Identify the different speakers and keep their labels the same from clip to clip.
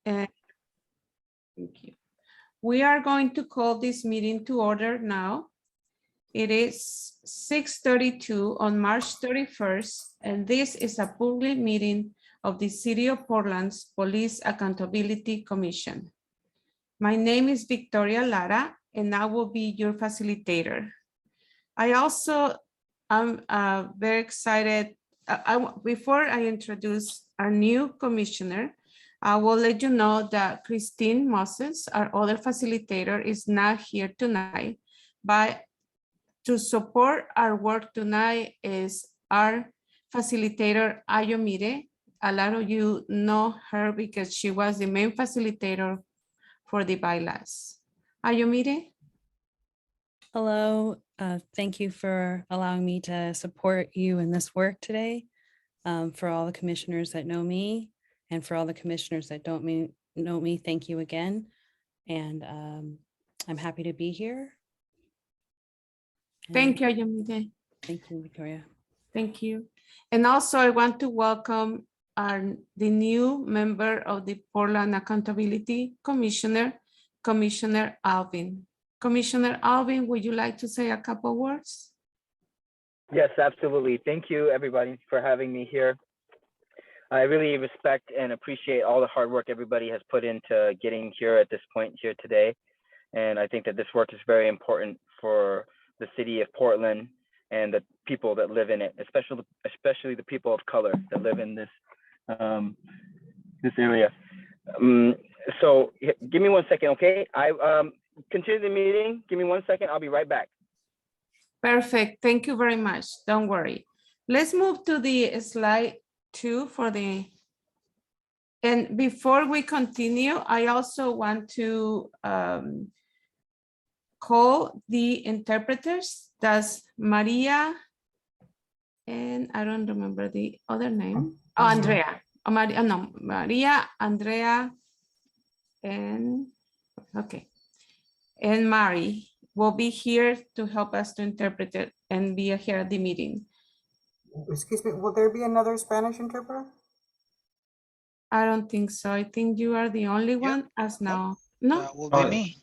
Speaker 1: And thank you. We are going to call this meeting to order now. It is 6:32 on March 31st, and this is a public meeting of the City of Portland's Police Accountability Commission. My name is Victoria Lara, and I will be your facilitator. I also am very excited. Before I introduce our new commissioner, I will let you know that Christine Moses, our other facilitator, is not here tonight. But to support our work tonight is our facilitator, Ayomire. A lot of you know her because she was the main facilitator for the bylaws. Ayomire?
Speaker 2: Hello, thank you for allowing me to support you in this work today. For all the commissioners that know me and for all the commissioners that don't know me, thank you again. And I'm happy to be here.
Speaker 1: Thank you, Ayomide.
Speaker 2: Thank you, Victoria.
Speaker 1: Thank you. And also I want to welcome the new member of the Portland Accountability Commissioner, Commissioner Alvin. Commissioner Alvin, would you like to say a couple words?
Speaker 3: Yes, absolutely. Thank you, everybody, for having me here. I really respect and appreciate all the hard work everybody has put into getting here at this point here today. And I think that this work is very important for the city of Portland and the people that live in it, especially the people of color that live in this this area. So give me 1 second, okay? I continue the meeting. Give me 1 second. I'll be right back.
Speaker 1: Perfect. Thank you very much. Don't worry. Let's move to the slide 2 for the, and before we continue, I also want to call the interpreters. That's Maria, and I don't remember the other name. Oh, Andrea. Oh, Maria, Andrea, and okay. And Mari will be here to help us to interpret it and be here at the meeting.
Speaker 4: Excuse me, will there be another Spanish interpreter?
Speaker 1: I don't think so. I think you are the only one as now. No?
Speaker 5: Will be me.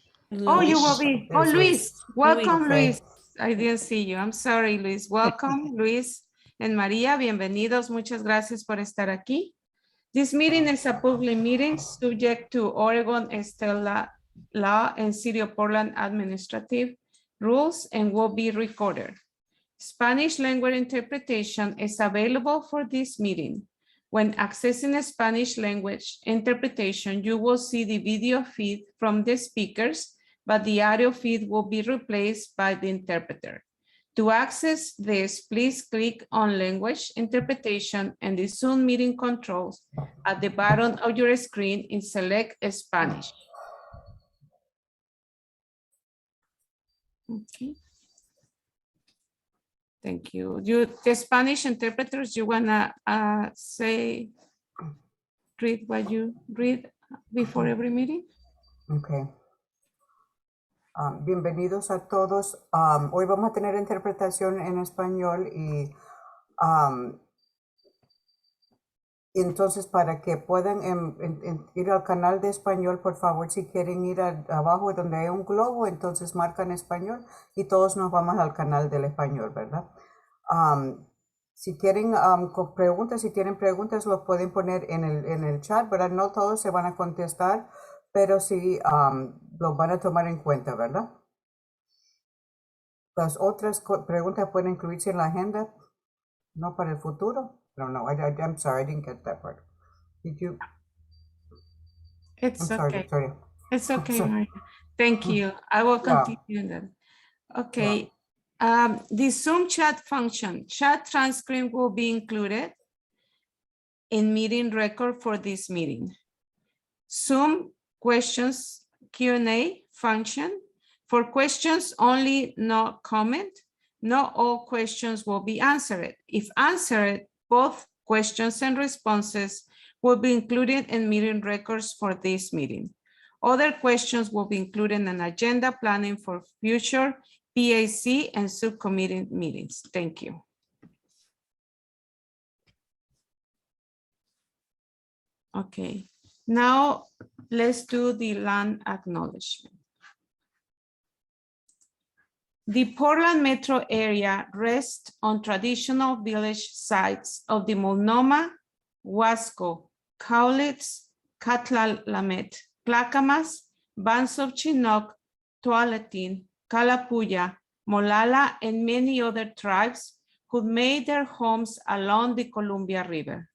Speaker 1: Oh, you will be. Oh, Luis. Welcome, Luis.
Speaker 4: Okay.
Speaker 1: I didn't see you. I'm sorry, Luis. Welcome, Luis and Maria. Bienvenidos. Muchas gracias por estar aquí. This meeting is a public meeting subject to Oregon state law and City of Portland administrative rules and will be recorded. Spanish language interpretation is available for this meeting. When accessing Spanish language interpretation, you will see the video feed from the speakers, but the audio feed will be replaced by the interpreter. To access this, please click on language interpretation and the Zoom meeting controls at the bottom of your screen and select Spanish. Okay. Thank you. The Spanish interpreters, you wanna read what you read before every meeting?
Speaker 4: Okay. Bienvenidos a todos. Hoy vamos a tener interpretación en español y entonces para que puedan ir al canal de español, por favor, si quieren ir abajo donde hay un globo, entonces marcan español y todos nos vamos al canal del español, ¿verdad? Si quieren preguntas, si tienen preguntas, los pueden poner en el chat, ¿verdad? No todos se van a contestar, pero sí los van a tomar en cuenta, ¿verdad? Las otras preguntas pueden incluirse en la agenda, no para el futuro. No, I'm sorry, I didn't get that part. Did you?
Speaker 1: It's
Speaker 4: I'm sorry,
Speaker 1: okay.
Speaker 4: Victoria.
Speaker 1: It's okay, Maria. Thank you. I will continue then. Okay. The Zoom chat function, chat transcript will be included in meeting record for this meeting. Zoom questions Q&A function. For questions only, no comment. Not all questions will be answered. If answered, both questions and responses will be included in meeting records for this meeting. Other questions will be included in agenda planning for future PAC and subcommittee meetings. Thank you. Okay, now let's do the land acknowledgement. The Portland metro area rests on traditional village sites of the Multnomah, Wasco, Cowlitz, Catlalamet, Clackamas, bands of Chinook, Tualatin, Kalapuya, Molala, and many other tribes who made their homes along the Columbia River.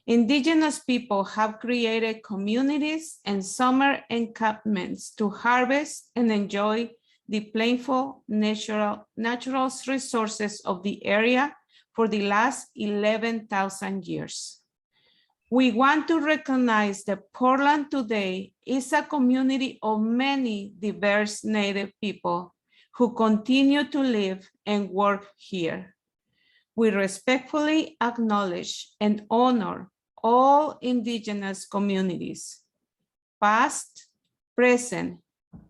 Speaker 1: Indigenous people have created communities and summer encampments to harvest and enjoy the plentiful natural resources of the area for the last 11,000 years. We want to recognize that Portland today is a community of many diverse Native people who continue to live and work here. We respectfully acknowledge and honor all Indigenous communities, past, present,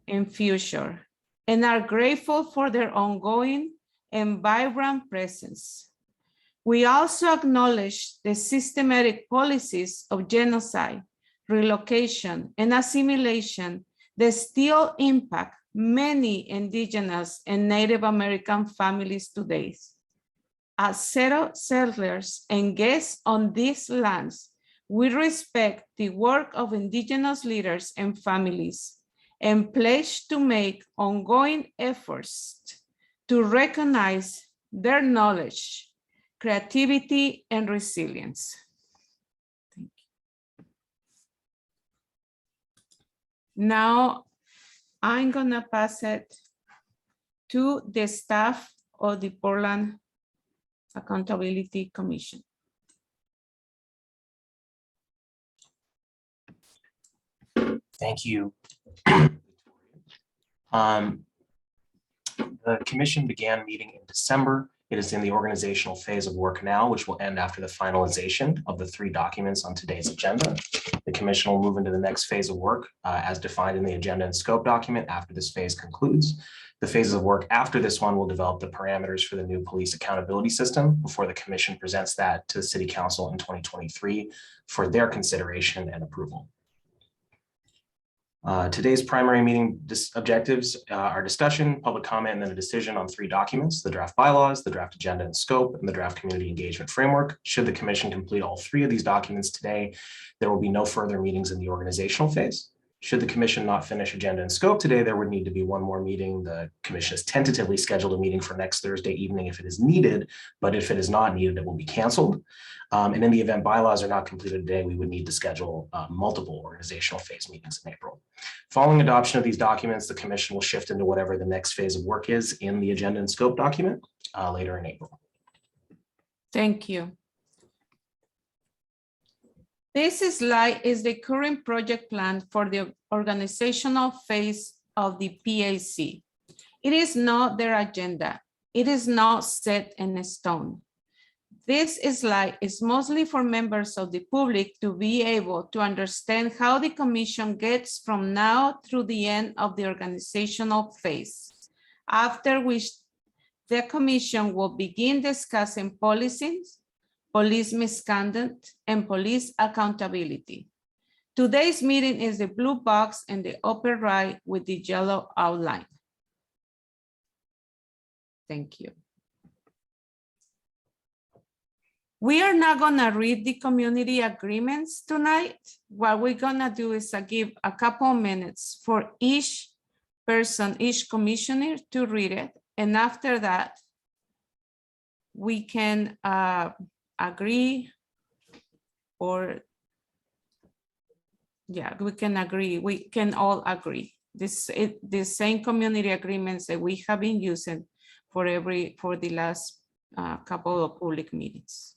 Speaker 1: and future, and are grateful for their ongoing and vibrant presence. We also acknowledge the systematic policies of genocide, relocation, and assimilation that still impact many Indigenous and Native American families today. As settlers and guests on these lands, we respect the work of Indigenous leaders and families and pledge to make ongoing efforts to recognize their knowledge, creativity, and resilience. Thank you. Now, I'm gonna pass it to the staff of the Portland Accountability Commission.
Speaker 5: Thank you. The commission began meeting in December. It is in the organizational phase of work now, which will end after the finalization of the 3 documents on today's agenda. The commission will move into the next phase of work as defined in the agenda and scope document after this phase concludes. The phases of work after this one will develop the parameters for the new police accountability system before the commission presents that to the City Council in 2023 for their consideration and approval. Today's primary meeting objectives are discussion, public comment, and then a decision on 3 documents: the draft bylaws, the draft agenda and scope, and the draft community engagement framework. Should the commission complete all 3 of these documents today, there will be no further meetings in the organizational phase. Should the commission not finish agenda and scope today, there would need to be one more meeting. The commission has tentatively scheduled a meeting for next Thursday evening if it is needed, but if it is not needed, it will be canceled. And in the event bylaws are not completed today, we would need to schedule multiple organizational phase meetings in April. Following adoption of these documents, the commission will shift into whatever the next phase of work is in the agenda and scope document later in April.
Speaker 1: Thank you. This slide is the current project plan for the organizational phase of the PAC. It is not their agenda. It is not set in stone. This slide is mostly for members of the public to be able to understand how the commission gets from now through the end of the organizational phase, after which the commission will begin discussing policies, police misconduct, and police accountability. Today's meeting is the blue box in the upper right with the yellow outline. Thank you. We are not gonna read the community agreements tonight. What we're gonna do is give a couple minutes for each person, each commissioner to read it. And after that, we can agree or, yeah, we can agree. We can all agree. The same community agreements that we have been using for the last couple of public meetings.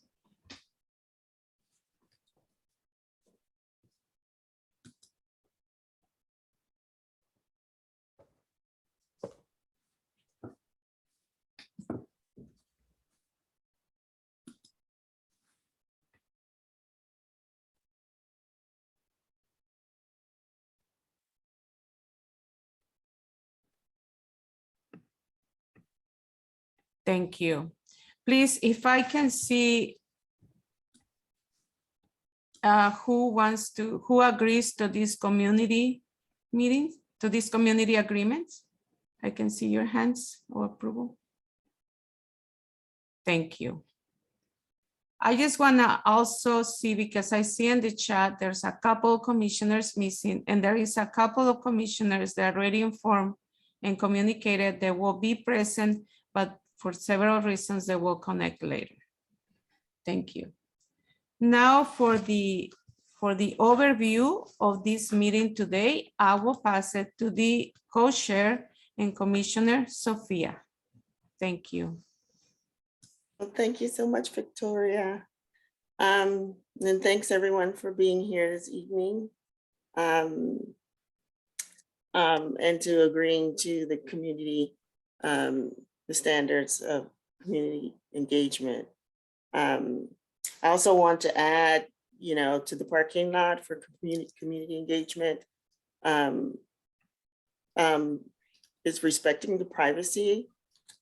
Speaker 1: Thank you. Please, if I can see who agrees to this community meeting, to this community agreements? I can see your hands or approval. Thank you. I just wanna also see, because I see in the chat, there's a couple of commissioners missing, and there is a couple of commissioners that already informed and communicated they will be present, but for several reasons they will connect later. Thank you. Now for the overview of this meeting today, I will pass it to the co-chair and Commissioner Sophia. Thank you.
Speaker 6: Well, thank you so much, Victoria. And thanks everyone for being here this evening. And to agreeing to the community, the standards of community engagement. I also want to add, to the parking lot for community engagement, is respecting the privacy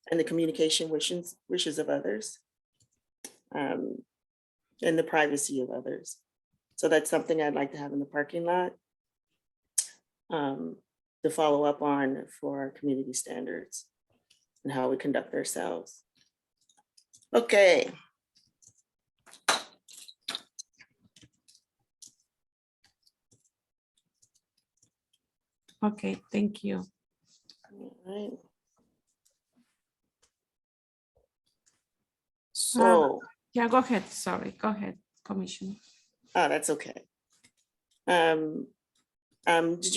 Speaker 6: and the communication wishes of others, and the privacy of others. So that's something I'd like to have in the parking lot to follow up on for our community standards and how we conduct ourselves. Okay.
Speaker 1: Okay, thank you.
Speaker 6: All right. So,
Speaker 1: Yeah, go ahead. Sorry, go ahead, Commissioner.
Speaker 6: oh, that's okay. Did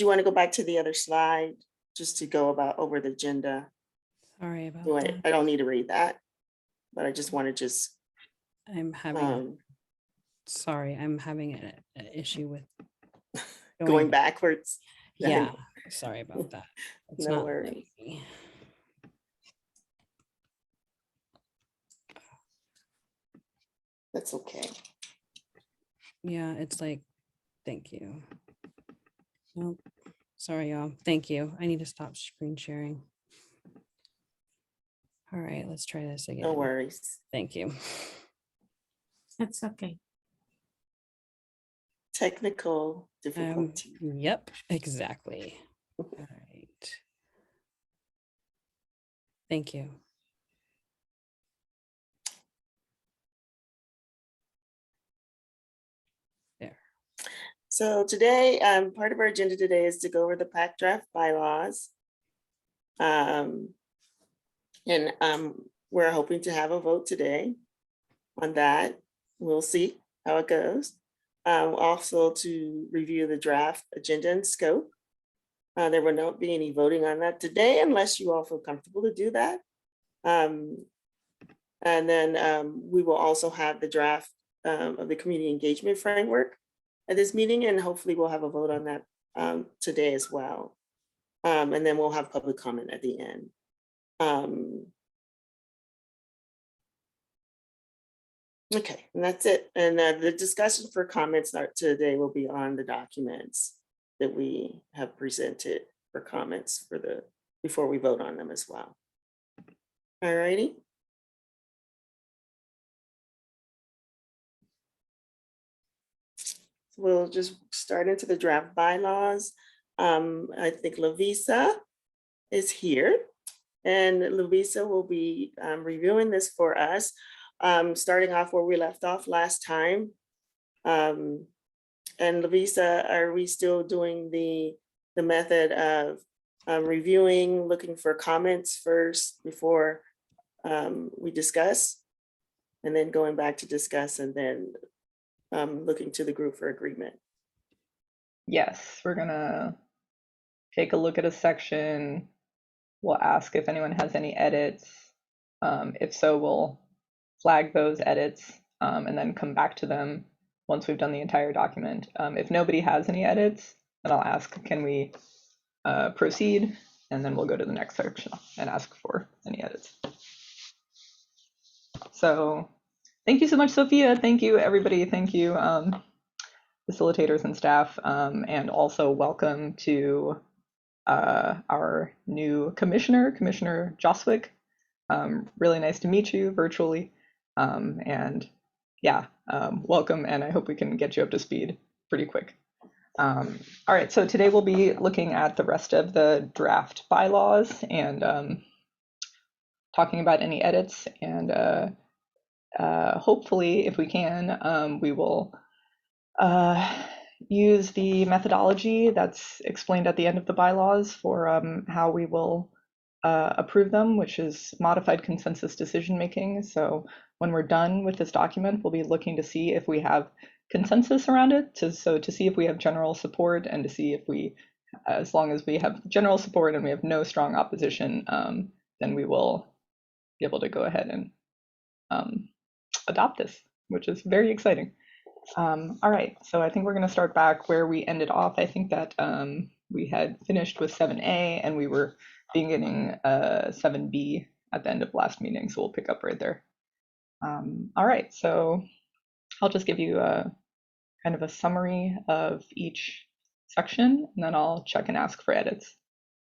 Speaker 6: you want to go back to the other slide just to go over the agenda?
Speaker 2: Sorry about
Speaker 6: Do
Speaker 2: that.
Speaker 6: I don't need to read that, but I just want to just,
Speaker 2: I'm having, sorry, I'm having an issue with
Speaker 6: going backwards.
Speaker 2: Yeah, sorry about that. It's
Speaker 6: No
Speaker 2: not
Speaker 6: worries.
Speaker 2: letting me.
Speaker 6: That's okay.
Speaker 2: Yeah, it's like, thank you. Nope. Sorry, y'all. Thank you. I need to stop screen sharing. All right, let's try this again.
Speaker 6: No worries.
Speaker 2: Thank you.
Speaker 1: It's okay.
Speaker 6: Technical difficulty.
Speaker 2: Yep, exactly. All right. Thank you. There.
Speaker 6: So today, part of our agenda today is to go over the PAC draft bylaws. We're hoping to have a vote today on that. We'll see how it goes. Also to review the draft agenda and scope. There will not be any voting on that today unless you all feel comfortable to do that. And then we will also have the draft of the community engagement framework at this meeting, and hopefully we'll have a vote on that today as well. And then we'll have public comment at the end. Okay, and that's it. And the discussion for comments today will be on the documents that we have presented for comments before we vote on them as well. All righty. We'll just start into the draft bylaws. I think Lavisa is here, and Lavisa will be reviewing this for us, starting off where we left off last time. And Lavisa, are we still doing the method of reviewing, looking for comments first before we discuss, and then going back to discuss, and then looking to the group for agreement?
Speaker 7: Yes, we're gonna take a look at a section. We'll ask if anyone has any edits. If so, we'll flag those edits and then come back to them once we've done the entire document. If nobody has any edits, then I'll ask, can we proceed? And then we'll go to the next section and ask for any edits. So thank you so much, Sophia. Thank you, everybody. Thank you, facilitators and staff, and also welcome to our new commissioner, Commissioner Joswick. Really nice to meet you virtually. And yeah, welcome, and I hope we can get you up to speed pretty quick. All right, so today we'll be looking at the rest of the draft bylaws and talking about any edits, and hopefully, if we can, we will use the methodology that's explained at the end of the bylaws for how we will approve them, which is modified consensus decision making. So when we're done with this document, we'll be looking to see if we have consensus around it, to see if we have general support, and to see if we, as long as we have general support and we have no strong opposition, then we will be able to go ahead and adopt this, which is very exciting. All right, so I think we're going to start back where we ended off. I think that we had finished with 7A and we were beginning 7B at the end of last meeting, so we'll pick up right there. All right, so I'll just give you a kind of a summary of each section, and then I'll check and ask for edits.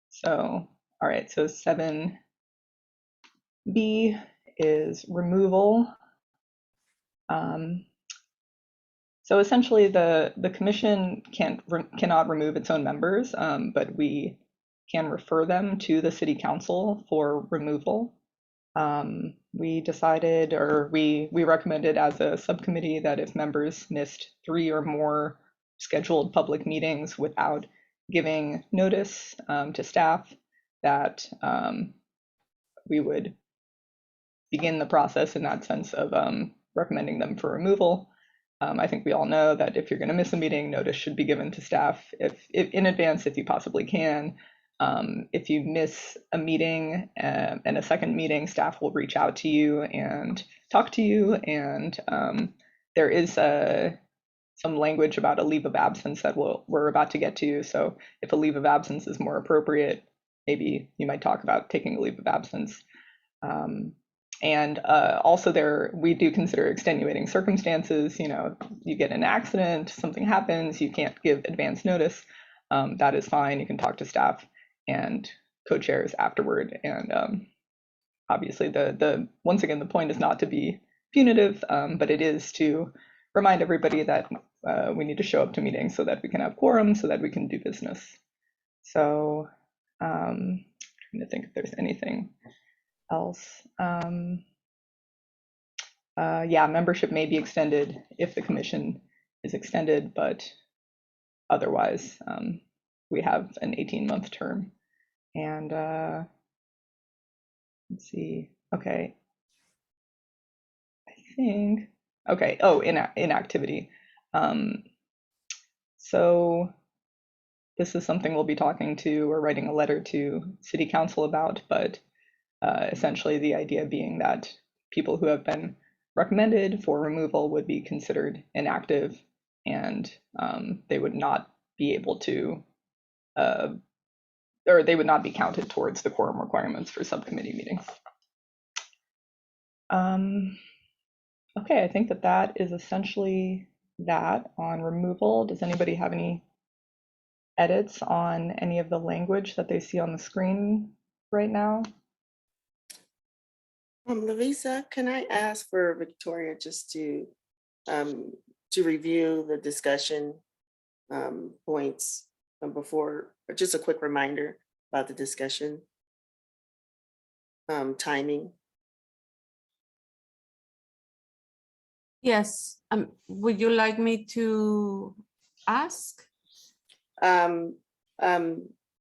Speaker 7: So, all right, so 7B is removal. So essentially, the commission cannot remove its own members, but we can refer them to the city council for removal. We decided, or we recommended as a subcommittee, that if members missed 3 or more scheduled public meetings without giving notice to staff, that we would begin the process in that sense of recommending them for removal. I think we all know that if you're going to miss a meeting, notice should be given to staff if in advance, if you possibly can. If you miss a meeting and a second meeting, staff will reach out to you and talk to you. And there is some language about a leave of absence that we're about to get to. So if a leave of absence is more appropriate, maybe you might talk about taking a leave of absence. And also we do consider extenuating circumstances. You know, you get in an accident, something happens, you can't give advance notice. That is fine. You can talk to staff and co-chairs afterward. And obviously, once again, the point is not to be punitive, but it is to remind everybody that we need to show up to meetings so that we can have quorum, so that we can do business. So I'm trying to think if there's anything else. Yeah, membership may be extended if the commission is extended, but otherwise we have an 18-month term. And let's see, okay, I think, okay, oh, inactivity. So this is something we'll be talking to or writing a letter to city council about, but essentially the idea being that people who have been recommended for removal would be considered inactive, and they would not be able to, or they would not be counted towards the quorum requirements for subcommittee meetings. Okay, I think that is essentially that on removal. Does anybody have any edits on any of the language that they see on the screen right now?
Speaker 6: Louisa, can I ask for Victoria just to review the discussion points before, just a quick reminder about the discussion timing?
Speaker 1: Yes. Would you like me to ask?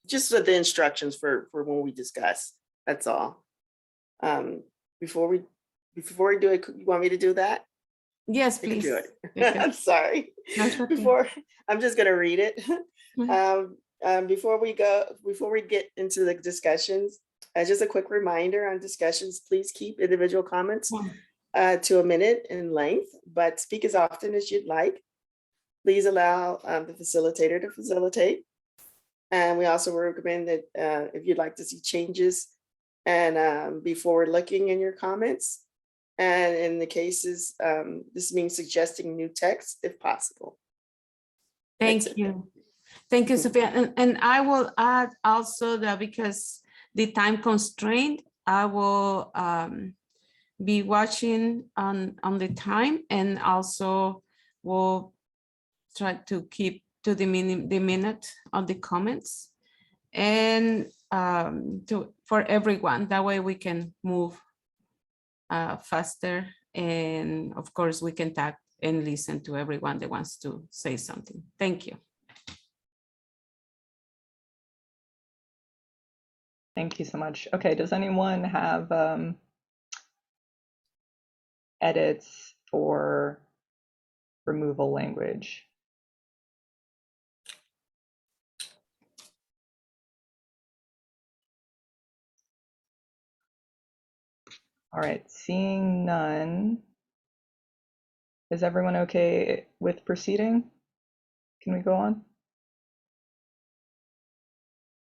Speaker 6: Just with the instructions for when we discuss. That's all. Before we do it, you want me to do that?
Speaker 1: Yes,
Speaker 6: You can
Speaker 1: please.
Speaker 6: do it.
Speaker 1: Okay.
Speaker 6: I'm sorry.
Speaker 1: That's okay.
Speaker 6: I'm just gonna read it. Before we get into the discussions, just a quick reminder on discussions, please keep individual comments to a minute in length, but speak as often as you'd like. Please allow the facilitator to facilitate. And we also recommend that if you'd like to see changes and be forward-looking in your comments. And in the cases, this means suggesting new text if possible.
Speaker 1: Thank you. Thank you, Sophia. And I will add also that because the time constraint, I will be watching on the time, and also we'll try to keep to the minute on the comments, and for everyone. That way we can move faster, and of course we can talk and listen to everyone that wants to say something. Thank you.
Speaker 7: Thank you so much. Okay, does anyone have edits for removal language? All right, seeing none. Is everyone okay with proceeding? Can we go on?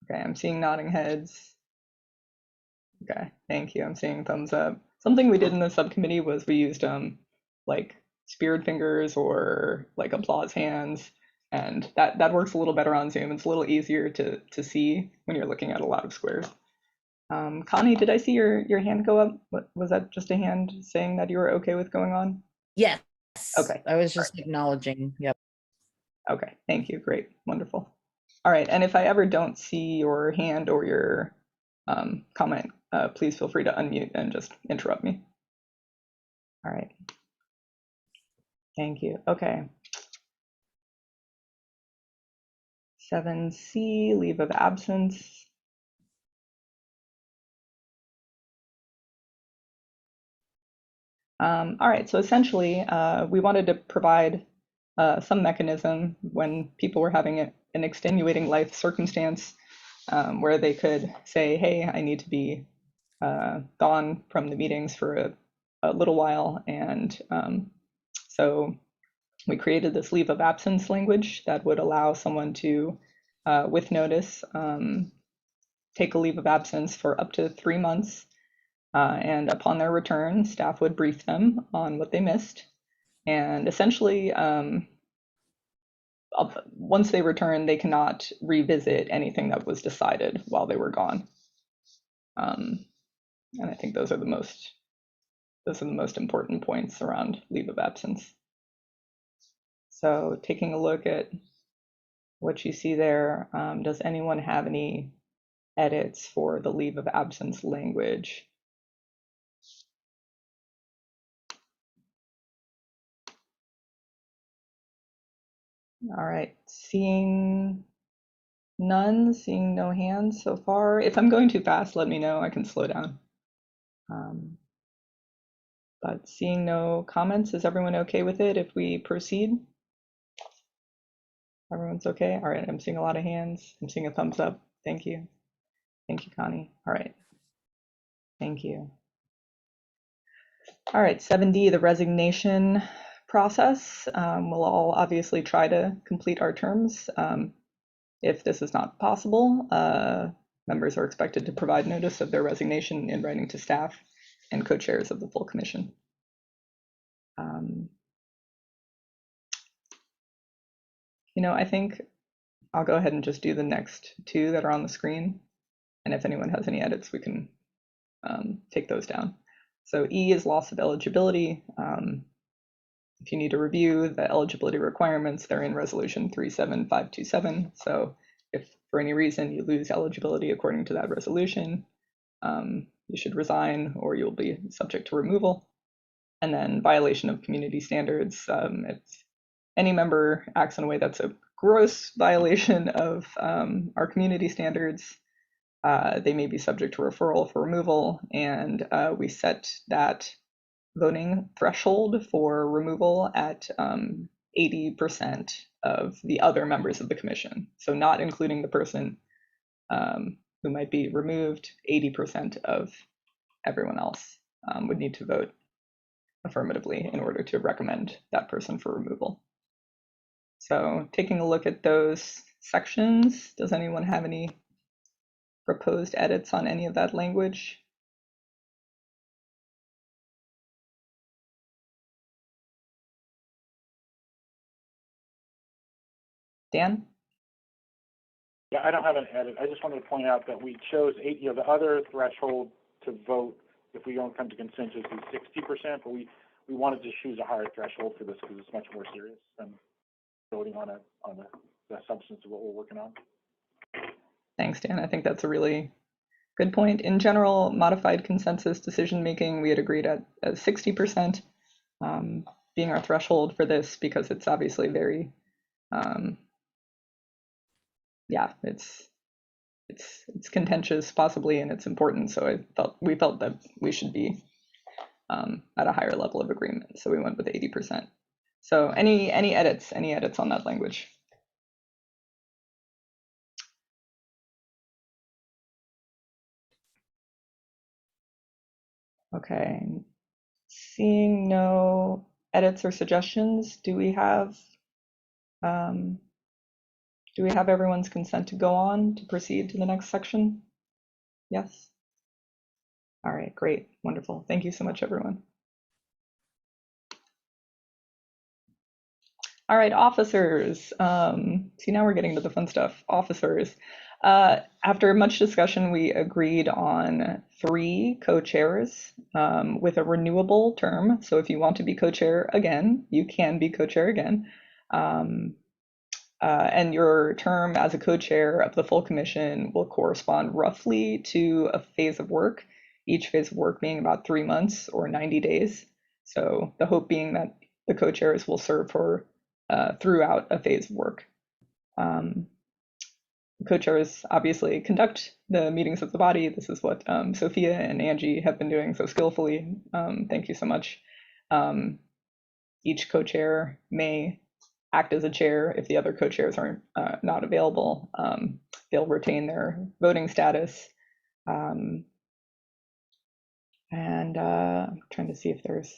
Speaker 7: Okay, I'm seeing nodding heads. Okay, thank you. I'm seeing thumbs up. Something we did in the subcommittee was we used like spirit fingers or like applause hands, and that works a little better on Zoom. It's a little easier to see when you're looking at a lot of squares. Connie, did I see your hand go up? Was that just a hand saying that you were okay with going on?
Speaker 8: Yes.
Speaker 7: Okay.
Speaker 8: I was just acknowledging. Yep.
Speaker 7: Okay, thank you. Great, wonderful. All right, and if I ever don't see your hand or your comment, please feel free to unmute and just interrupt me. All right. Thank you. Okay. 7C, leave of absence. All right, so essentially, we wanted to provide some mechanism when people were having an extenuating life circumstance where they could say, hey, I need to be gone from the meetings for a little while. And so we created this leave of absence language that would allow someone to, with notice, take a leave of absence for up to 3 months. And upon their return, staff would brief them on what they missed. And essentially, once they return, they cannot revisit anything that was decided while they were gone. And I think those are the most important points around leave of absence. So taking a look at what you see there, does anyone have any edits for the leave of absence language? All right, seeing none, seeing no hands so far. If I'm going too fast, let me know, I can slow down. But seeing no comments, is everyone okay with it if we proceed? Everyone's okay? All right, I'm seeing a lot of hands. I'm seeing a thumbs up. Thank you. Thank you, Connie. All right. Thank you. All right, 7D, the resignation process. We'll all obviously try to complete our terms. If this is not possible, members are expected to provide notice of their resignation in writing to staff and co-chairs of the full commission. You know, I think I'll go ahead and just do the next two that are on the screen. And if anyone has any edits, we can take those down. So E is loss of eligibility. If you need to review the eligibility requirements, they're in resolution 37527. So if for any reason you lose eligibility according to that resolution, you should resign or you'll be subject to removal. And then violation of community standards. If any member acts in a way that's a gross violation of our community standards, they may be subject to referral for removal, and we set that voting threshold for removal at 80% of the other members of the commission. So not including the person who might be removed, 80% of everyone else would need to vote affirmatively in order to recommend that person for removal. So taking a look at those sections, does anyone have any proposed edits on any of that language? Dan?
Speaker 9: Yeah, I don't have an edit. I just wanted to point out that we chose the other threshold to vote if we don't come to consensus, is 60%, but we wanted to choose a higher threshold for this because it's much more serious than voting on the substance of what we're working on.
Speaker 7: Thanks, Dan. I think that's a really good point. In general, modified consensus decision-making, we had agreed at 60% being our threshold for this because it's obviously very, yeah, it's contentious possibly, and it's important. So we felt that we should be at a higher level of agreement. So we went with 80%. So any edits on that language? Okay, seeing no edits or suggestions, do we have everyone's consent to go on to proceed to the next section? Yes. All right, great, wonderful. Thank you so much, everyone. All right, officers. See, now we're getting to the fun stuff. Officers. After much discussion, we agreed on 3 co-chairs with a renewable term. So if you want to be co-chair again, you can be co-chair again. And your term as a co-chair of the full commission will correspond roughly to a phase of work, each phase of work being about 3 months or 90 days. So the hope being that the co-chairs will serve for throughout a phase of work. Co-chairs obviously conduct the meetings of the body. This is what Sophia and Angie have been doing so skillfully. Thank you so much. Each co-chair may act as a chair if the other co-chairs are not available. They'll retain their voting status. And I'm trying to see if there's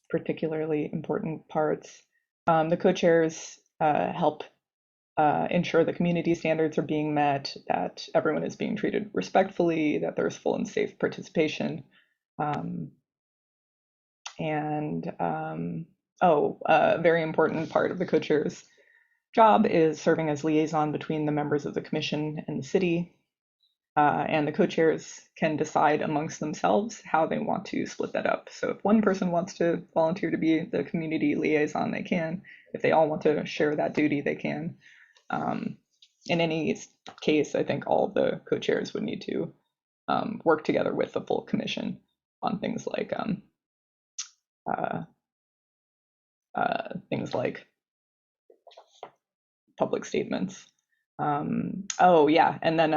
Speaker 7: particularly important parts. The co-chairs help ensure the community standards are being met, that everyone is being treated respectfully, that there's full and safe participation. A very important part of the co-chair's job is serving as liaison between the members of the commission and the city. And the co-chairs can decide amongst themselves how they want to split that up. So if one person wants to volunteer to be the community liaison, they can. If they all want to share that duty, they can. In any case, I think all of the co-chairs would need to work together with the full commission on things like public statements. Oh yeah, and then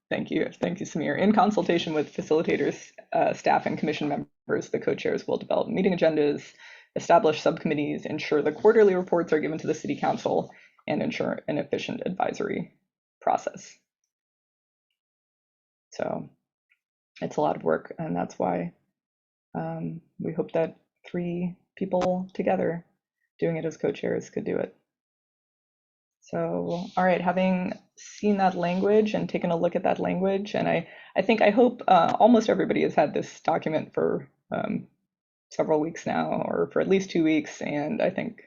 Speaker 7: thank you, Samir. In consultation with facilitators, staff, and commission members, the co-chairs will develop meeting agendas, establish subcommittees, ensure the quarterly reports are given to the city council, and ensure an efficient advisory process. So it's a lot of work, and that's why we hope that 3 people together doing it as co-chairs could do it. So, all right, having seen that language and taken a look at that language, and I hope almost everybody has had this document for several weeks now, or for at least 2 weeks, and I think,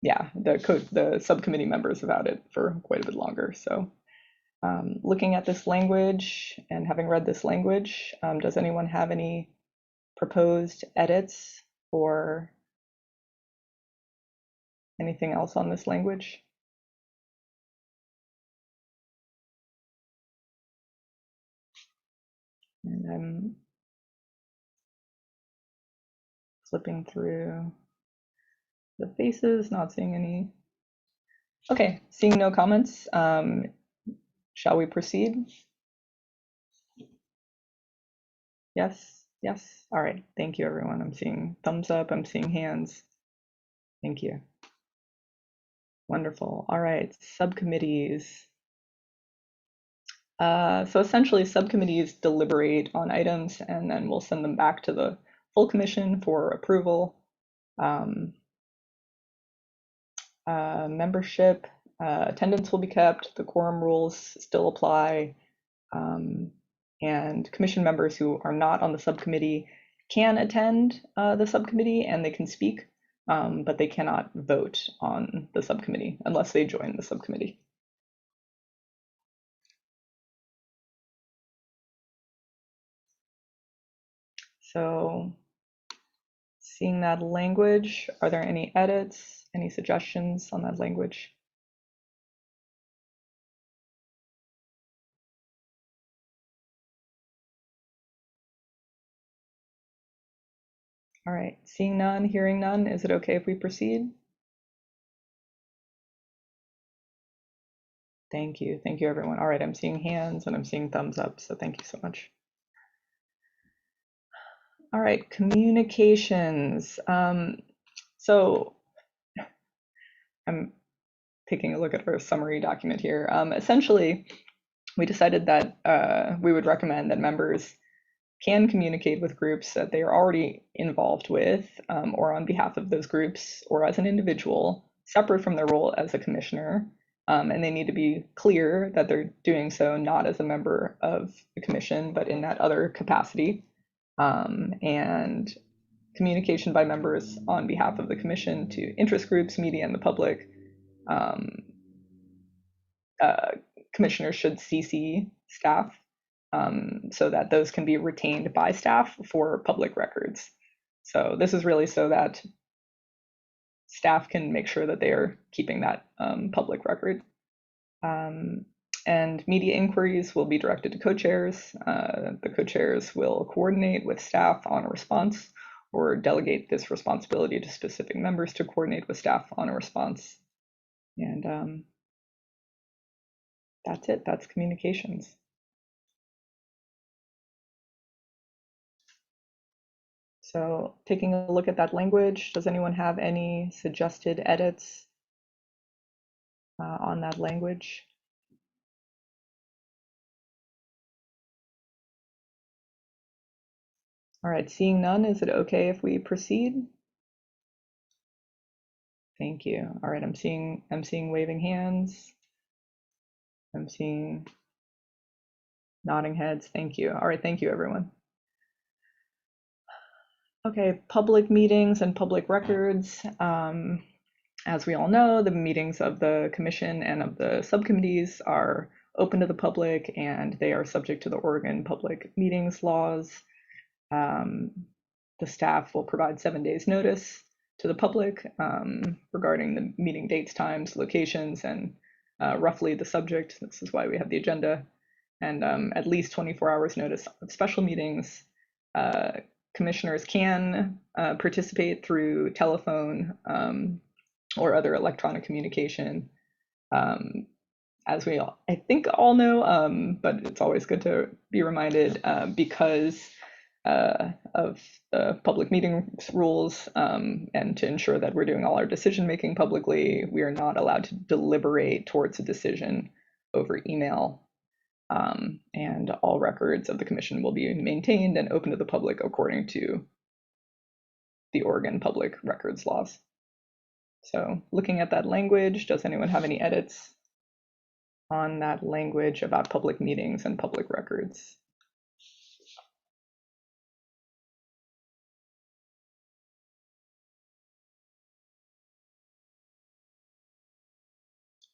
Speaker 7: yeah, the subcommittee members have had it for quite a bit longer. So, looking at this language and having read this language, does anyone have any proposed edits or anything else on this language? And I'm flipping through the faces, not seeing any. Okay, seeing no comments, shall we proceed? Yes, yes. All right, thank you, everyone. I'm seeing thumbs up, I'm seeing hands. Thank you. Wonderful. All right, subcommittees. So essentially, subcommittees deliberate on items and then we'll send them back to the full commission for approval. Membership, attendance will be kept, the quorum rules still apply, and commission members who are not on the subcommittee can attend the subcommittee and they can speak, but they cannot vote on the subcommittee unless they join the subcommittee. So seeing that language, are there any edits, any suggestions on that language? All right, seeing none, hearing none, is it okay if we proceed? Thank you everyone. All right, I'm seeing hands and I'm seeing thumbs up, so thank you so much. All right, communications. So I'm taking a look at our summary document here. Essentially, we decided that we would recommend that members can communicate with groups that they are already involved with, or on behalf of those groups, or as an individual, separate from their role as a commissioner. And they need to be clear that they're doing so not as a member of the commission, but in that other capacity. And communication by members on behalf of the commission to interest groups, media, and the public. Commissioners should CC staff so that those can be retained by staff for public records. So this is really so that staff can make sure that they are keeping that public record. And media inquiries will be directed to co-chairs. The co-chairs will coordinate with staff on a response or delegate this responsibility to specific members to coordinate with staff on a response. And that's it, that's communications. So taking a look at that language, does anyone have any suggested edits on that language? All right, seeing none, is it okay if we proceed? Thank you. All right, I'm seeing waving hands. I'm seeing nodding heads. Thank you. All right, thank you, everyone. Okay, public meetings and public records. As we all know, the meetings of the commission and of the subcommittees are open to the public and they are subject to the Oregon public meetings laws. The staff will provide 7 days notice to the public regarding the meeting dates, times, locations, and roughly the subject. This is why we have the agenda. And at least 24 hours notice of special meetings. Commissioners can participate through telephone or other electronic communication. As we all, I think all know, but it's always good to be reminded because of the public meetings rules and to ensure that we're doing all our decision making publicly, we are not allowed to deliberate towards a decision over email. And all records of the commission will be maintained and open to the public according to the Oregon public records laws. So looking at that language, does anyone have any edits on that language about public meetings and public records?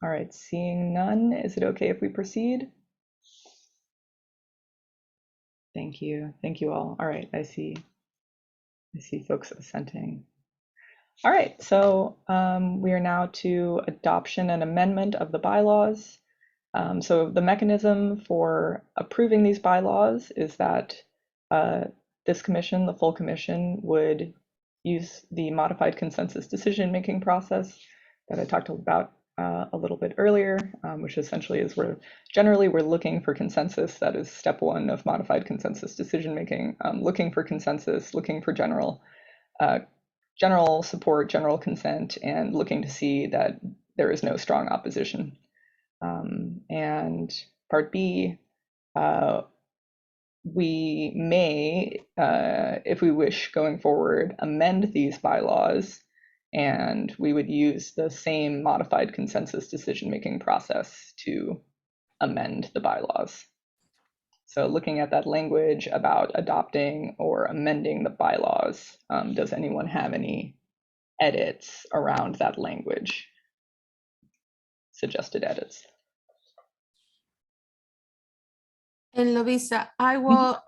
Speaker 7: All right, seeing none, is it okay if we proceed? Thank you all. All right, I see folks assenting. All right, so we are now to adoption and amendment of the bylaws. So the mechanism for approving these bylaws is that this commission, the full commission, would use the modified consensus decision-making process that I talked about a little bit earlier, which essentially is we're looking for consensus. That is step one of modified consensus decision-making, looking for consensus, looking for general support, general consent, and looking to see that there is no strong opposition. And part B, we may, if we wish going forward, amend these bylaws, and we would use the same modified consensus decision-making process to amend the bylaws. So looking at that language about adopting or amending the bylaws, does anyone have any edits around that language? Suggested edits?
Speaker 1: And Lovisa, I will,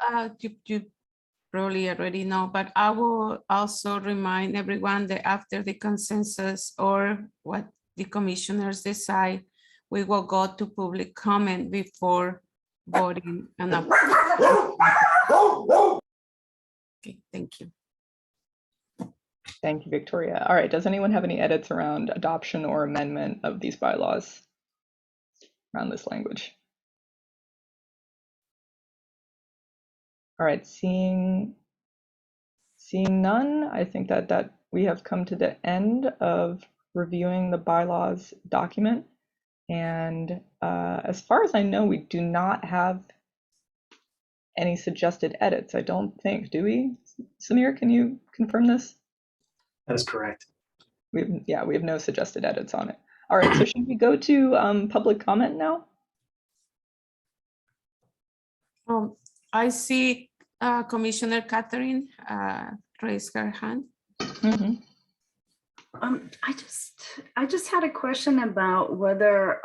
Speaker 1: probably already know, but I will also remind everyone that after the consensus or what the commissioners decide, we will go to public comment before voting and okay, thank you.
Speaker 7: Thank you, Victoria. All right, does anyone have any edits around adoption or amendment of these bylaws around this language? All right, seeing none, I think that we have come to the end of reviewing the bylaws document. And as far as I know, we do not have any suggested edits. I don't think, do we? Samir, can you confirm this?
Speaker 5: That is correct.
Speaker 7: We have no suggested edits on it. All right, so should we go to public comment now?
Speaker 1: I see Commissioner Catherine raise her hand.
Speaker 7: Mhm.
Speaker 10: I just had a question about whether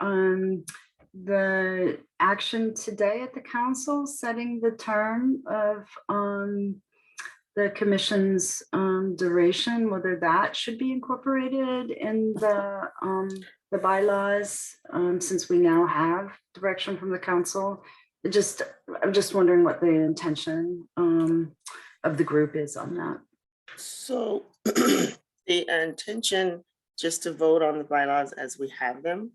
Speaker 10: the action today at the council setting the term of the commission's duration, whether that should be incorporated in the bylaws, since we now have direction from the council. I'm just wondering what the intention of the group is on that.
Speaker 6: So the intention just to vote on the bylaws as we have them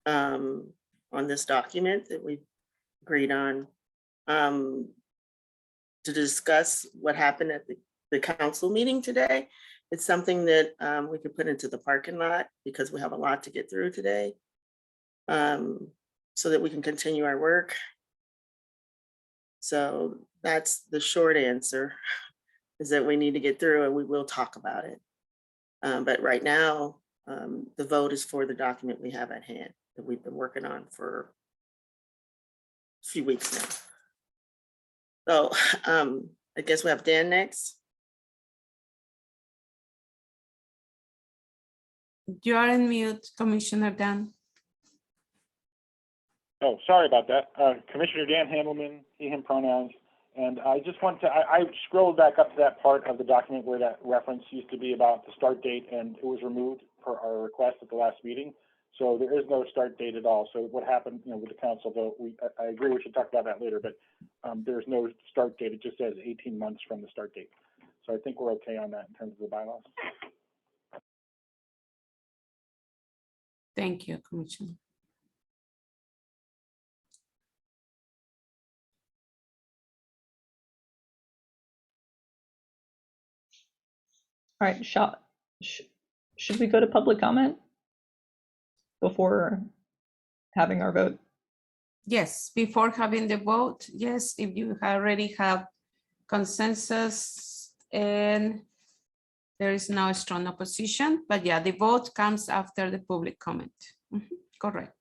Speaker 6: on this document that we agreed on, to discuss what happened at the council meeting today. It's something that we could put into the parking lot because we have a lot to get through today, so that we can continue our work. So that's the short answer, is that we need to get through and we will talk about it. But right now, the vote is for the document we have at hand that we've been working on for a few weeks now. So I guess we have Dan next.
Speaker 1: You are in mute, Commissioner Dan.
Speaker 9: Oh, sorry about that. Commissioner Dan Handelman, he, him pronouns. And I just want to, I scrolled back up to that part of the document where that reference used to be about the start date, and it was removed per our request at the last meeting. So there is no start date at all. So what happened, with the council vote, I agree we should talk about that later, but there's no start date. It just says 18 months from the start date. So I think we're okay on that in terms of the bylaws.
Speaker 1: Thank you, Commissioner.
Speaker 7: All right, should we go to public comment before having our vote?
Speaker 1: Yes, before having the vote, yes, if you already have consensus and there is no strong opposition, but yeah, the vote comes after the public comment. Correct.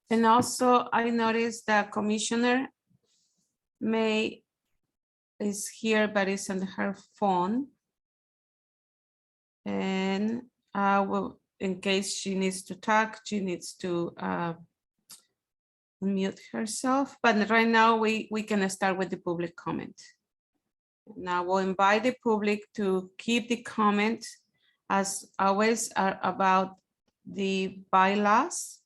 Speaker 1: And also I noticed that Commissioner May is here, but is on her phone. And I will, in case she needs to talk, she needs to unmute herself. But right now we can start with the public comment. Now we'll invite the public to keep the comment as always about the bylaws.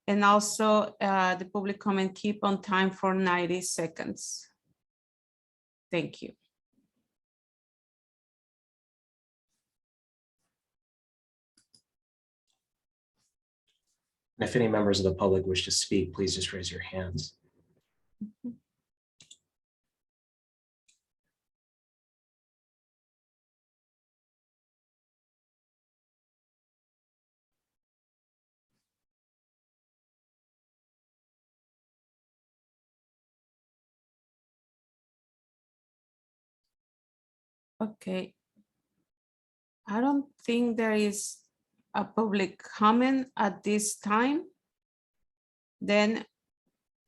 Speaker 1: And also the public comment keep on time for 90 seconds. Thank you.
Speaker 5: And if any members of the public wish to speak, please just raise your hands.
Speaker 1: Okay. I don't think there is a public comment at this time. Then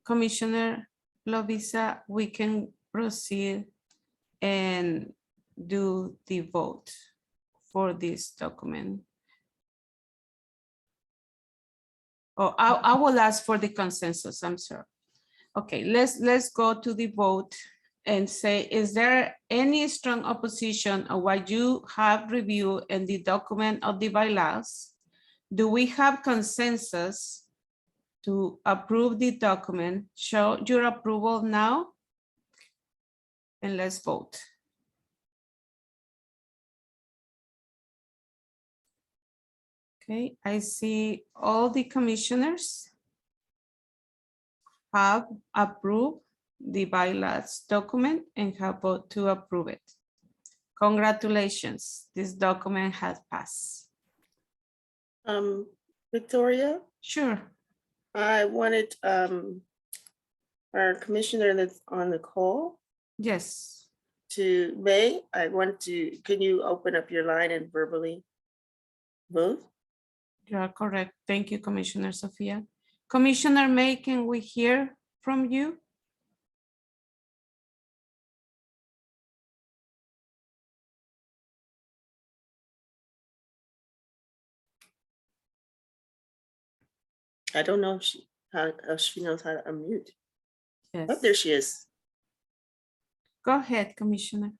Speaker 1: Commissioner Lovisa, we can proceed and do the vote. for this document? Oh, I will ask for the consensus, I'm sorry. Okay, let's go to the vote and say, is there any strong opposition of what you have reviewed in the document of the bylaws? Do we have consensus to approve the document? Show your approval now. And let's vote. Okay, I see all the commissioners have approved the bylaws document and have voted to approve it. Congratulations, this document has passed.
Speaker 6: Victoria,
Speaker 1: Sure.
Speaker 6: I wanted our commissioner that's on the call
Speaker 1: Yes.
Speaker 6: to May. Can you open up your line and verbally vote?
Speaker 1: You are correct. Thank you, Commissioner Sophia. Commissioner May, can we hear from you?
Speaker 6: I don't know if she knows how to unmute.
Speaker 1: Yes.
Speaker 6: Oh, there she is.
Speaker 1: Go ahead, Commissioner.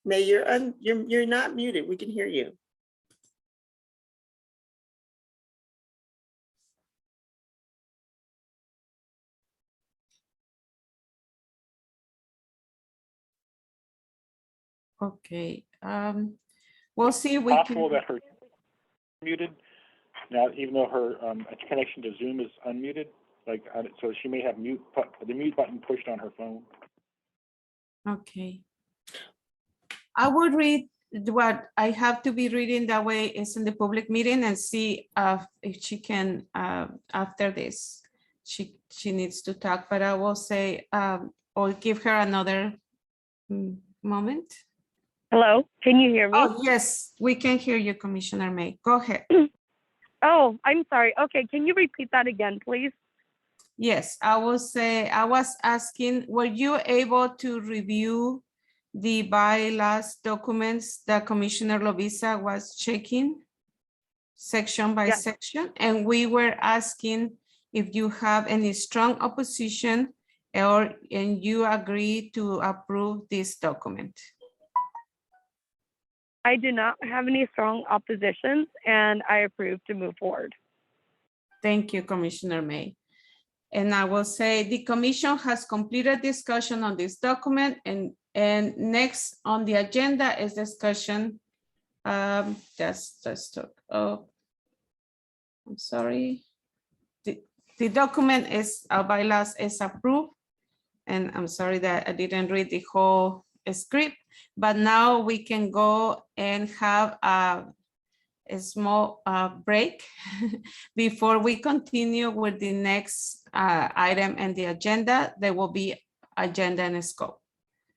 Speaker 6: May, you're not muted. We can hear you.
Speaker 1: Okay. We'll see if we
Speaker 9: Possible
Speaker 1: can.
Speaker 9: that her muted now, even though her connection to Zoom is unmuted. So she may have the mute button pushed on her phone.
Speaker 1: Okay. I would read what I have to be reading that way is in the public meeting and see if she can, after this, she needs to talk, but I will say, or give her another moment.
Speaker 11: Hello, can you hear me?
Speaker 1: Oh, yes, we can hear you, Commissioner May. Go ahead.
Speaker 11: Oh, I'm sorry. Okay, can you repeat that again, please?
Speaker 1: Yes, I will say, I was asking, were you able to review the bylaws documents that Commissioner Lovisa was checking section by
Speaker 11: Yes.
Speaker 1: section? And we were asking if you have any strong opposition and you agree to approve this document.
Speaker 11: I do not have any strong oppositions and I approve to move forward.
Speaker 1: Thank you, Commissioner May. And I will say the commission has completed discussion on this document and next on the agenda is discussion. Let's talk. Oh, I'm sorry. The document is bylaws is approved. And I'm sorry that I didn't read the whole script, but now we can go and have a small break before we continue with the next item and the agenda. There will be agenda and scope.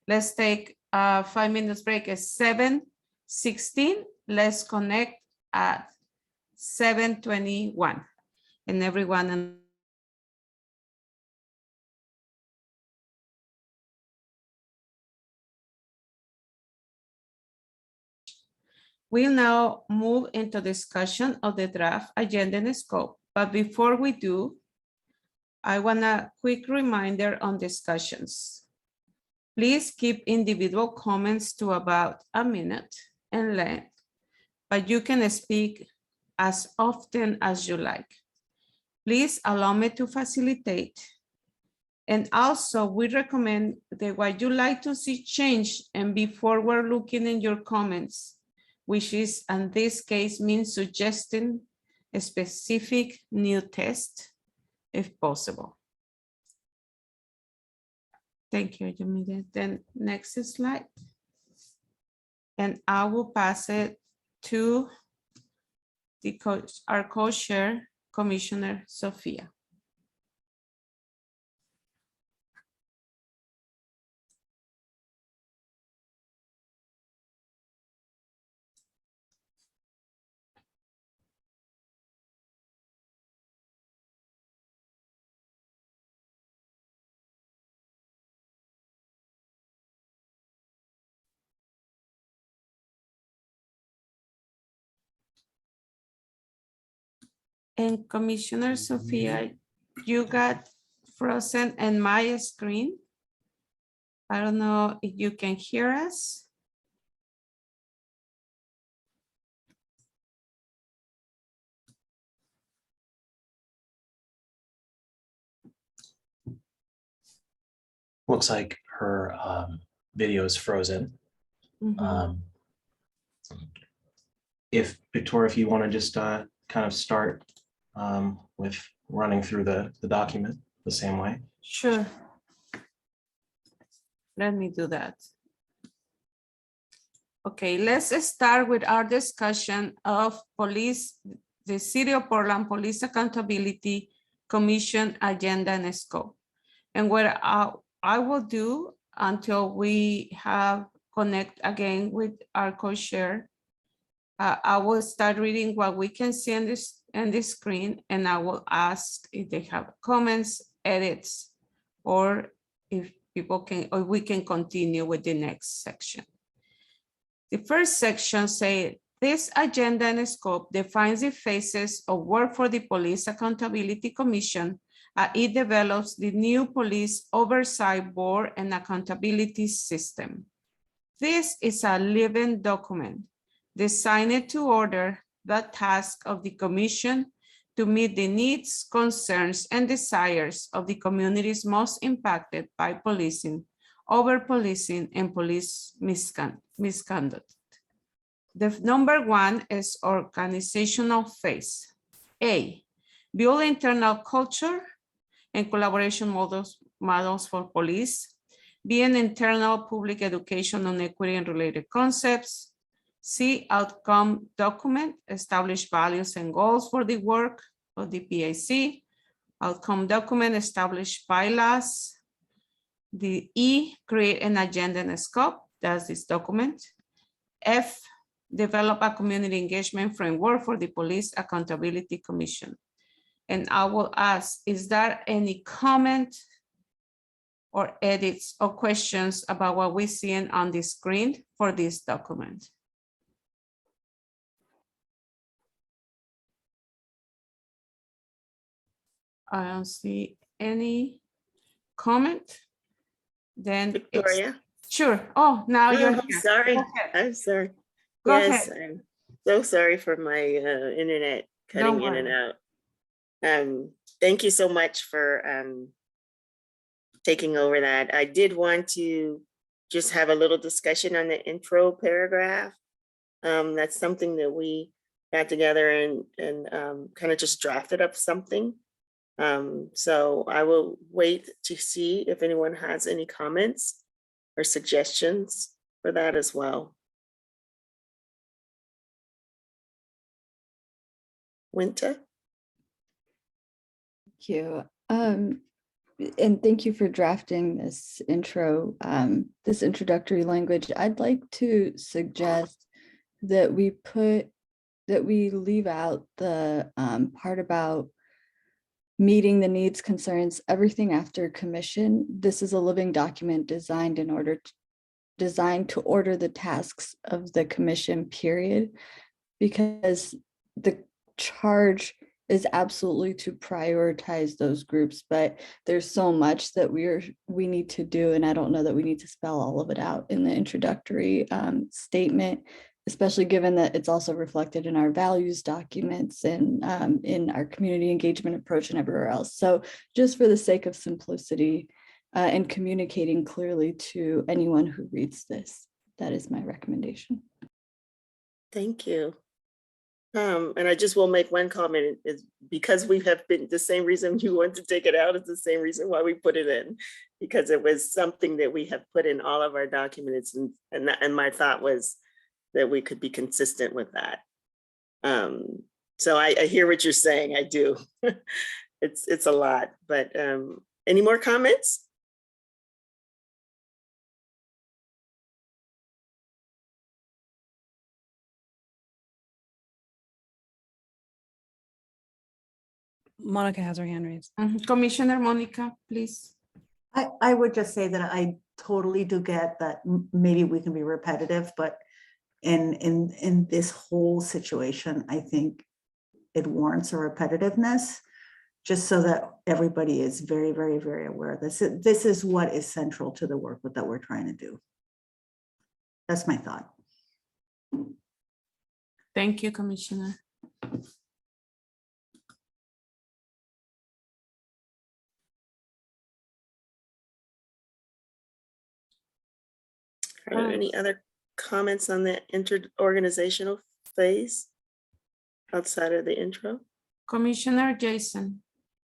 Speaker 1: Let's take a 5 minutes break at 7:16. Let's connect at 7:21 and everyone. We'll now move into discussion of the draft agenda and scope. But before we do, I want a quick reminder on discussions. Please keep individual comments to about a minute in length, but you can speak as often as you like. Please allow me to facilitate. And also we recommend that what you like to see change and be forward looking in your comments, which is in this case means suggesting a specific new test if possible. Thank you, Yamida. Then next slide. And I will pass it to our co-chair, Commissioner Sophia. And Commissioner Sophia, you got frozen in my screen. I don't know if you can hear us.
Speaker 5: Looks like her video is frozen.
Speaker 1: Mhm.
Speaker 5: If Victoria, if you want to just kind of start with running through the document the same way.
Speaker 1: Sure. Let me do that. Okay, let's start with our discussion of the City of Portland Police Accountability Commission agenda and scope. And what I will do until we have connect again with our co-chair, I will start reading what we can see on this screen, and I will ask if they have comments, edits, or if people can, or we can continue with the next section. The first section says, this agenda and scope defines the phases of work for the Police Accountability Commission. It develops the new Police Oversight Board and Accountability System. This is a living document designed to order the task of the Commission to meet the needs, concerns, and desires of the communities most impacted by policing, over-policing, and police misconduct. The number one is organizational phase. A, build internal culture and collaboration models for police. B, an internal public education on equity and related concepts. C, outcome document, establish values and goals for the work of the PAC. Outcome document, establish bylaws. The E, create an agenda and a scope, that's this document. F, develop a community engagement framework for the Police Accountability Commission. And I will ask, is there any comment or edits or questions about what we're seeing on the screen for this document? I don't see any comment. Then
Speaker 6: Victoria?
Speaker 1: Sure. Oh, now you're
Speaker 6: I'm
Speaker 1: here.
Speaker 6: sorry.
Speaker 1: Go ahead.
Speaker 6: I'm sorry.
Speaker 1: Go
Speaker 6: Yes,
Speaker 1: ahead.
Speaker 6: I'm so sorry for my internet cutting in and out. Thank you so much for taking over that. I did want to just have a little discussion on the intro paragraph. That's something that we got together and kind of just drafted up something. So I will wait to see if anyone has any comments or suggestions for that as well. Winter?
Speaker 12: Thank you. And thank you for drafting this intro, this introductory language. I'd like to suggest that we leave out the part about meeting the needs, concerns, everything after commission. This is a living document designed to order the tasks of the commission, period, because the charge is absolutely to prioritize those groups, but there's so much that we need to do, and I don't know that we need to spell all of it out in the introductory statement, especially given that it's also reflected in our values documents and in our community engagement approach and everywhere else. So just for the sake of simplicity and communicating clearly to anyone who reads this, that is my recommendation.
Speaker 6: Thank you. And I just will make one comment, is because we have been, the same reason you want to take it out is the same reason why we put it in, because it was something that we have put in all of our documents, and my thought was that we could be consistent with that. So I hear what you're saying, I do. It's a lot, but any more comments?
Speaker 2: Monica has her hand raised.
Speaker 1: Commissioner Monica, please.
Speaker 13: I would just say that I totally do get that maybe we can be repetitive, but in this whole situation, I think it warrants a repetitiveness, just so that everybody is very, very, very aware. This is what is central to the work that we're trying to do. That's my thought.
Speaker 1: Thank you, Commissioner.
Speaker 6: Are there any other comments on the interorganizational phase outside of the intro?
Speaker 1: Commissioner Jason,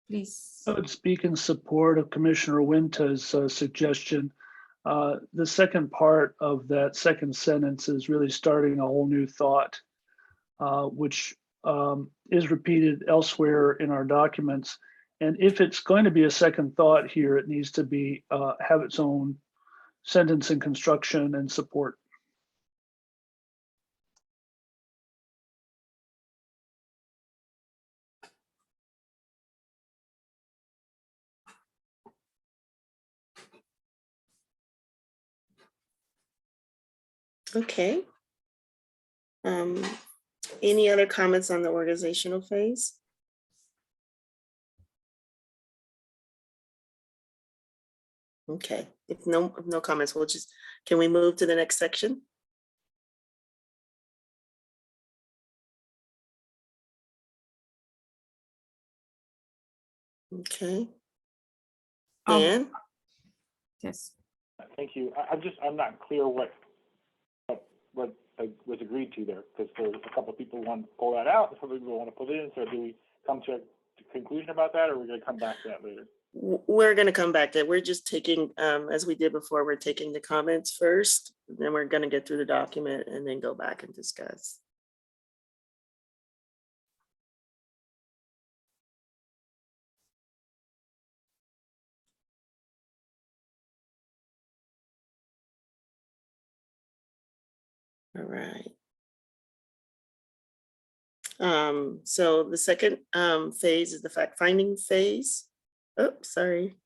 Speaker 1: please.
Speaker 14: I would speak in support of Commissioner Winter's suggestion. The second part of that second sentence is really starting a whole new thought, which is repeated elsewhere in our documents. And if it's going to be a second thought here, it needs to be have its own sentence and construction and support.
Speaker 6: Okay. Any other comments on the organizational phase? Okay, if no comments, can we move to the next section? Okay. Dan?
Speaker 1: Yes.
Speaker 9: Thank you. I'm not clear what was agreed to there, because there's a couple of people who want to pull that out, some people want to put it in. So do we come to a conclusion about that, or are we going to come back to that later?
Speaker 6: We're going to come back to it. We're just taking, as we did before, we're taking the comments first, then we're going to get through the document and then go back and discuss. All right. So the second phase is the fact-finding phase. Oh, sorry.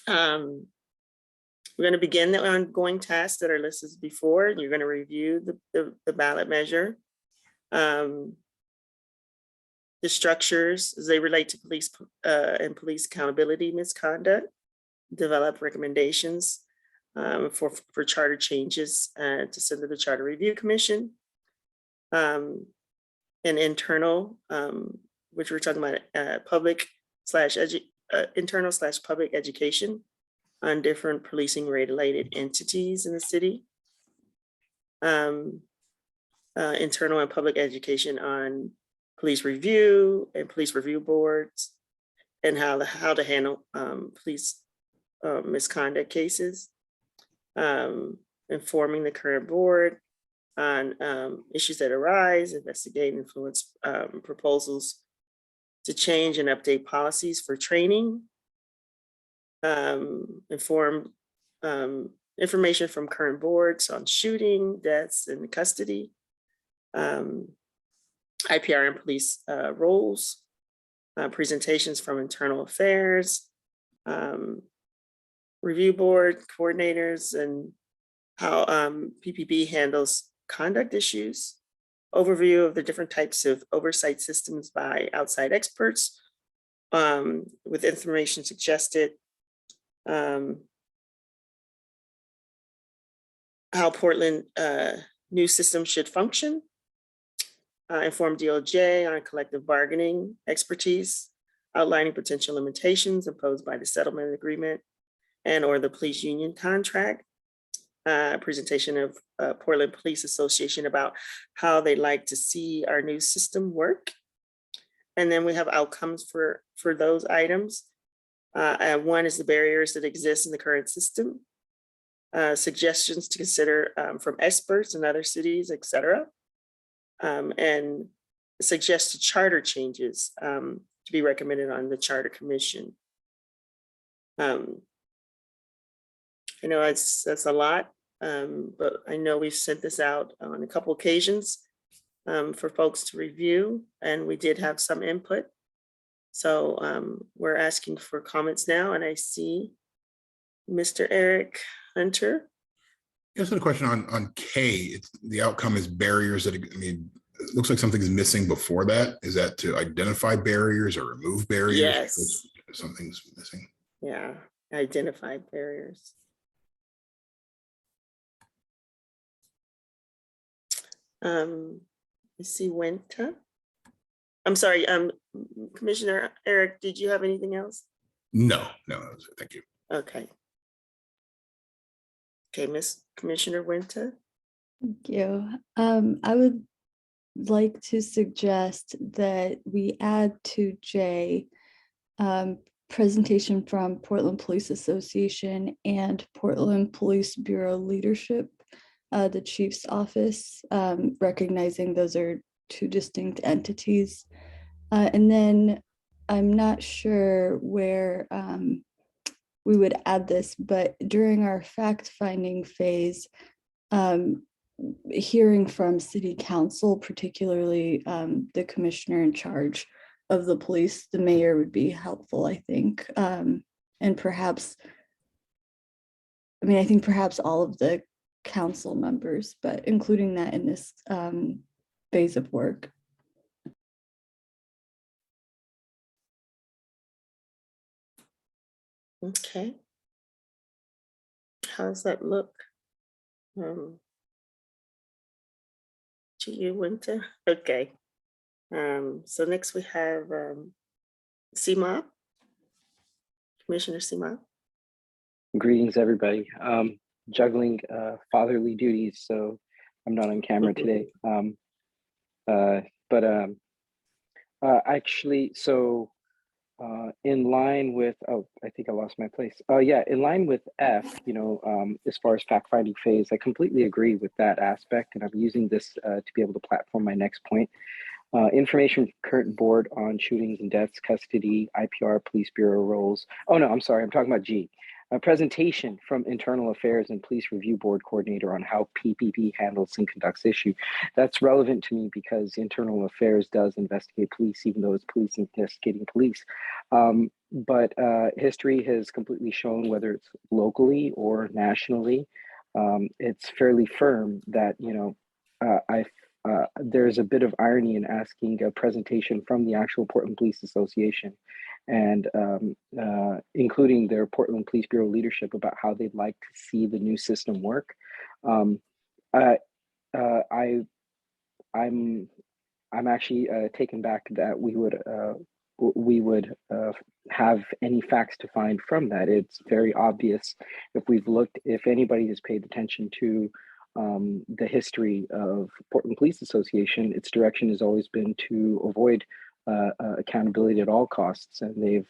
Speaker 6: We're going to begin the ongoing tasks that are listed before. You're going to review the ballot measure. The structures as they relate to police and police accountability misconduct. Develop recommendations for charter changes to send to the Charter Review Commission. And internal, which we're talking about internal/public education on different policing related entities in the city. Internal and public education on police review and police review boards, and how to handle police misconduct cases. Informing the current board on issues that arise, investigate and influence proposals to change and update policies for training, inform information from current boards on shooting, deaths, and custody, IPR and police roles, presentations from internal affairs, review board coordinators, and how PPB handles conduct issues, overview of the different types of oversight systems by outside experts, with information suggested, how Portland new system should function, inform DOJ on collective bargaining expertise, outlining potential limitations imposed by the settlement agreement and or the police union contract, presentation of Portland Police Association about how they like to see our new system work. And then we have outcomes for those items. One is the barriers that exist in the current system, suggestions to consider from experts in other cities, et cetera, and suggested charter changes to be recommended on the Charter Commission. I know that's a lot, but I know we've sent this out on a couple occasions for folks to review, and we did have some input. So we're asking for comments now, and I see Mr. Eric Hunter.
Speaker 15: Just a question on K. The outcome is barriers that, it looks like something's missing before that. Is that to identify barriers or remove barriers?
Speaker 6: Yes.
Speaker 15: Something's missing.
Speaker 6: Yeah, identify barriers. I see Wenta. I'm sorry, Commissioner Eric, did you have anything else?
Speaker 15: No, that was it. Thank you.
Speaker 6: Okay. Okay, Miss Commissioner Wenta.
Speaker 12: Thank you. I would like to suggest that we add to J, presentation from Portland Police Association and Portland Police Bureau leadership, the chief's office, recognizing those are two distinct entities. And then I'm not sure where we would add this, but during our fact-finding phase, hearing from city council, particularly the commissioner in charge of the police, the mayor, would be helpful, I think. And perhaps, I mean, I think perhaps all of the council members, but including that in this phase of work.
Speaker 6: Okay. How does that look? To you, Winter? Okay. So next we have Seema, Commissioner Seema.
Speaker 16: Greetings, everybody. Juggling fatherly duties, so I'm not on camera today. Actually, so in line with, oh, I think I lost my place. Oh yeah, in line with F, you know, as far as fact-finding phase, I completely agree with that aspect, and I'm using this to be able to platform my next point. Information from current board on shootings and deaths, custody, IPR, police bureau roles. Oh no, I'm sorry, I'm talking about G. A presentation from internal affairs and police review board coordinator on how PPP handles and conducts issue. That's relevant to me because internal affairs does investigate police, even though it's police investigating police. But history has completely shown, whether it's locally or nationally, it's fairly firm that, you know, there's a bit of irony in asking a presentation from the actual Portland Police Association and including their Portland Police Bureau leadership about how they'd like to see the new system work. I'm actually taken back that we would have any facts to find from that. It's very obvious if anybody has paid attention to the history of Portland Police Association, its direction has always been to avoid accountability at all costs, and they've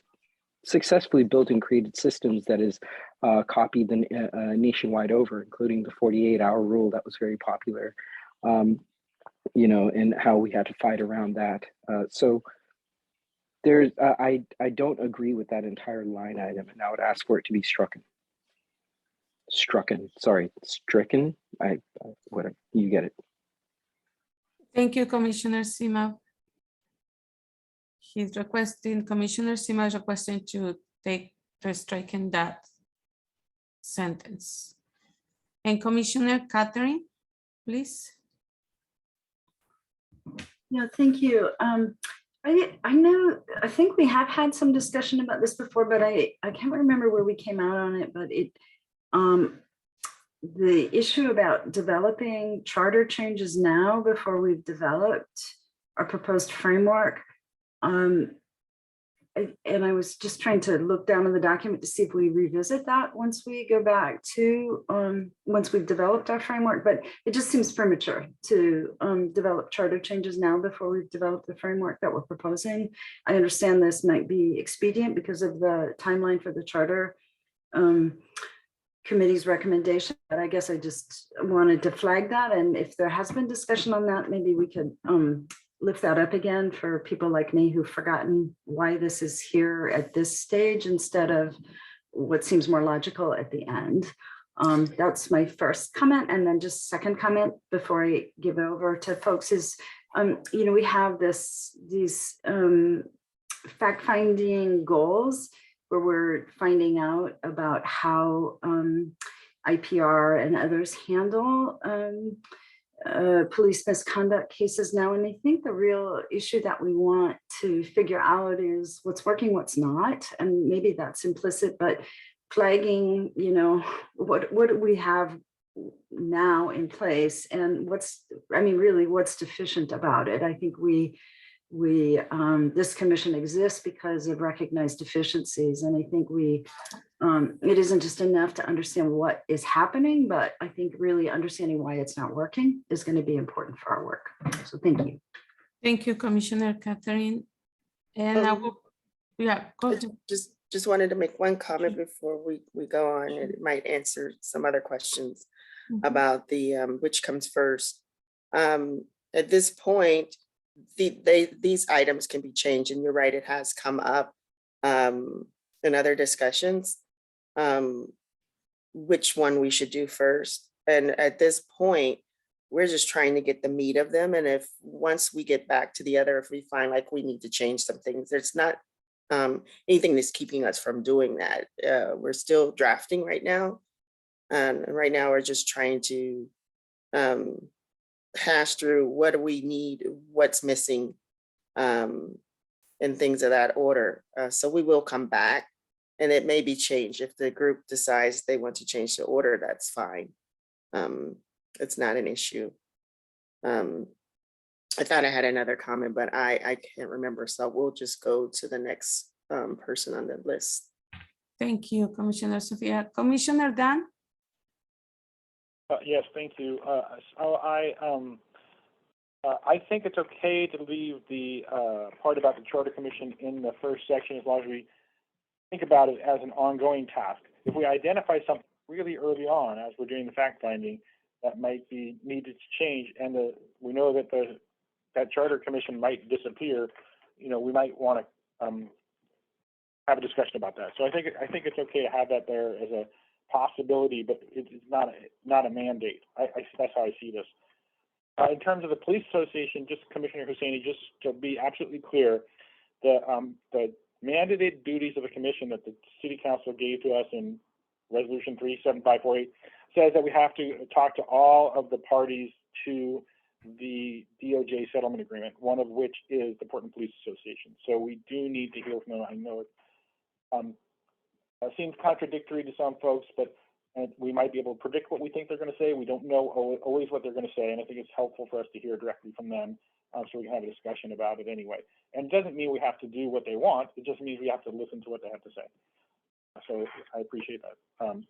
Speaker 16: successfully built and created systems that is copied nationwide over, including the 48-hour rule that was very popular, you know, and how we had to fight around that. So there's, I don't agree with that entire line item, and I would ask for it to be stricken. Stricken. Whatever, you get it.
Speaker 1: Thank you, Commissioner Seema. Commissioner Seema is requesting to strike in that sentence. And Commissioner Catherine, please.
Speaker 10: Yeah, thank you. I think we have had some discussion about this before, but I can't remember where we came out on it, but the issue about developing charter changes now before we've developed our proposed framework. And I was just trying to look down in the document to see if we revisit that once we go back to, once we've developed our framework, but it just seems premature to develop charter changes now before we've developed the framework that we're proposing. I understand this might be expedient because of the timeline for the charter committee's recommendation, but I guess I just wanted to flag that. And if there has been discussion on that, maybe we could lift that up again for people like me who've forgotten why this is here at this stage instead of what seems more logical at the end. That's my first comment. And then just second comment before I give it over to folks is, you know, we have these fact-finding goals where we're finding out about how IPR and others handle police misconduct cases now. And I think the real issue that we want to figure out is what's working, what's not. And maybe that's implicit, but flagging, you know, what do we have now in place, and really what's deficient about it. I think this commission exists because of recognized deficiencies. And I think it isn't just enough to understand what is happening, but I think really understanding why it's not working is going to be important for our work. So thank you.
Speaker 1: Thank you, Commissioner Catherine. And I will, yeah, go ahead.
Speaker 6: Just wanted to make one comment before we go on. It might answer some other questions about the which comes first. At this point, these items can be changed, and you're right, it has come up in other discussions, which one we should do first. And at this point, we're just trying to get the meat of them. And if once we get back to the other, if we find like we need to change some things, there's not anything that's keeping us from doing that. We're still drafting right now. And right now we're just trying to hash through what do we need, what's missing, and things of that order. So we will come back, and it may be changed. If the group decides they want to change the order, that's fine. It's not an issue. I thought I had another comment, but I can't remember. So we'll just go to the next person on the list.
Speaker 1: Thank you, Commissioner Sophia. Commissioner Dan?
Speaker 9: Yes, thank you. So I think it's okay to leave the part about the Charter Commission in the first section as long as we think about it as an ongoing task. If we identify something really early on as we're doing the fact finding that might be needed to change, and we know that that Charter Commission might disappear, you know, we might want to have a discussion about that. So I think it's okay to have that there as a possibility, but it's not a mandate. That's how I see this. In terms of the police association, just Commissioner Hussaini, just to be absolutely clear, the mandated duties of the commission that the City Council gave to us in Resolution 37548 says that we have to talk to all of the parties to the DOJ settlement agreement, one of which is the Portland Police Association. So we do need to hear from them. I know it seems contradictory to some folks, but we might be able to predict what we think they're going to say. We don't know always what they're going to say, and I think it's helpful for us to hear directly from them so we can have a discussion about it anyway. And it doesn't mean we have to do what they want. It just means we have to listen to what they have to say. So I appreciate that.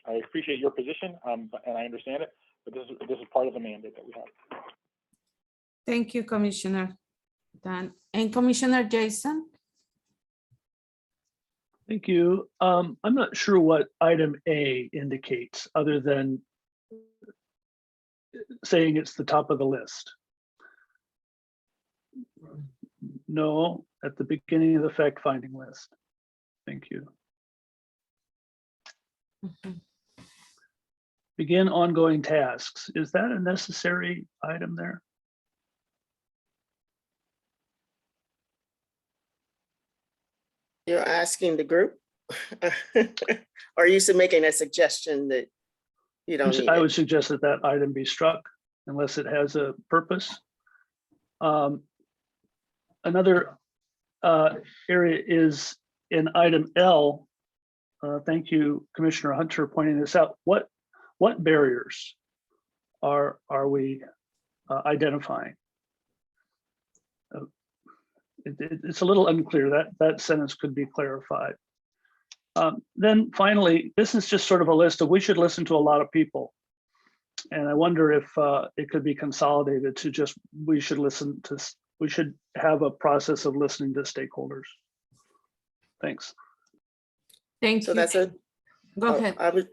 Speaker 9: I appreciate your position, and I understand it, but this is part of the mandate that we have.
Speaker 1: Thank you, Commissioner Dan. And Commissioner Jason?
Speaker 14: Thank you. I'm not sure what item A indicates other than saying it's the top of the list. No, at the beginning of the fact-finding list. Thank you. Begin ongoing tasks. Is that a necessary item there?
Speaker 6: You're asking the group? Or are you making a suggestion that you don't need
Speaker 14: I
Speaker 6: it?
Speaker 14: would suggest that that item be struck unless it has a purpose. Another area is in item L. Thank you, Commissioner Hunter, pointing this out. What barriers are we identifying? It's a little unclear. That sentence could be clarified. Then finally, this is just sort of a list of we should listen to a lot of people. And I wonder if it could be consolidated to just we should have a process of listening to stakeholders. Thanks.
Speaker 1: Thank
Speaker 6: So
Speaker 1: you.
Speaker 6: that's a
Speaker 1: Go ahead.
Speaker 6: I would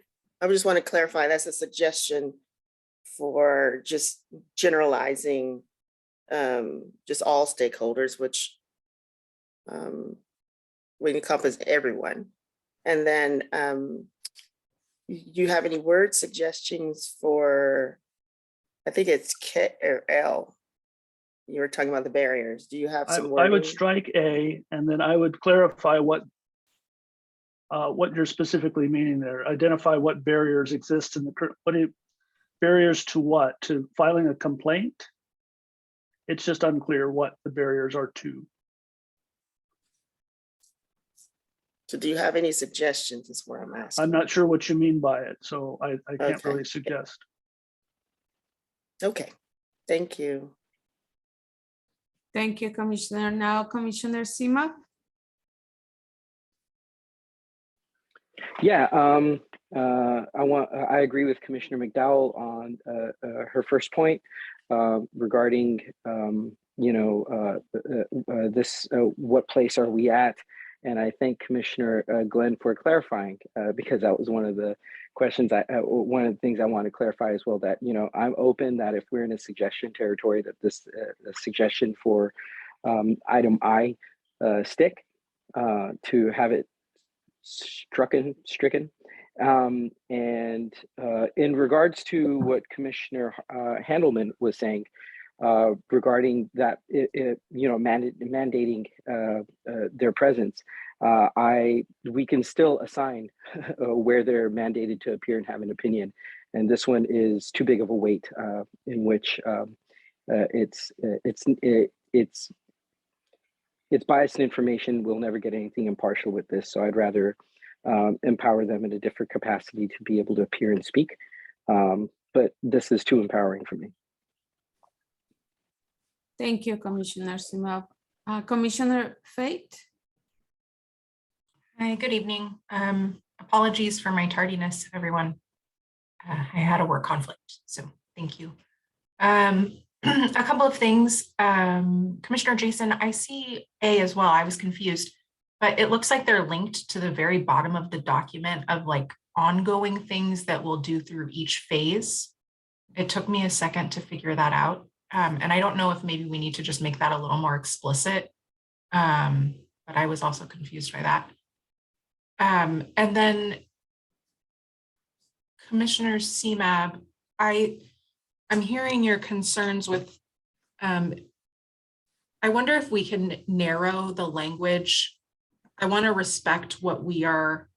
Speaker 6: just want to clarify that's a suggestion for just generalizing just all stakeholders, which would encompass everyone. And then you have any word suggestions for, I think it's K or L. You were talking about the barriers. Do you have some wording?
Speaker 14: I would strike A, and then I would clarify what you're specifically meaning there. Identify what barriers exist in the current. Barriers to what? To filing a complaint? It's just unclear what the barriers are to.
Speaker 6: So do you have any suggestions is what I'm asking?
Speaker 14: I'm not sure what you mean by it, so I can't
Speaker 6: Okay.
Speaker 14: really suggest.
Speaker 6: Okay, thank you.
Speaker 1: Thank you, Commissioner. Now, Commissioner Sima.
Speaker 16: Yeah, I agree with Commissioner McDowell on her first point regarding what place are we at, and I thank Commissioner Glenn for clarifying because that was one of the questions one of the things I want to clarify as well, that I'm open that if we're in a suggestion territory, that this suggestion for item I stick to have it stricken. And in regards to what Commissioner Handelman was saying regarding that, mandating their presence, we can still assign where they're mandated to appear and have an opinion. And this one is too big of a weight in which it's biased information. We'll never get anything impartial with this. So I'd rather empower them in a different capacity to be able to appear and speak. But this is too empowering for me.
Speaker 1: Thank you, Commissioner Sima. Commissioner Fate.
Speaker 17: Hi, good evening. Apologies for my tardiness, everyone. I had a work conflict, so thank you. A couple of things. Commissioner Jason, I see A as well. I was confused, but it looks like they're linked to the very bottom of the document of like ongoing things that we'll do through each phase. It took me a second to figure that out. And I don't know if maybe we need to just make that a little more explicit. But I was also confused by that. And then Commissioner CMAB, I'm hearing your concerns with, I wonder if we can narrow the language. I want to respect what we are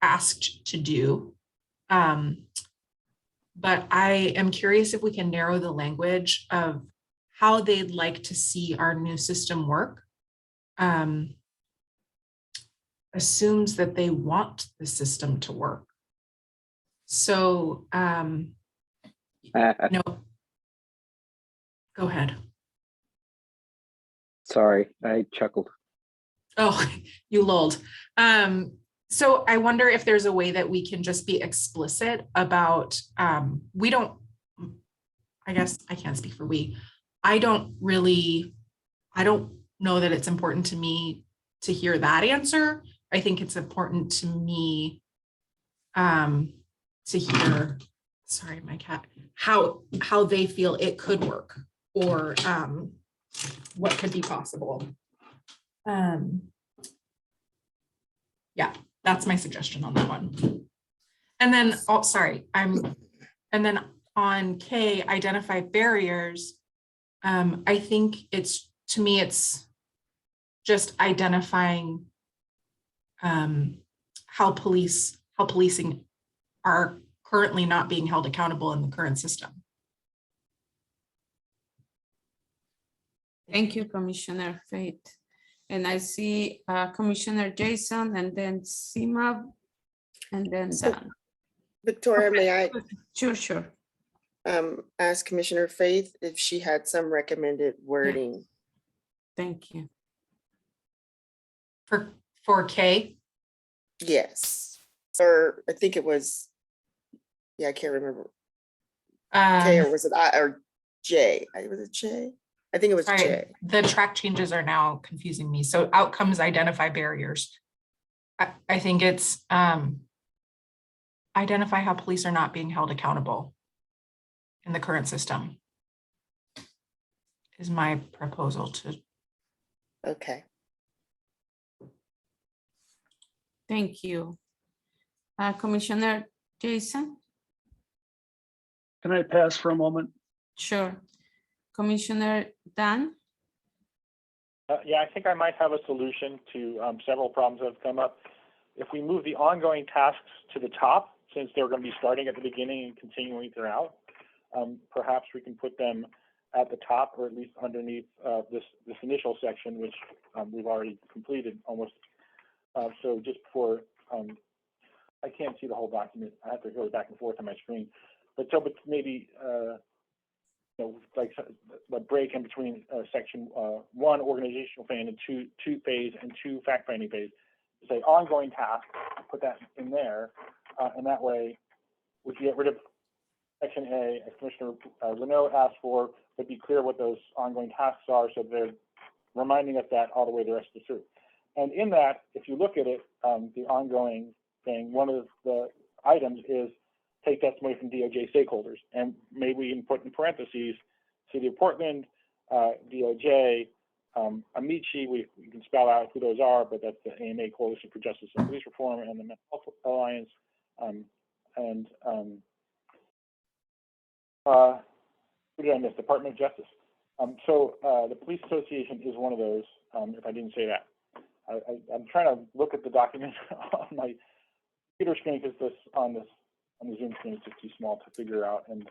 Speaker 17: asked to do. But I am curious if we can narrow the language of how they'd like to see our new system work. Assumes that they want the system to work. So, no, go ahead.
Speaker 16: Sorry, I chuckled.
Speaker 17: Oh, you lulled. So I wonder if there's a way that we can just be explicit about, we don't, I guess I can't speak for we. I don't know that it's important to me to hear that answer. I think it's important to me to hear, sorry, my cat, how they feel it could work, or what could be possible. Yeah, that's my suggestion on that one. And then, oh, sorry, and then on K, identify barriers. I think to me, it's just identifying how policing are currently not being held accountable in the current system.
Speaker 1: Thank you, Commissioner Fate. And I see Commissioner Jason, and then Sima, and then Dan.
Speaker 6: Victoria,
Speaker 1: Okay.
Speaker 6: may I?
Speaker 1: Sure.
Speaker 6: Ask Commissioner Faith if she had some recommended wording.
Speaker 1: Thank you.
Speaker 17: For K?
Speaker 6: Yes, or I think it was, yeah, I can't remember. K, or was it I or J? Was it J? I think it was J.
Speaker 17: The track changes are now confusing me. So outcomes identify barriers. I think it's identify how police are not being held accountable in the current system is my proposal to.
Speaker 6: Okay.
Speaker 1: Thank you. Commissioner Jason?
Speaker 14: Can I pass for a moment?
Speaker 1: Sure. Commissioner Dan?
Speaker 9: Yeah, I think I might have a solution to several problems that have come up. If we move the ongoing tasks to the top, since they're going to be starting at the beginning and continuing throughout, perhaps we can put them at the top or at least underneath this initial section, which we've already completed almost. So just before, I can't see the whole document. I have to go back and forth on my screen. But maybe like a break in between section 1 organizational phase and two phase and 2 fact-finding phase. Say ongoing tasks, put that in there, and that way we can get rid of section A, as Commissioner Renaud asked for, but be clear what those ongoing tasks are, so they're reminding us that all the way the rest of the through. And in that, if you look at it, the ongoing thing, one of the items is take testimony from DOJ stakeholders, and maybe we can put in parentheses, City of Portland, DOJ, Amici, we can spell out who those are, but that's the AMA Coalition for Justice and Police Reform and the Mental Health Alliance, who did I miss? Department of Justice. So the Police Association is one of those, if I didn't say that. I'm trying to look at the document on my computer screen because on the Zoom screen it's just too small to figure out, and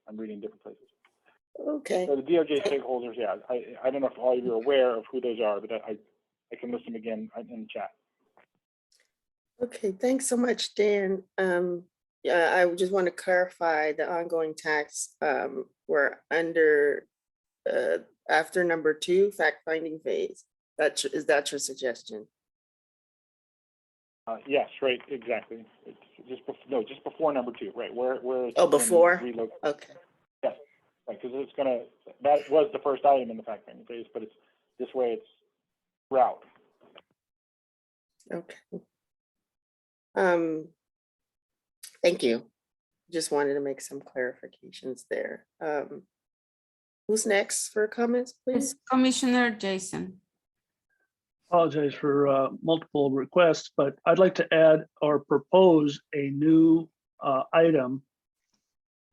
Speaker 9: I'm reading different places.
Speaker 6: Okay.
Speaker 9: So the DOJ stakeholders, yeah, I don't know if all of you are aware of who those are, but I can list them again in the chat.
Speaker 6: Okay, thanks so much, Dan. Yeah, I just want to clarify the ongoing tasks were under after number 2, fact-finding phase. Is that your suggestion?
Speaker 9: Yes, right, exactly. It's just before number 2, right? Where
Speaker 6: Oh, before? Okay.
Speaker 9: Yes, right, because it's gonna, that was the first item in the fact-finding phase, but it's this way it's route.
Speaker 6: Okay. Thank you. Just wanted to make some clarifications there. Who's next for comments, please?
Speaker 1: It's Commissioner Jason.
Speaker 14: Apologize for multiple requests, but I'd like to add or propose a new item.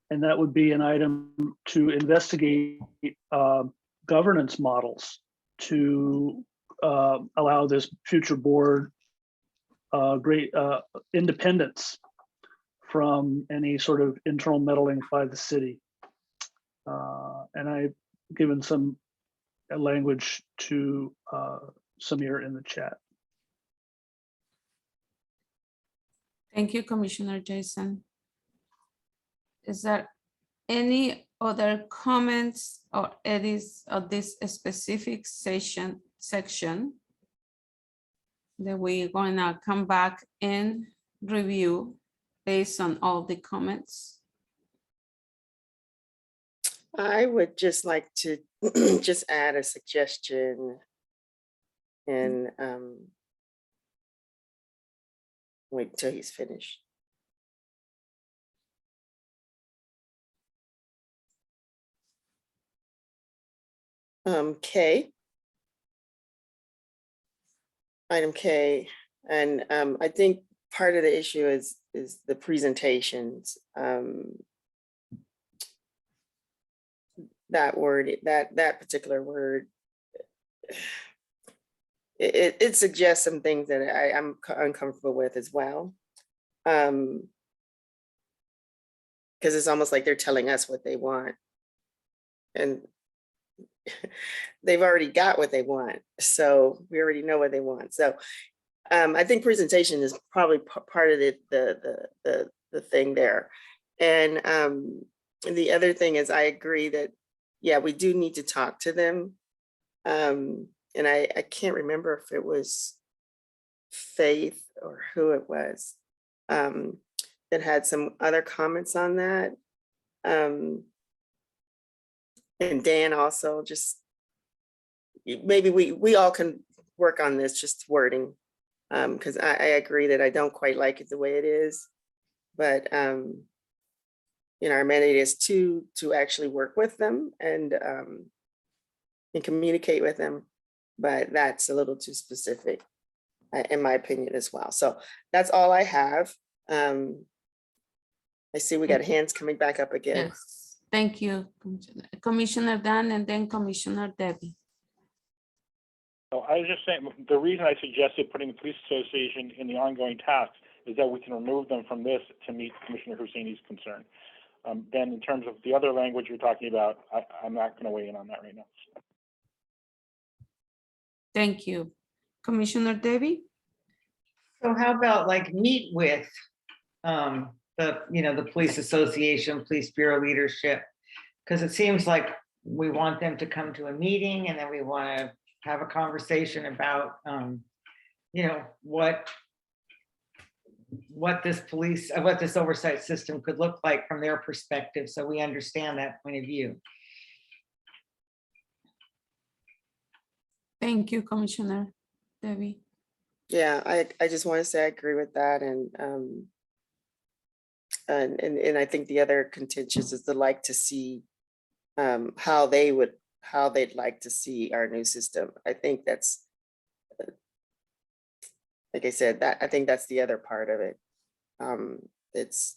Speaker 14: And that would be an item to investigate governance models to allow this future board great independence from any sort of internal meddling by the city. And I've given some language to Samir in the chat.
Speaker 1: Thank you, Commissioner Jason. Is there any other comments or edits of this specific section that we're going to come back and review based on all the comments?
Speaker 6: I would just like to just add a suggestion and wait until he's finished. K. Item K, and I think part of the issue is the presentations. That word, that particular word, it suggests some things that I'm uncomfortable with as well. Because it's almost like they're telling us what they want. And they've already got what they want. So we already know what they want. So I think presentation is probably part of the thing there. And the other thing is I agree that, yeah, we do need to talk to them. And I can't remember if it was Faith or who it was that had some other comments on that. And Dan also, just maybe we all can work on this, just wording, because I agree that I don't quite like it the way it is, but you know, our mandate is to actually work with them and communicate with them, but that's a little too specific, in my opinion as well. So that's all I have. I see we got hands coming back up again.
Speaker 1: Yes. Thank you, Commissioner Dan, and then Commissioner Debbie.
Speaker 9: So I was just saying, the reason I suggested putting the police association in the ongoing tasks is that we can remove them from this to meet Commissioner Husseini's concern. Ben, in terms of the other language you're talking about, I'm not going to weigh in on that right now.
Speaker 1: Thank you. Commissioner Debbie?
Speaker 8: So how about like meet with the police association, police bureau leadership? Because it seems like we want them to come to a meeting and then we want to have a conversation about what this oversight system could look like from their perspective, so we understand that point of view.
Speaker 1: Thank you, Commissioner Debbie.
Speaker 6: Yeah, I just want to say I agree with that, and I think the other contentious is the like to see how they'd like to see our new system. I think that's like I said, that I think that's the other part of it. It's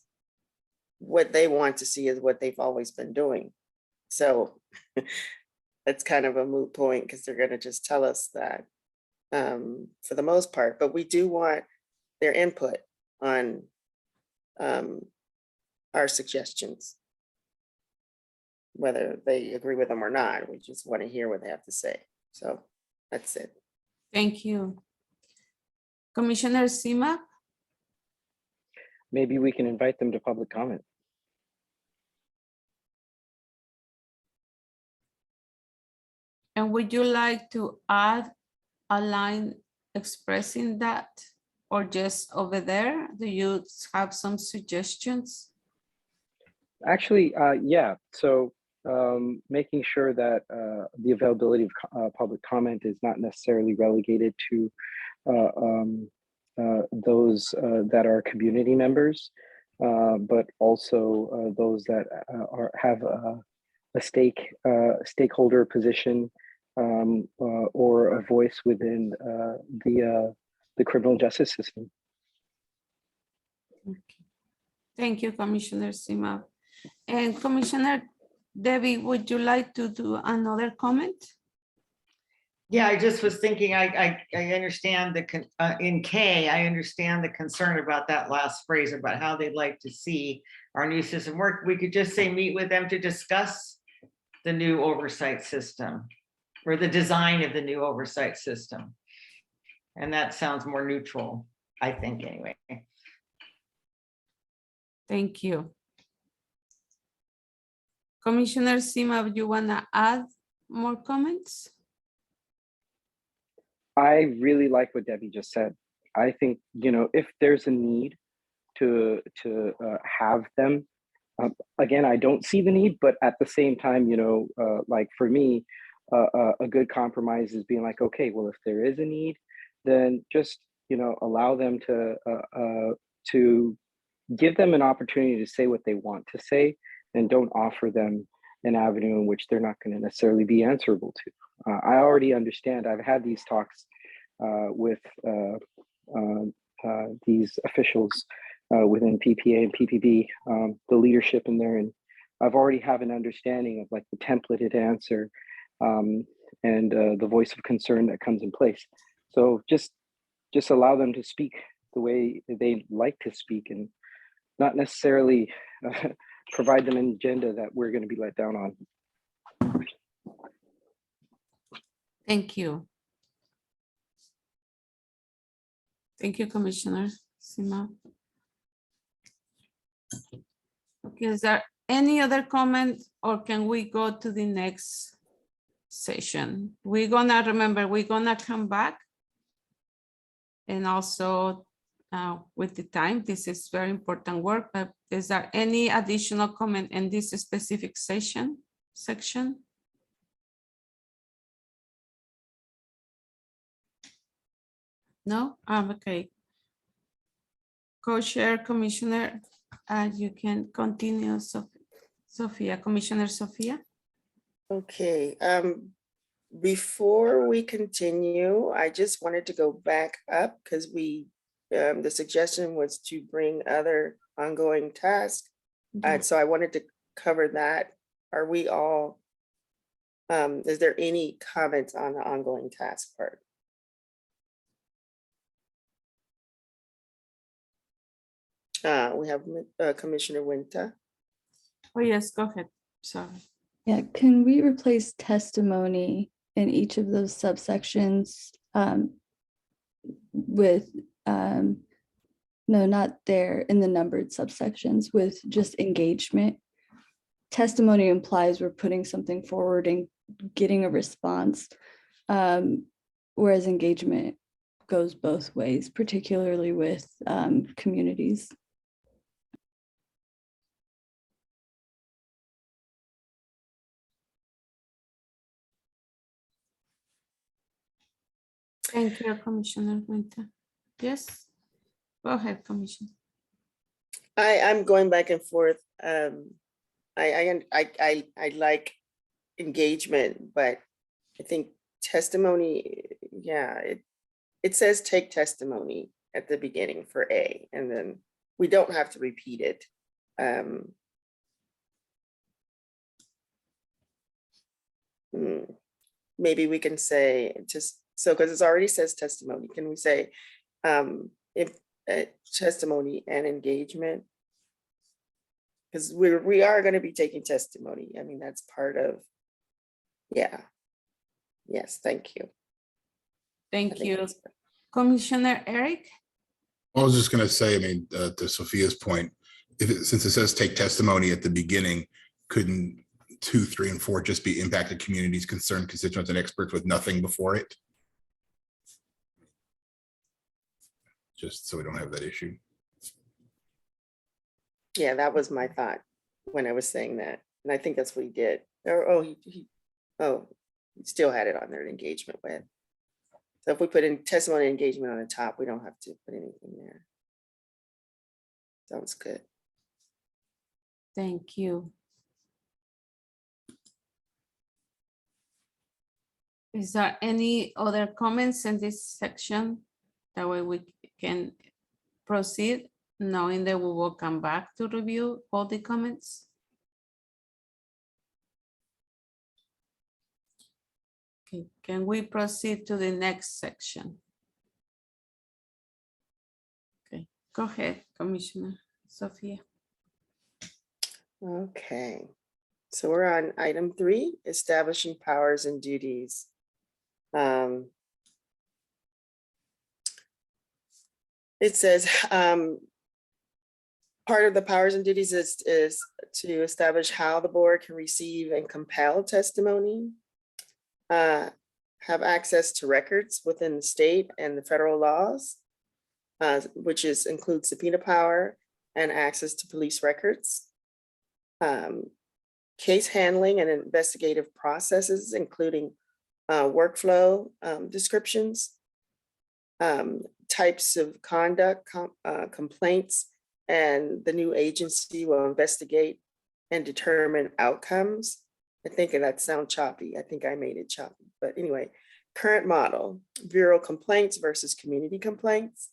Speaker 6: what they want to see is what they've always been doing. So that's kind of a moot point because they're going to just tell us that for the most part, but we do want their input on our suggestions. Whether they agree with them or not, we just want to hear what they have to say. So that's it.
Speaker 1: Thank you. Commissioner Sima?
Speaker 16: Maybe we can invite them to public comment.
Speaker 1: And would you like to add a line expressing that, or just over there? Do you have some suggestions?
Speaker 16: Actually, yeah. So making sure that the availability of public comment is not necessarily relegated to those that are community members, but also those that have a stakeholder position or a voice within the criminal justice system.
Speaker 1: Okay. Thank you, Commissioner Sima. And Commissioner Debbie, would you like to do another comment?
Speaker 8: Yeah, I just was thinking, I understand in K, I understand the concern about that last phrase about how they'd like to see our new system work. We could just say, meet with them to discuss the new oversight system or the design of the new oversight system. And that sounds more neutral, I think, anyway.
Speaker 1: Thank you. Commissioner Sima, do you want to add more comments?
Speaker 16: I really like what Debbie just said. I think, if there's a need to have them, again, I don't see the need, but at the same time, like for me, a good compromise is being like, okay, well, if there is a need, then just, allow them to give them an opportunity to say what they want to say, and don't offer them an avenue in which they're not going to necessarily be answerable to. I already understand. I've had these talks with these officials within PPA and PPB, the leadership in there, and I've already have an understanding of like the templated answer and the voice of concern that comes in place. So just allow them to speak the way they like to speak, and not necessarily provide them an agenda that we're going to be let down on.
Speaker 1: Thank you. Thank you, Commissioner Sima. Okay, is there any other comment, or can we go to the next session? We're gonna come back, and also with the time, this is very important work, but is there any additional comment in this specific section? No? Okay. Co-chair, Commissioner, you can continue, Sophia, Commissioner Sophia.
Speaker 6: Okay. Before we continue, I just wanted to go back up because the suggestion was to bring other ongoing tasks. So I wanted to cover that. Are we all, is there any comments on the ongoing task part? We have Commissioner Winter.
Speaker 1: Oh, yes, go ahead. Sorry.
Speaker 12: Yeah, can we replace testimony in each of those subsections with, no, not there in the numbered subsections, with just engagement? Testimony implies we're putting something forward and getting a response, whereas engagement goes both ways, particularly with communities.
Speaker 1: Thank you, Commissioner Winter. Yes, go ahead, Commissioner.
Speaker 6: I'm going back and forth. I like engagement, but I think testimony, yeah, it says take testimony at the beginning for A, and then we don't have to repeat it. Maybe we can say just so, because it already says testimony. Can we say if testimony and engagement? Because we are going to be taking testimony. I mean, that's part of, yeah. Yes, thank you.
Speaker 1: Thank you. Commissioner Eric?
Speaker 15: I was just going to say, I mean, to Sophia's point, since it says take testimony at the beginning, couldn't 2, 3, and 4 just be impacted communities, concerned constituents, and experts with nothing before it? Just so we don't have that issue.
Speaker 6: Yeah, that was my thought when I was saying that. And I think that's what he did. Or, he still had it on there, engagement with. So if we put in testimony engagement on the top, we don't have to put anything there. Sounds good.
Speaker 1: Thank you. Is there any other comments in this section? That way we can proceed, knowing that we will come back to review all the comments. Okay, can we proceed to the next section? Okay, go ahead, Commissioner Sophia.
Speaker 6: Okay, so we're on item 3, establishing powers and duties. It says part of the powers and duties is to establish how the board can receive and compel testimony, have access to records within the state and the federal laws, which includes subpoena power and access to police records, case handling and investigative processes, including workflow descriptions, types of conduct, complaints, and the new agency will investigate and determine outcomes. I think that sounds choppy. I think I made it choppy, but anyway, current model, bureau complaints versus community complaints,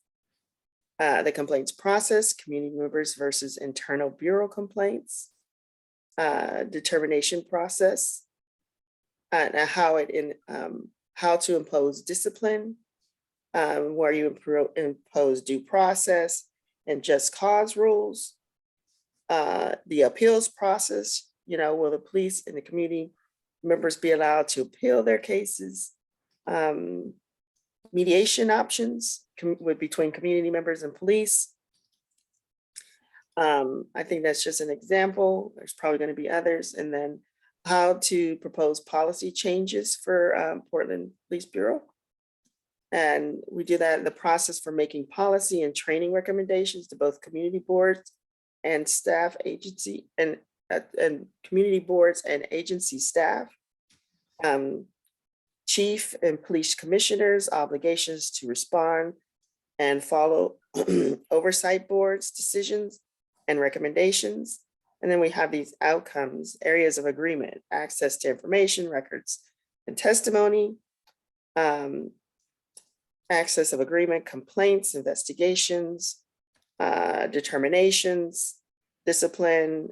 Speaker 6: the complaints process, community members versus internal bureau complaints, determination process, and how to impose discipline, where you impose due process and just cause rules, the appeals process, will the police and the community members be allowed to appeal their cases, mediation options between community members and police. I think that's just an example. There's probably going to be others. And then how to propose policy changes for Portland Police Bureau. And we do that in the process for making policy and training recommendations to both community boards and staff agency and community boards and agency staff. Chief and police commissioners' obligations to respond and follow oversight boards' decisions and recommendations. And then we have these outcomes, areas of agreement, access to information, records, and testimony, access of agreement, complaints, investigations, determinations, discipline,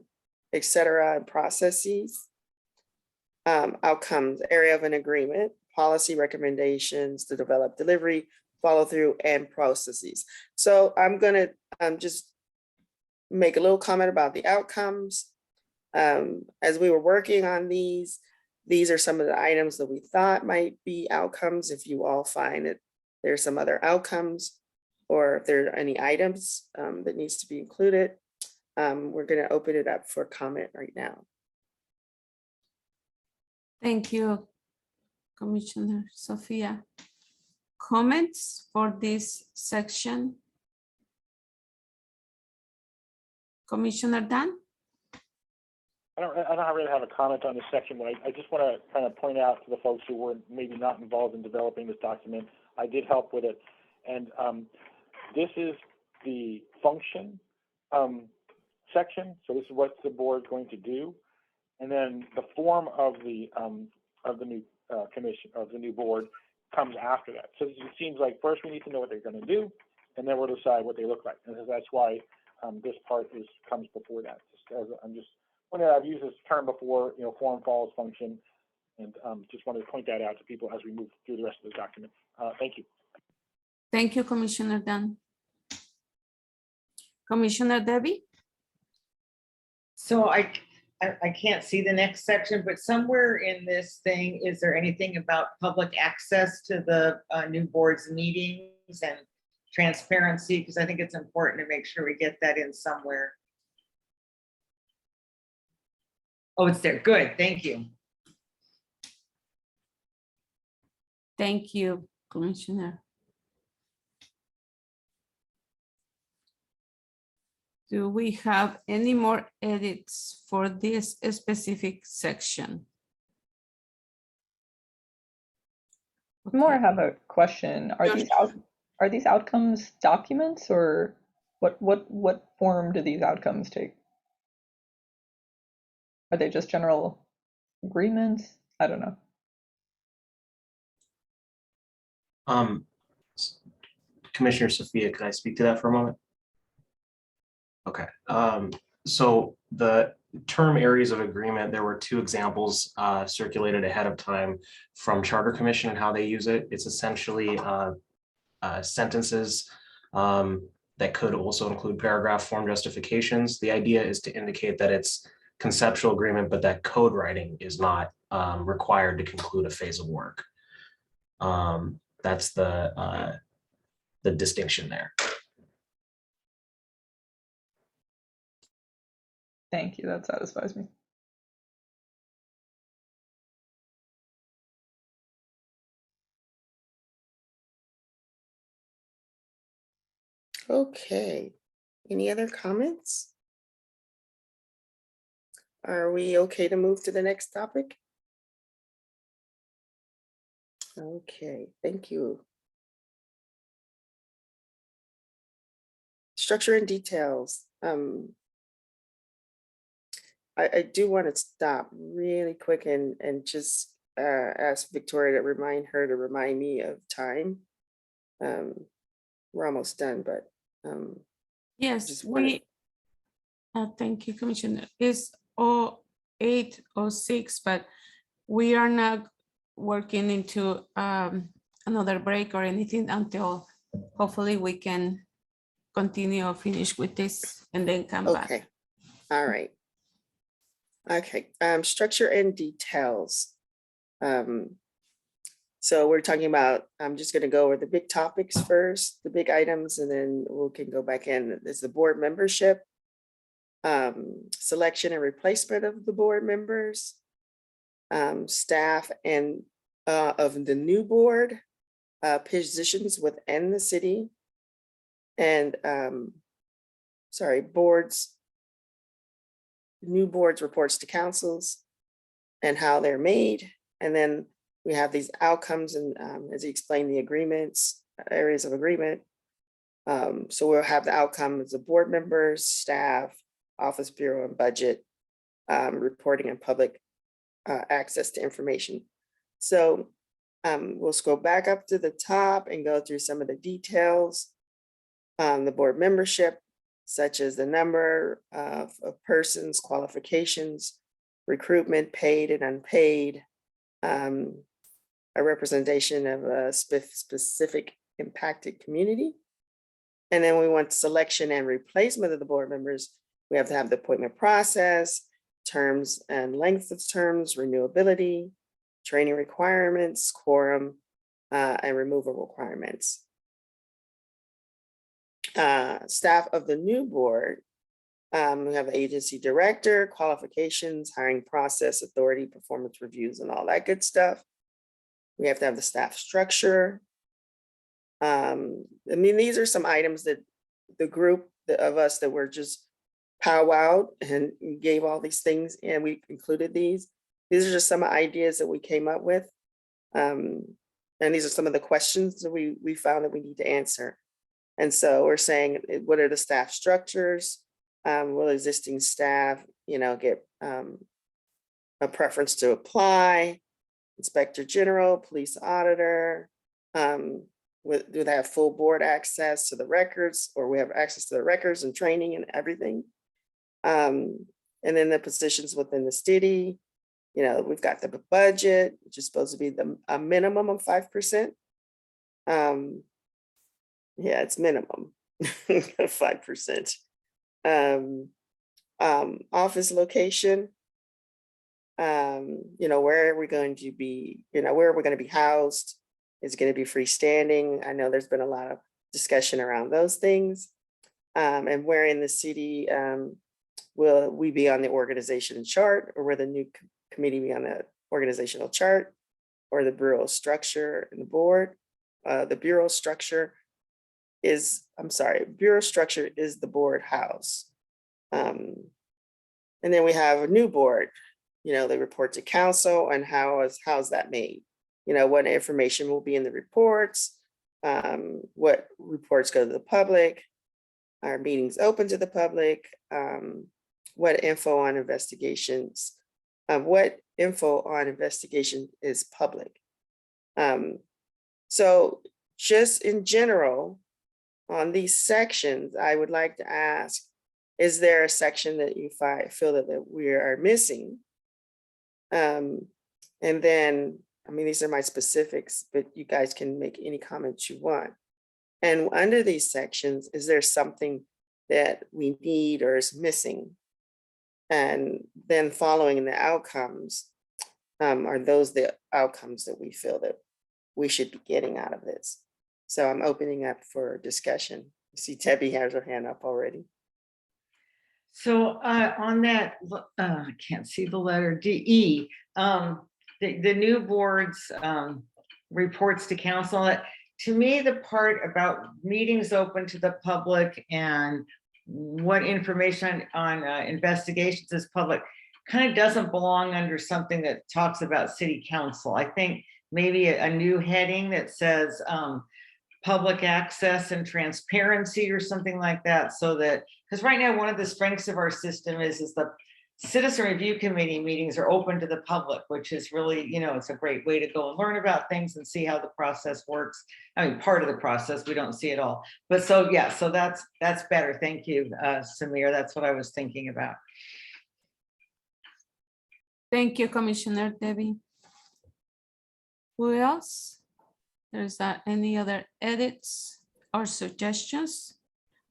Speaker 6: etc., and processes. Outcomes, area of an agreement, policy recommendations to develop delivery, follow through, and processes. So I'm gonna just make a little comment about the outcomes. As we were working on these are some of the items that we thought might be outcomes. If you all find that there's some other outcomes, or if there are any items that needs to be included, we're going to open it up for comment right now.
Speaker 1: Thank you, Commissioner Sophia. Comments for this section? Commissioner Dan?
Speaker 9: I don't really have a comment on this section, but I just want to kind of point out to the folks who were maybe not involved in developing this document, I did help with it. And this is the function section. So this is what the board's going to do. And then the form of the new commission, of the new board, comes after that. So it seems like first we need to know what they're going to do, and then we'll decide what they look like. And that's why this part comes before that. I've used this term before, form follows function, and just wanted to point that out to people as we move through the rest of the document. Thank you.
Speaker 1: Thank you, Commissioner Dan. Commissioner Debbie?
Speaker 8: So I can't see the next section, but somewhere in this thing, is there anything about public access to the new board's meetings and transparency? Because I think it's important to make sure we get that in somewhere. Oh, it's there. Good. Thank you.
Speaker 1: Thank you, Commissioner. Do we have any more edits for this specific section?
Speaker 7: More, I have a question. Are these outcomes documents, or what form do these outcomes take? Are they just general agreements? I don't know.
Speaker 5: Commissioner Sophia, can I speak to that for a moment? Okay, so the term areas of agreement, there were two examples circulated ahead of time from Charter Commission and how they use it. It's essentially sentences that could also include paragraph form justifications. The idea is to indicate that it's conceptual agreement, but that code writing is not required to conclude a phase of work. That's the distinction there.
Speaker 7: Thank you, that satisfies me.
Speaker 6: Okay, any other comments? Are we okay to move to the next topic? Okay, thank you. Structure and details. I do want to stop really quick and just ask Victoria to remind me of time. We're almost done, but
Speaker 1: yes, thank you, Commissioner. It's 08:06, but we are not working into another break or anything until hopefully we can continue or finish with this and then come back.
Speaker 6: Okay, all right. Okay, structure and details. So we're talking about, I'm just going to go over the big topics first, the big items, and then we can go back in. There's the board membership, selection and replacement of the board members, staff and of the new board, positions within the city, and new boards reports to councils and how they're made. And then we have these outcomes and as he explained, the agreements, areas of agreement. So we'll have the outcomes of board members, staff, office bureau and budget, reporting and public access to information. So we'll scroll back up to the top and go through some of the details. The board membership, such as the number of persons, qualifications, recruitment, paid and unpaid, a representation of a specific impacted community. And then we want selection and replacement of the board members. We have to have the appointment process, terms and length of terms, renewability, training requirements, quorum, and removal requirements. Staff of the new board, we have agency director, qualifications, hiring process, authority, performance reviews, and all that good stuff. We have to have the staff structure. I mean, these are some items that the group of us that were just powwowed and gave all these things, and we included these. These are just some ideas that we came up with. And these are some of the questions that we found that we need to answer. And so we're saying, what are the staff structures? Will existing staff, get a preference to apply? Inspector General, police auditor, do they have full board access to the records, or we have access to the records and training and everything? And then the positions within the city, we've got the budget, which is supposed to be a minimum of 5%. Yeah, it's minimum 5%. Office location, where are we going to be, where are we going to be housed? Is it going to be freestanding? I know there's been a lot of discussion around those things. And where in the city will we be on the organization chart, or will the new committee be on the organizational chart, or the bureau structure and the board? The bureau structure is, bureau structure is the board house. And then we have a new board, they report to council, and how's that made? What information will be in the reports, what reports go to the public, are meetings open to the public, what info on investigations, what info on investigation is public. So just in general, on these sections, I would like to ask, is there a section that you feel that we are missing? And then, these are my specifics, but you guys can make any comments you want. And under these sections, is there something that we need or is missing? And then following the outcomes, are those the outcomes that we feel that we should be getting out of this? So I'm opening up for discussion. I see Debbie has her hand up already.
Speaker 8: So on that, I can't see the letter D, the new board's reports to council. To me, the part about meetings open to the public and what information on investigations is public kind of doesn't belong under something that talks about city council. I think maybe a new heading that says public access and transparency or something like that, so that, because right now one of the strengths of our system is the citizen review committee meetings are open to the public, which is really, it's a great way to go and learn about things and see how the process works. Part of the process, we don't see it all, but so yeah, so that's better. Thank you, Samir. That's what I was thinking about.
Speaker 1: Thank you, Commissioner Debbie. Who else? There's any other edits or suggestions?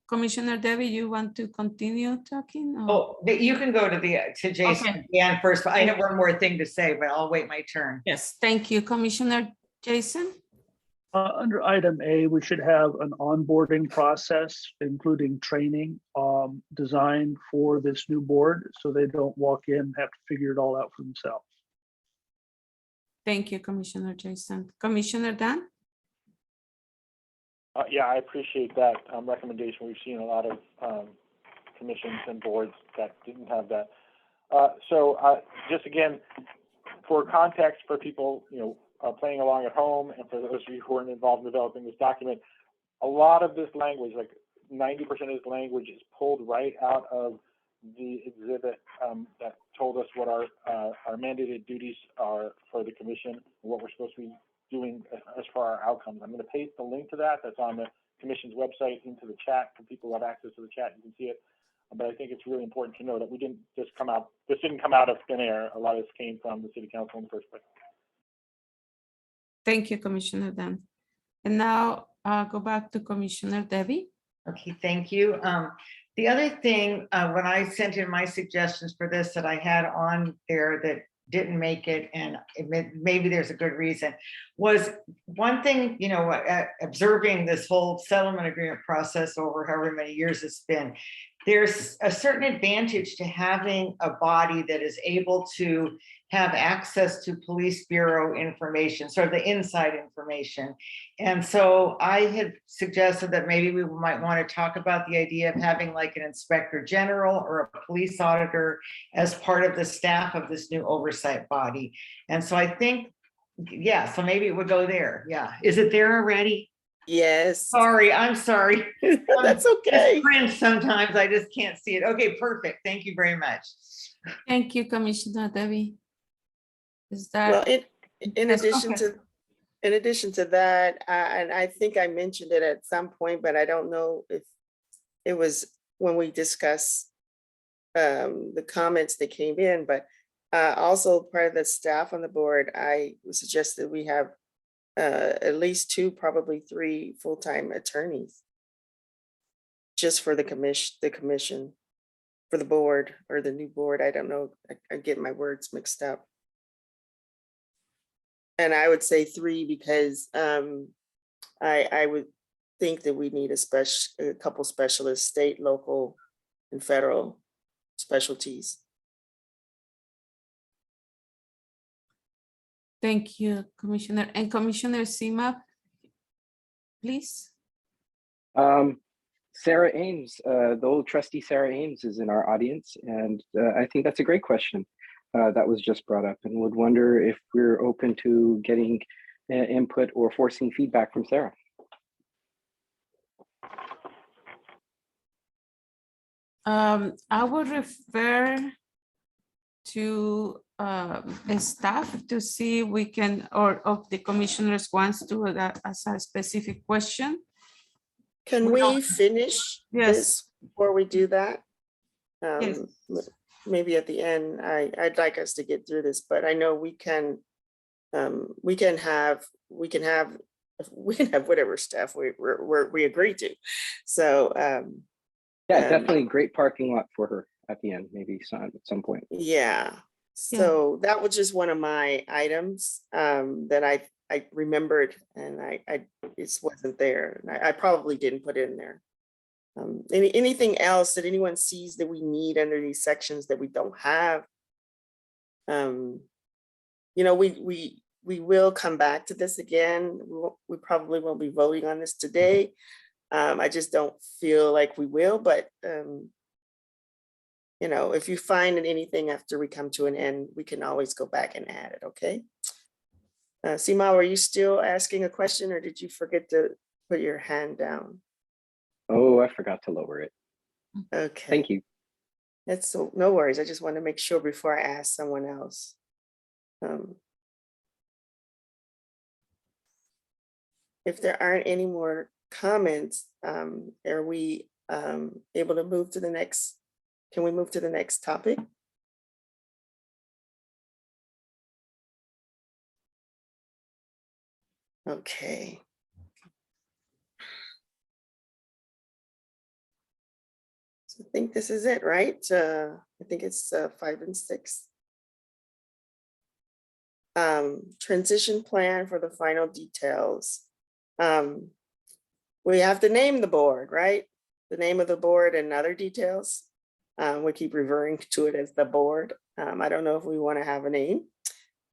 Speaker 1: Commissioner Debbie, you want to continue talking?
Speaker 8: Oh, you can go to Jason Dan first. But I have one more thing to say, but I'll wait my turn.
Speaker 1: Yes, thank you, Commissioner Jason.
Speaker 14: Under item A, we should have an onboarding process, including training designed for this new board, so they don't walk in and have to figure it all out for themselves.
Speaker 1: Thank you, Commissioner Jason. Commissioner Dan?
Speaker 9: Yeah, I appreciate that recommendation. We've seen a lot of commissions and boards that didn't have that. Just again, for context for people, playing along at home, and for those of you who weren't involved in developing this document, a lot of this language, like 90% of this language, is pulled right out of the exhibit that told us what our mandated duties are for the commission and what we're supposed to be doing as far our outcomes. I'm going to paste the link to that. That's on the commission's website into the chat for people who have access to the chat. You can see it. But I think it's really important to know that we didn't just come out. This didn't come out of thin air. A lot of this came from the city council in the first place.
Speaker 1: Thank you, Commissioner Dan. And now go back to Commissioner Debbie.
Speaker 8: Okay, thank you. The other thing, when I sent in my suggestions for this that I had on there that didn't make it, and maybe there's a good reason, was one thing, you know, observing this whole settlement agreement process over however many years it's been, there's a certain advantage to having a body that is able to have access to police bureau information, sort of the inside information. And so I had suggested that maybe we might want to talk about the idea of having like an inspector general or a police auditor as part of the staff of this new oversight body. And so I think, yeah, so maybe it would go there. Yeah. Is it there already?
Speaker 6: Yes.
Speaker 8: Sorry, I'm sorry.
Speaker 6: That's okay.
Speaker 8: Print sometimes I just can't see it. Okay, perfect. Thank you very much.
Speaker 1: Thank you, Commissioner Debbie. Is
Speaker 6: Well,
Speaker 1: that?
Speaker 6: in
Speaker 1: Yes,
Speaker 6: addition
Speaker 1: okay.
Speaker 6: to that, and I think I mentioned it at some point, but I don't know if it was when we discussed the comments that came in, but also part of the staff on the board, I suggested we have at least 2, probably 3 full-time attorneys just for the commission, for the board or the new board. I don't know, I get my words mixed up. And I would say 3 because I would think that we need a couple specialists, state, local, and federal specialties.
Speaker 1: Thank you, Commissioner. And Commissioner Sima, please.
Speaker 16: Sarah Ames, the old trustee Sarah Ames is in our audience, and I think that's a great question that was just brought up, and would wonder if we're open to getting input or forcing feedback from Sarah.
Speaker 1: I would refer to staff to see if we can, or if the commissioners wants to as a specific question.
Speaker 6: Can we finish this before we do that?
Speaker 1: Yes.
Speaker 6: Maybe at the end, I'd like us to get through this, but I know we can have whatever stuff we agree to. So
Speaker 16: yeah, definitely great parking lot for her at the end, maybe at some point.
Speaker 6: Yeah. So that was just one of my items that I remembered, and I just wasn't there. And I probably didn't put it in there. Anything else that anyone sees that we need under these sections that we don't have? You know, we will come back to this again. We probably won't be voting on this today. I just don't feel like we will, but you know, if you find anything after we come to an end, we can always go back and add it, okay? Sima, were you still asking a question, or did you forget to put your hand down?
Speaker 16: Oh, I forgot to lower it.
Speaker 6: Okay.
Speaker 16: Thank you.
Speaker 6: That's so, no worries. I just want to make sure before I ask someone else. If there aren't any more comments, are we able to move to the next? Can we move to the next topic? Okay. So I think this is it, right? I think it's 5 and 6. Transition plan for the final details. We have to name the board, right? The name of the board and other details. We keep referring to it as the board. I don't know if we want to have a name.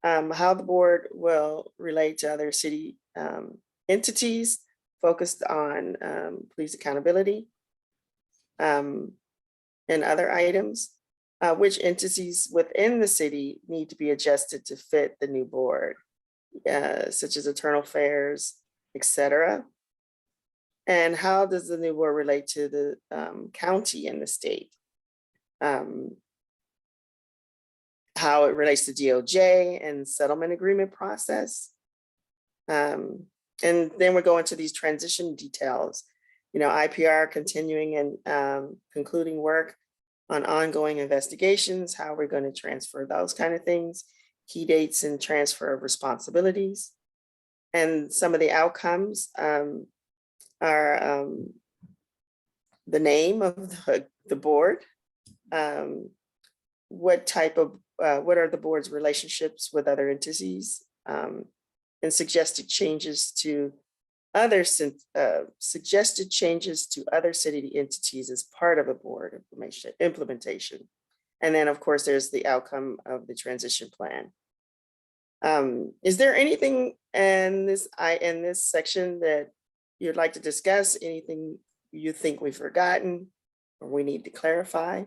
Speaker 6: How the board will relate to other city entities focused on police accountability and other items. Which entities within the city need to be adjusted to fit the new board, such as internal affairs, etc. And how does the new board relate to the county and the state? How it relates to DOJ and settlement agreement process. And then we're going to these transition details, you know, IPR continuing and concluding work on ongoing investigations, how we're going to transfer those kind of things, key dates and transfer of responsibilities. And some of the outcomes are the name of the board, what type of, what are the board's relationships with other entities, and suggested changes to other city entities as part of a board implementation. And then, of course, there's the outcome of the transition plan. Is there anything in this section that you'd like to discuss? Anything you think we've forgotten or we need to clarify?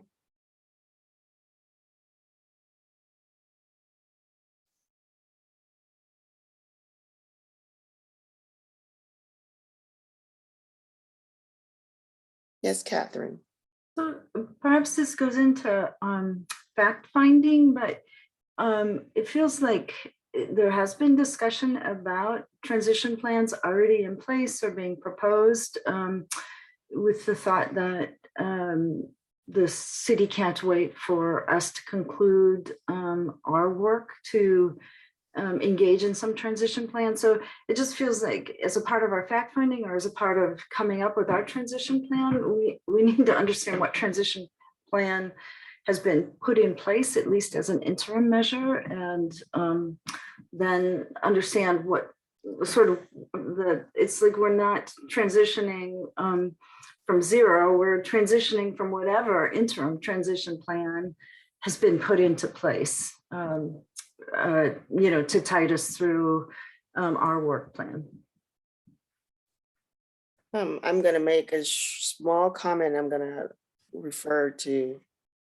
Speaker 6: Yes, Catherine.
Speaker 10: So perhaps this goes into fact finding, but it feels like there has been discussion about transition plans already in place or being proposed, with the thought that the city can't wait for us to conclude our work to engage in some transition plan. So it just feels like as a part of our fact finding or as a part of coming up with our transition plan, we need to understand what transition plan has been put in place, at least as an interim measure, and then understand what sort of it's like we're not transitioning from zero, we're transitioning from whatever interim transition plan has been put into place. To tide us through our work plan.
Speaker 6: I'm going to make a small comment. I'm going to refer to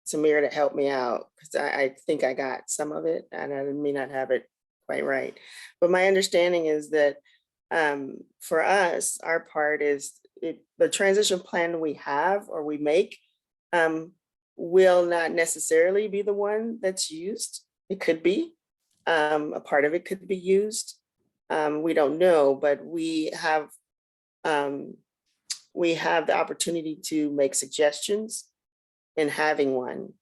Speaker 6: Samir to help me out because I think I got some of it and I may not have it quite right. But my understanding is that for us, our part is the transition plan we have or we make will not necessarily be the one that's used. It could be. A part of it could be used. We don't know, but we have the opportunity to make suggestions in having one.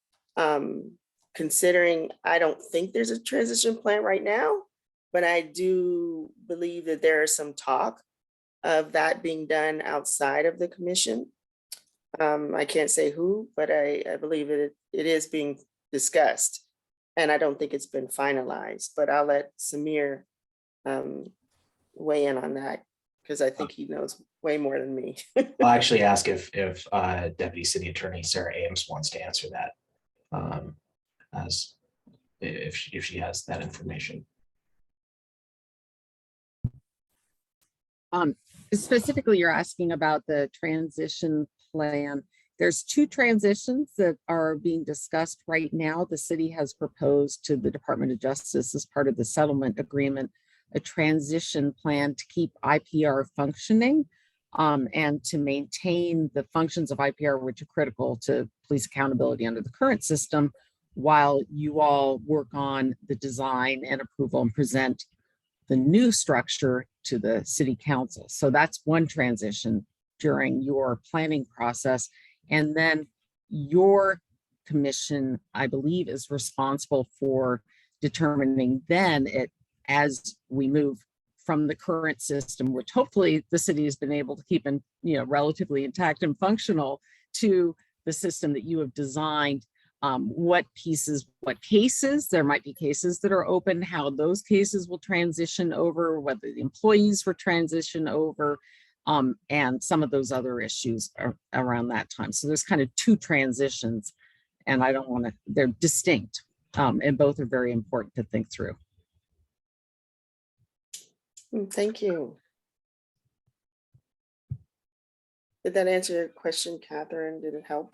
Speaker 6: Considering I don't think there's a transition plan right now, but I do believe that there is some talk of that being done outside of the commission. I can't say who, but I believe it is being discussed. And I don't think it's been finalized, but I'll let Samir weigh in on that because I think he knows way more than me.
Speaker 5: I'll actually ask if Deputy City Attorney Sarah Ames wants to answer that, as if she has that information.
Speaker 18: Specifically, you're asking about the transition plan. There's two transitions that are being discussed right now. The city has proposed to the Department of Justice as part of the settlement agreement, a transition plan to keep IPR functioning and to maintain the functions of IPR, which are critical to police accountability under the current system, while you all work on the design and approval and present the new structure to the city council. So that's one transition during your planning process. And then your commission, I believe, is responsible for determining then as we move from the current system, which hopefully the city has been able to keep in, relatively intact and functional, to the system that you have designed. What pieces, what cases, there might be cases that are open, how those cases will transition over, whether the employees will transition over, and some of those other issues are around that time. So there's kind of two transitions, and I don't want to, they're distinct, and both are very important to think through.
Speaker 6: Thank you. Did that answer your question, Catherine? Did it help?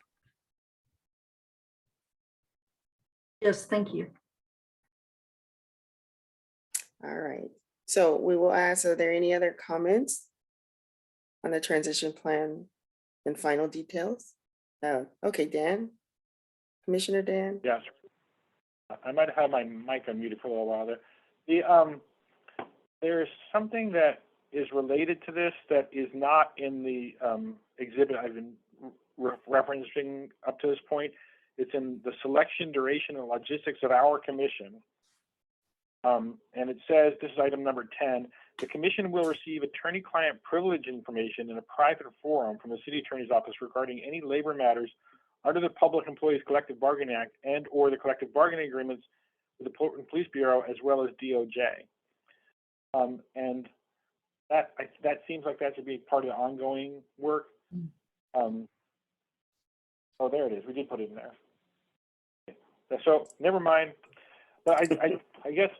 Speaker 10: Yes, thank you.
Speaker 6: All right. So we will ask, are there any other comments on the transition plan and final details? Okay, Dan, Commissioner Dan.
Speaker 9: Yes, I might have had my mic unmuted for a little while there. There's something that is related to this that is not in the exhibit I've been referencing up to this point. It's in the selection, duration, and logistics of our commission. And it says, this is item number 10, The commission will receive attorney-client privilege information in a private forum from the city attorney's office regarding any labor matters under the Public Employees Collective Bargaining Act and or the collective bargaining agreements with the Portland Police Bureau as well as DOJ. And that seems like that should be part of the ongoing work. Oh, there it is. We did put it in there. So never mind. But I guess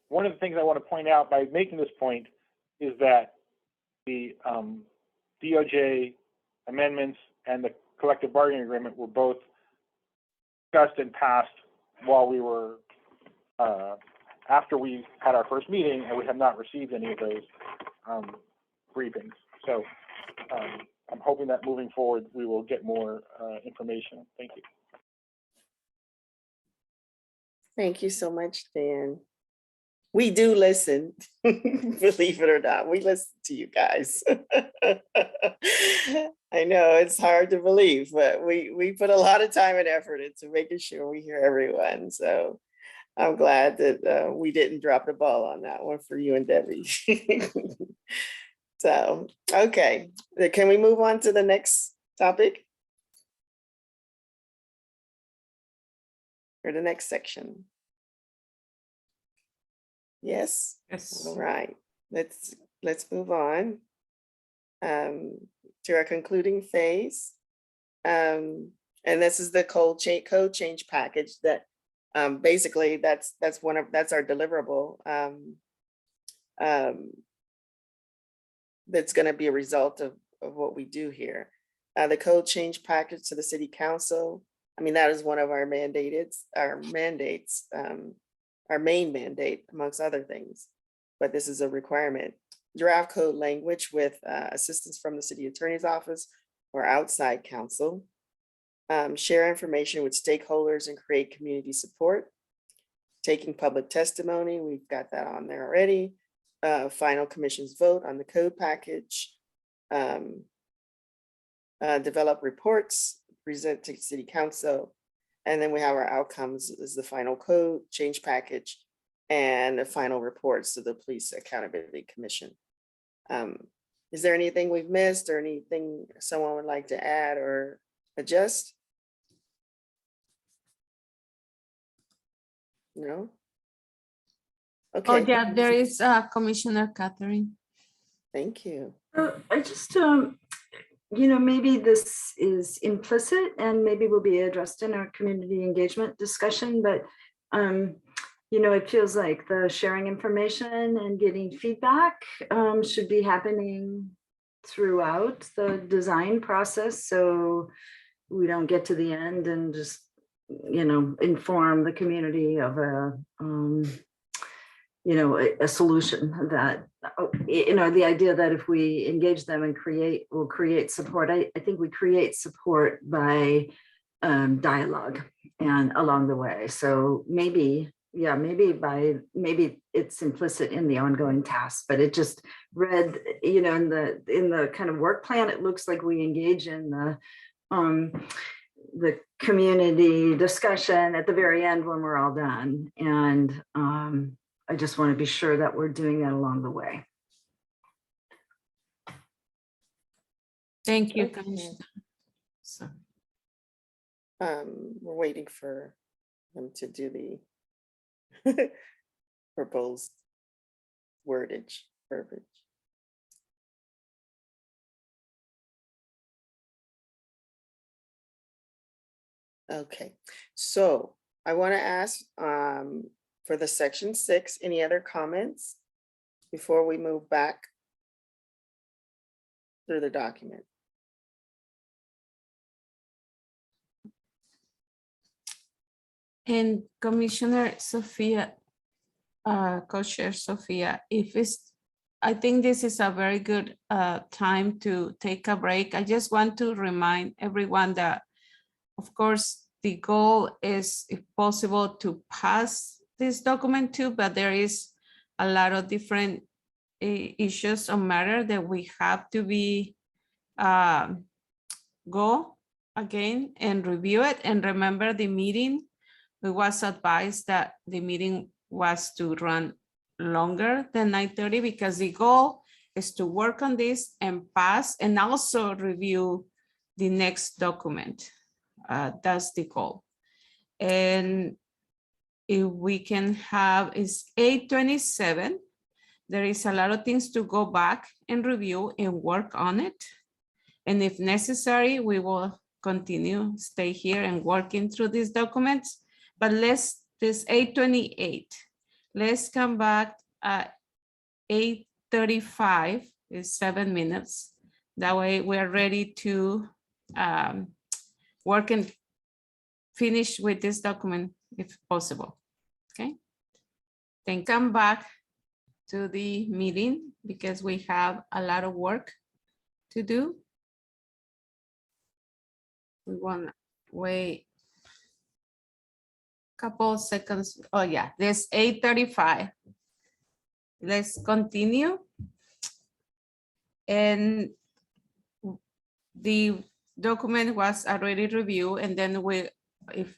Speaker 9: one of the things I want to point out by making this point is that the DOJ amendments and the collective bargaining agreement were both discussed and passed while we were after we had our first meeting, and we have not received any of those briefings. So I'm hoping that moving forward we will get more information. Thank you.
Speaker 6: Thank you so much, Dan. We do listen, believe it or not, we listen to you guys. I know it's hard to believe, but we put a lot of time and effort into making sure we hear everyone. So I'm glad that we didn't drop the ball on that one for you and Debbie. So, okay, can we move on to the next topic? Or the next section? Yes.
Speaker 1: Yes.
Speaker 6: All right. Let's move on to our concluding phase. And this is the code change package that basically that's our deliverable. That's going to be a result of what we do here. The code change package to the city council. I mean, that is one of our mandates, our main mandate, amongst other things, but this is a requirement. Draft code language with assistance from the city attorney's office or outside counsel. Share information with stakeholders and create community support. Taking public testimony, we've got that on there already. Final commission's vote on the code package. Develop reports, present to city council. And then we have our outcomes is the final code change package and the final reports to the Police Accountability Commission. Is there anything we've missed or anything someone would like to add or adjust? No? Okay.
Speaker 1: Oh, yeah, there is Commissioner Catherine.
Speaker 6: Thank you.
Speaker 10: I just, maybe this is implicit and maybe will be addressed in our community engagement discussion, but, it feels like the sharing information and getting feedback should be happening throughout the design process. So we don't get to the end and just, inform the community of a solution that, the idea that if we engage them and we'll create support. I think we create support by dialogue and along the way. So maybe it's implicit in the ongoing task, but it just read, in the kind of work plan, it looks like we engage in the community discussion at the very end when we're all done. And I just want to be sure that we're doing that along the way.
Speaker 1: Thank you,
Speaker 6: Okay.
Speaker 1: Commissioner. So,
Speaker 6: We're waiting for them to do the proposed verbiage. Okay, so I want to ask for the section 6, any other comments before we move back through the document?
Speaker 1: and Commissioner Sophia, Co-Chair Sophia, I think this is a very good time to take a break. I just want to remind everyone that, of course, the goal is, if possible, to pass this document too, but there is a lot of different issues or matter that we have to be go again and review it. And remember the meeting, it was advised that the meeting was to run longer than 9:30 because the goal is to work on this and pass and also review the next document. That's the goal. And if we can have, it's 8:27. There is a lot of things to go back and review and work on it. And if necessary, we will continue, stay here and working through these documents. But this 8:28. Let's come back at 8:35, is 7 minutes. That way we're ready to work and finish with this document if possible, okay? Then come back to the meeting because we have a lot of work to do. We want to wait a couple of seconds. Oh yeah, this 8:35. Let's continue. And the document was already reviewed, and then if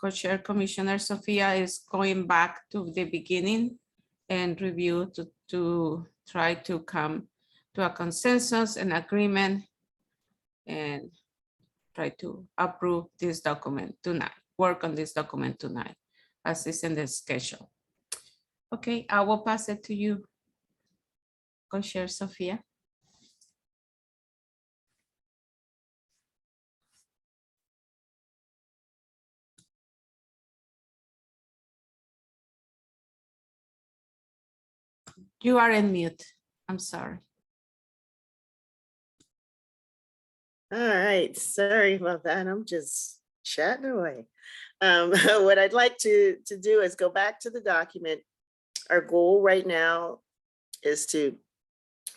Speaker 1: Co-Chair Commissioner Sophia is going back to the beginning and review to try to come to a consensus and agreement and try to approve this document tonight, work on this document tonight, as is in the schedule. Okay, I will pass it to you, Co-Chair Sophia. You are in mute. I'm sorry.
Speaker 6: All right, sorry about that. I'm just chatting away. What I'd like to do is go back to the document. Our goal right now is to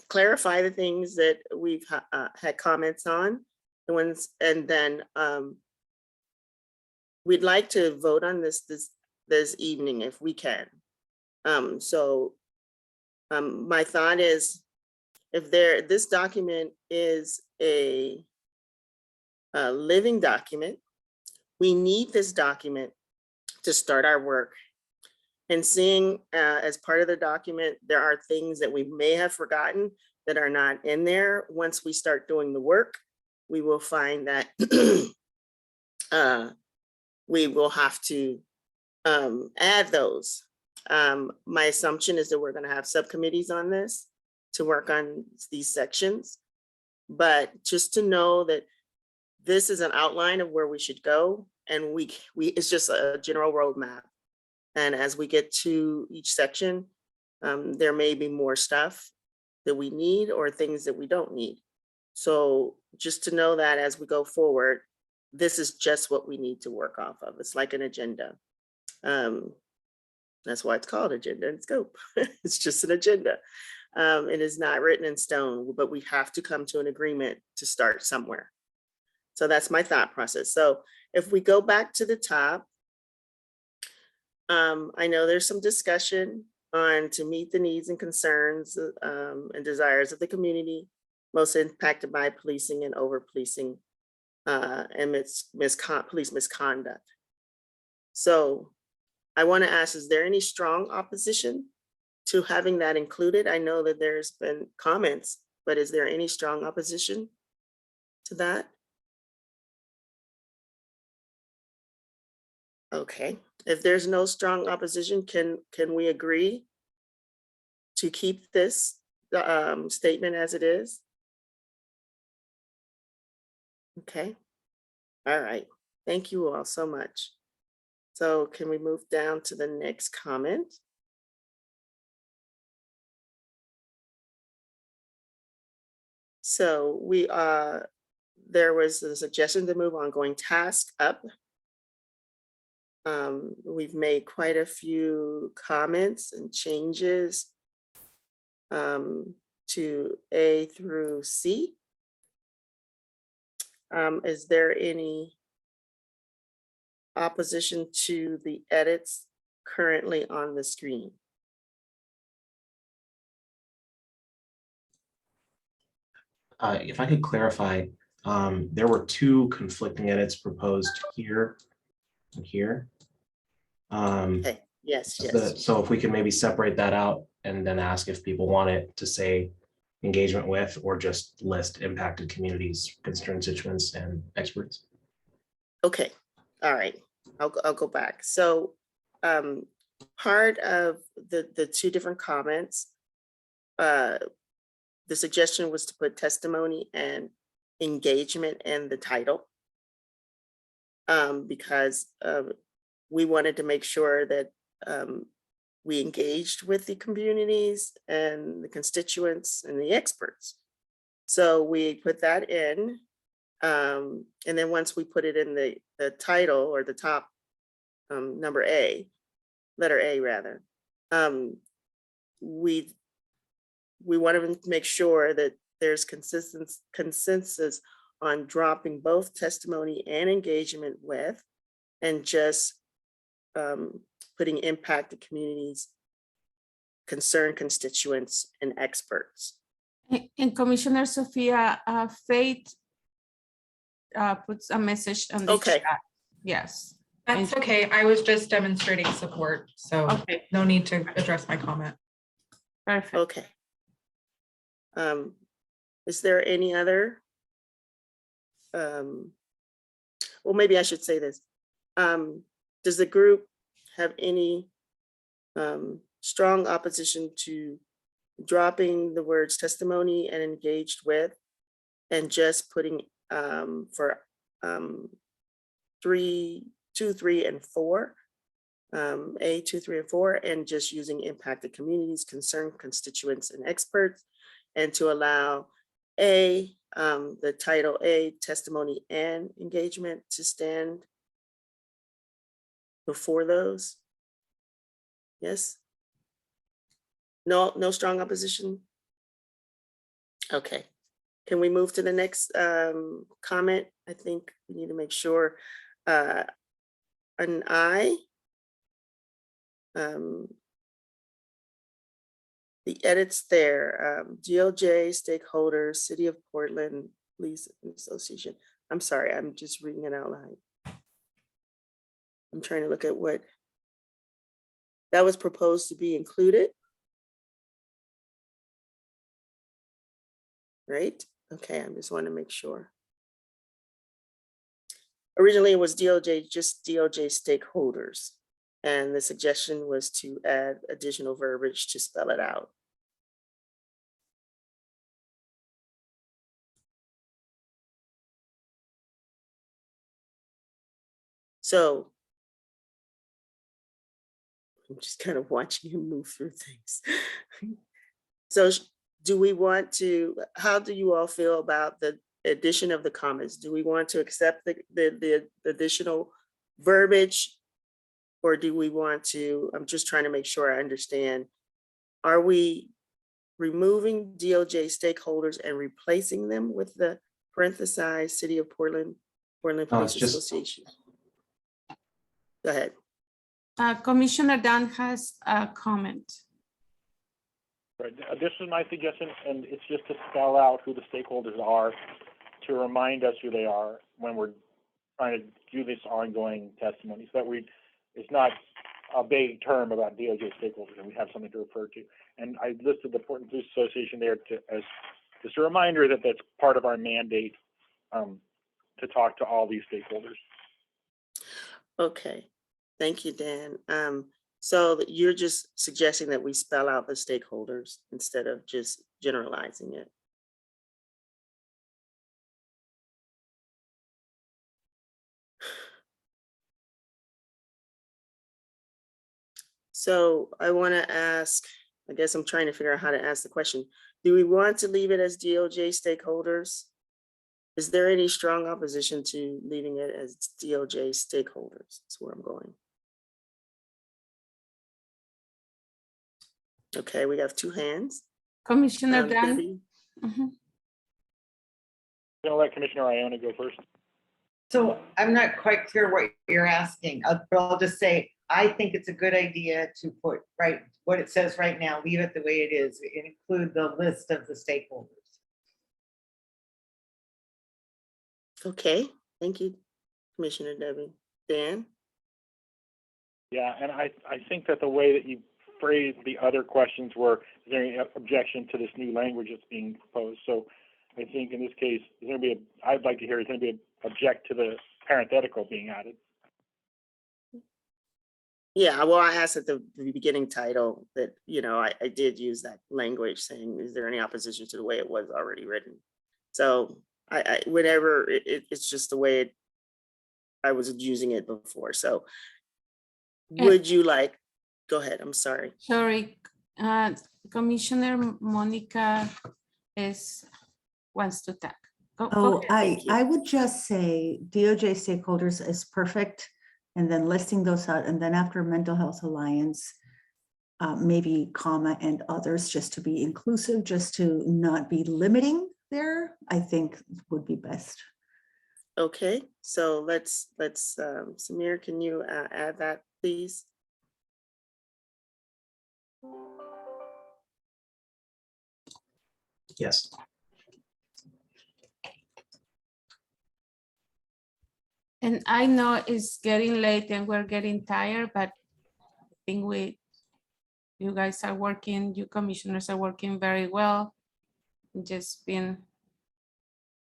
Speaker 6: clarify the things that we've had comments on, and then we'd like to vote on this evening if we can. My thought is, if this document is a living document, we need this document to start our work. And seeing as part of the document, there are things that we may have forgotten that are not in there. Once we start doing the work, we will find that we will have to add those. My assumption is that we're going to have subcommittees on this to work on these sections. But just to know that this is an outline of where we should go, and it's just a general roadmap. And as we get to each section, there may be more stuff that we need or things that we don't need. So just to know that as we go forward, this is just what we need to work off of. It's like an agenda. That's why it's called agenda and scope. It's just an agenda. It is not written in stone, but we have to come to an agreement to start somewhere. So that's my thought process. So if we go back to the top, I know there's some discussion on to meet the needs and concerns and desires of the community, most impacted by policing and over policing and police misconduct. So I want to ask, is there any strong opposition to having that included? I know that there's been comments, but is there any strong opposition to that? Okay, if there's no strong opposition, can we agree to keep this statement as it is? Okay, all right, thank you all so much. So can we move down to the next comment? So there was a suggestion to move ongoing task up. We've made quite a few comments and changes to A through C. Is there any opposition to the edits currently on the screen?
Speaker 5: If I could clarify, there were two conflicting edits proposed here and here.
Speaker 6: Okay. Yes,
Speaker 5: So
Speaker 6: yes.
Speaker 5: so if we could maybe separate that out and then ask if people want it to say engagement with, or just list impacted communities, concerned constituents and experts.
Speaker 6: Okay, all right, I'll go back. So part of the two different comments, the suggestion was to put testimony and engagement in the title. Because we wanted to make sure that we engaged with the communities and the constituents and the experts. So we put that in. And then once we put it in the title or the top letter A rather, we wanted to make sure that there's consensus on dropping both testimony and engagement with, and just putting impacted communities, concerned constituents, and experts.
Speaker 1: And Commissioner Sophia, Faith puts a message on the
Speaker 6: Okay.
Speaker 1: chat. Yes.
Speaker 17: That's okay. I was just demonstrating support, so
Speaker 1: Okay.
Speaker 17: no need to address my comment.
Speaker 1: Perfect.
Speaker 6: Okay. Is there any other? Well, maybe I should say this. Does the group have any strong opposition to dropping the words testimony and engaged with, and just putting for 2, 3, and 4, A, 2, 3, and 4, and just using impacted communities, concerned constituents, and experts, and to allow A, the title A, testimony and engagement, to stand before those? Yes? No strong opposition? Okay. Can we move to the next comment? I think we need to make sure an I, the edits there, DOJ, stakeholders, City of Portland, Police Association. I'm sorry, I'm just reading it out loud. I'm trying to look at what that was proposed to be included. Right? Okay, I just want to make sure. Originally, it was DOJ, just DOJ stakeholders. And the suggestion was to add additional verbiage to spell it out. So I'm just kind of watching him move through things. So do we want to, how do you all feel about the addition of the comments? Do we want to accept the additional verbiage? Or do we want to, I'm just trying to make sure I understand, are we removing DOJ stakeholders and replacing them with the parenthesized City of Portland Police Association? Go ahead.
Speaker 1: Commissioner Dunn has a comment.
Speaker 9: Right. This is my suggestion, and it's just to spell out who the stakeholders are, to remind us who they are when we're trying to do this ongoing testimony, so that it's not a vague term about DOJ stakeholders, and we have something to refer to. And I listed the Portland Police Association there as just a reminder that that's part of our mandate to talk to all these stakeholders.
Speaker 6: Okay, thank you, Dan. So you're just suggesting that we spell out the stakeholders instead of just generalizing it. So I want to ask, I guess I'm trying to figure out how to ask the question. Do we want to leave it as DOJ stakeholders? Is there any strong opposition to leaving it as DOJ stakeholders? That's where I'm going. Okay, we have 2 hands.
Speaker 1: Commissioner Dunn.
Speaker 6: Debbie?
Speaker 9: I'm gonna let Commissioner Iona go first.
Speaker 8: So I'm not quite clear what you're asking, but I'll just say, I think it's a good idea to put right what it says right now, leave it the way it is, and include the list of the stakeholders.
Speaker 6: Okay, thank you, Commissioner Debbie. Dan?
Speaker 9: Yeah, and I think that the way that you phrased the other questions were, is there any objection to this new language that's being proposed? So I think in this case, I'd like to hear, is there going to be an object to the parenthetical being added?
Speaker 6: Yeah, well, I asked at the beginning title that, you know, I did use that language saying, is there any opposition to the way it was already written? So whatever, it's just the way I was using it before. So would you like, go ahead, I'm sorry.
Speaker 1: Sorry, Commissioner Monica wants to talk.
Speaker 13: Oh, I would just say DOJ stakeholders is perfect. And then listing those out, and then after Mental Health Alliance, maybe comma and others, just to be inclusive, just to not be limiting there, I think would be best.
Speaker 6: Okay, so let's Samir, can you add that, please?
Speaker 5: Yes.
Speaker 1: And I know it's getting late and we're getting tired, but I think you guys are working, you commissioners are working very well. Just being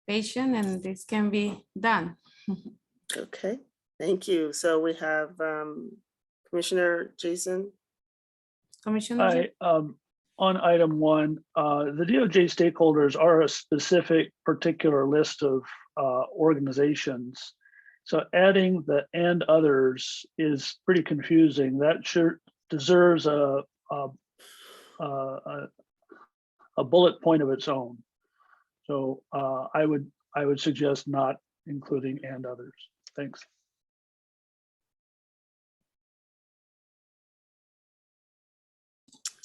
Speaker 1: patient and this can be done.
Speaker 6: Okay, thank you. So we have Commissioner Jason.
Speaker 1: Commissioner.
Speaker 14: On item 1, the DOJ stakeholders are a specific particular list of organizations. So adding the and others is pretty confusing. That sure deserves a bullet point of its own. So I would suggest not including and others. Thanks.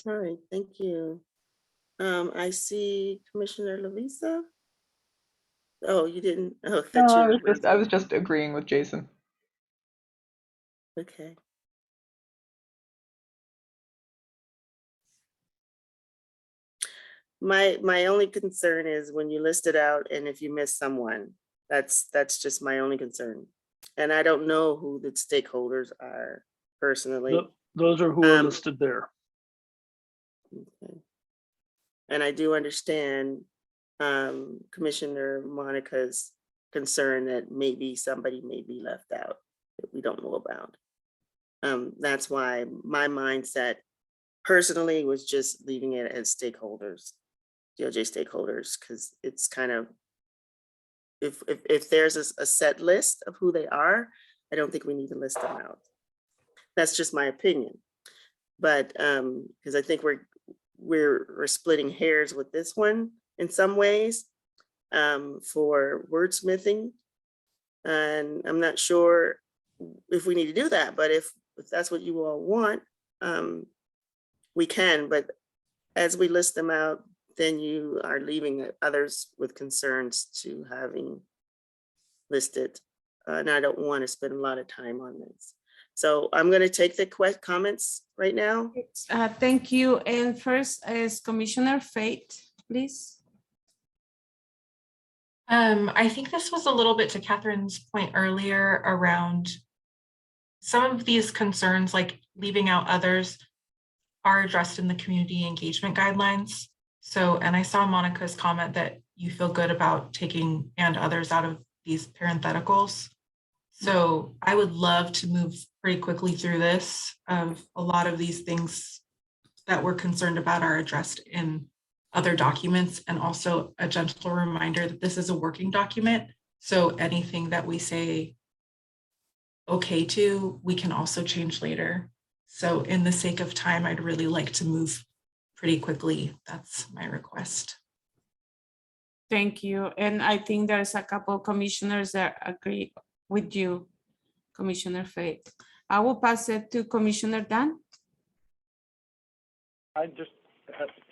Speaker 6: All right, thank you. I see Commissioner Lavisa. Oh, you didn't. Oh,
Speaker 7: No, I was just agreeing with Jason.
Speaker 6: Okay. My only concern is when you list it out and if you miss someone, that's just my only concern. And I don't know who the stakeholders are personally.
Speaker 14: Those are who are listed there.
Speaker 6: Okay. And I do understand Commissioner Monica's concern that maybe somebody may be left out that we don't know about. That's why my mindset personally was just leaving it as stakeholders, DOJ stakeholders, because it's kind of, if there's a set list of who they are, I don't think we need to list them out. That's just my opinion. But because I think we're splitting hairs with this one in some ways for wordsmithing. And I'm not sure if we need to do that, but if that's what you all want, we can, but as we list them out, then you are leaving others with concerns to having listed. And I don't want to spend a lot of time on this. So I'm going to take the comments right now.
Speaker 1: Thank you. And first is Commissioner Fate, please.
Speaker 17: I think this was a little bit to Catherine's point earlier around some of these concerns, like leaving out others, are addressed in the community engagement guidelines. So, and I saw Monica's comment that you feel good about taking and others out of these parentheticals. So I would love to move pretty quickly through this. A lot of these things that we're concerned about are addressed in other documents, and also a gentle reminder that this is a working document. So anything that we say okay to, we can also change later. So in the sake of time, I'd really like to move pretty quickly. That's my request.
Speaker 1: Thank you. And I think there's a couple of commissioners that agree with you, Commissioner Fate. I will pass it to Commissioner Dan.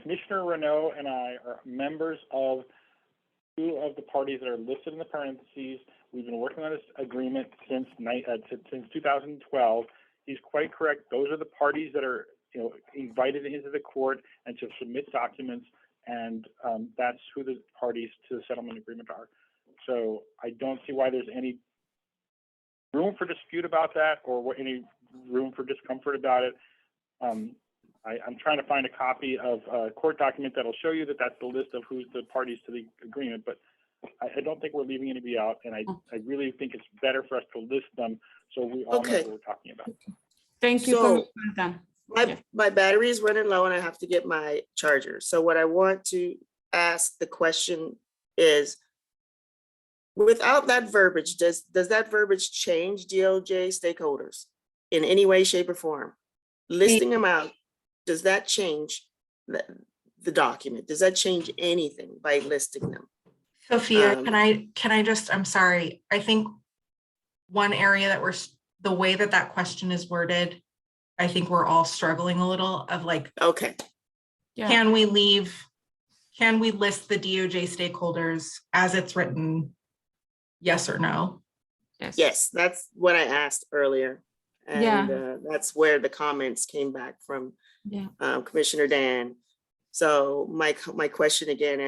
Speaker 9: Commissioner Renault and I are members of 2 of the parties that are listed in the parentheses. We've been working on this agreement since 2012. He's quite correct. Those are the parties that are, invited into the court and to submit documents, and that's who the parties to the settlement agreement are. So I don't see why there's any room for dispute about that or any room for discomfort about it. I'm trying to find a copy of a court document that'll show you that that's the list of who's the parties to the agreement, but I don't think we're leaving anybody out, and I really think it's better for us to list them so we all know what we're talking about.
Speaker 1: Thank you,
Speaker 6: So,
Speaker 1: Commissioner Dan.
Speaker 6: my battery is running low and I have to get my charger. So what I want to ask the question is, without that verbiage, does that verbiage change DOJ stakeholders in any way, shape, or form? Listing them out, does that change the document? Does that change anything by listing them?
Speaker 17: Sophia, can I just, I'm sorry. I think one area that the way that question is worded, I think we're all struggling a little of like,
Speaker 6: okay,
Speaker 17: can we list the DOJ stakeholders as it's written? Yes or no?
Speaker 6: Yes, that's what I asked earlier. And that's where the comments came back from Commissioner Dan. So my question again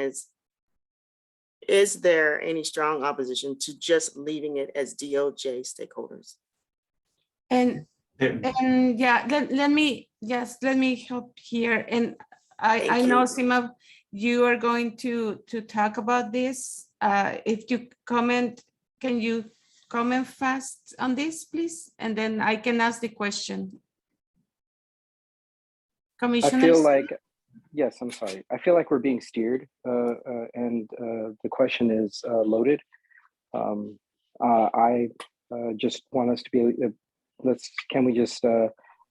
Speaker 6: is there any strong opposition to just leaving it as DOJ stakeholders?
Speaker 1: And yeah, let me help here. And I know some of you are going to talk about this. If you comment, can you comment fast on this, please? And then I can ask the question. Commissioners?
Speaker 16: I feel like, yes, I'm sorry. I feel like we're being steered and the question is loaded. I just want us to be, can we just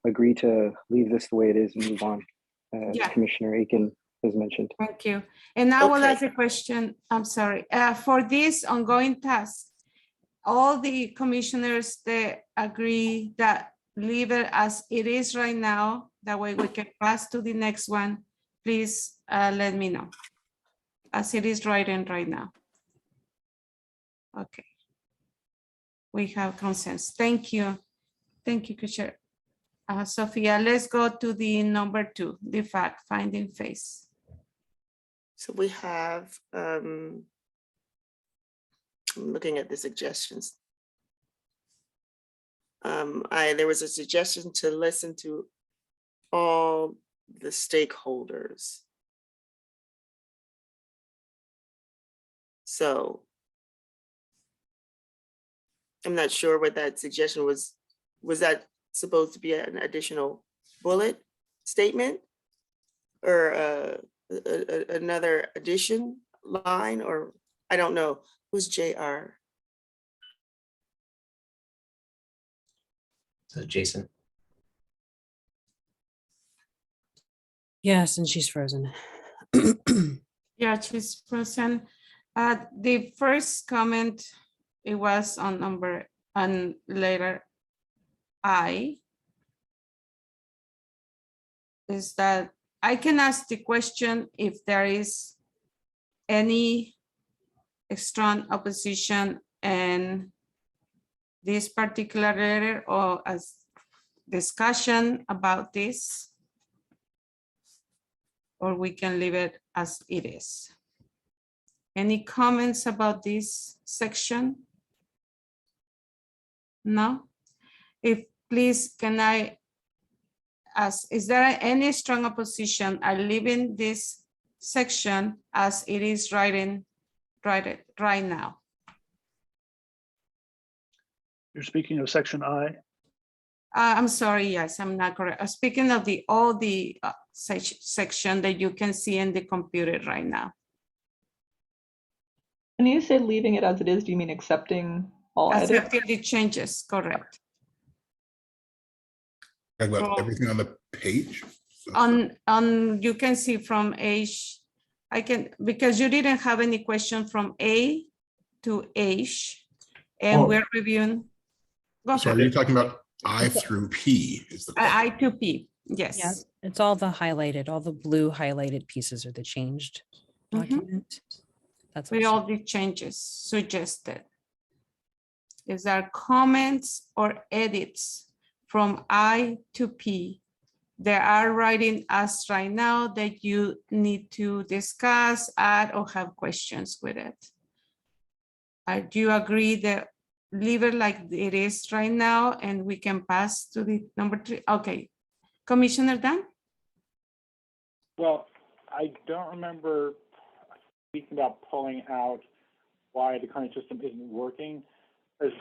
Speaker 16: agree to leave this the way it is and move on, as Commissioner Aiken has mentioned.
Speaker 1: Thank you. And now I will ask a question. I'm sorry. For this ongoing task, all the commissioners, they agree that leave it as it is right now. That way we can pass to the next one. Please let me know. As it is right now. Okay. We have consensus. Thank you. Thank you, Commissioner. Sophia, let's go to the number 2, the fact-finding phase.
Speaker 6: So we have, I'm looking at the suggestions. There was a suggestion to listen to all the stakeholders. So I'm not sure what that suggestion was. Was that supposed to be an additional bullet statement or another addition line, or I don't know. Who's JR?
Speaker 5: So Jason.
Speaker 2: Yes, and she's frozen.
Speaker 1: Yeah, she's frozen. The first comment, it was on letter I, is that I can ask the question if there is any strong opposition in this particular letter or as discussion about this, or we can leave it as it is. Any comments about this section? No? If please, can I ask, is there any strong opposition at leaving this section as it is right now?
Speaker 14: You're speaking of section I?
Speaker 1: I'm sorry, yes, I'm not correct. Speaking of all the section that you can see in the computer right now.
Speaker 7: When you say leaving it as it is, do you mean accepting all edits?
Speaker 1: Accepting the changes, correct.
Speaker 15: About everything on the page?
Speaker 1: On you can see from H, because you didn't have any question from A to H, and we're reviewing.
Speaker 15: So are you talking about I through P? Is the
Speaker 1: I to P, yes.
Speaker 2: Yeah, it's all the highlighted, all the blue highlighted pieces are the changed document. That's
Speaker 1: with all the changes suggested. Is there comments or edits from I to P? There are writing as right now that you need to discuss, add, or have questions with it. Do you agree that leave it like it is right now and we can pass to the number 3? Okay, Commissioner Dan?
Speaker 9: Well, I don't remember speaking about pulling out why the current system isn't working. Because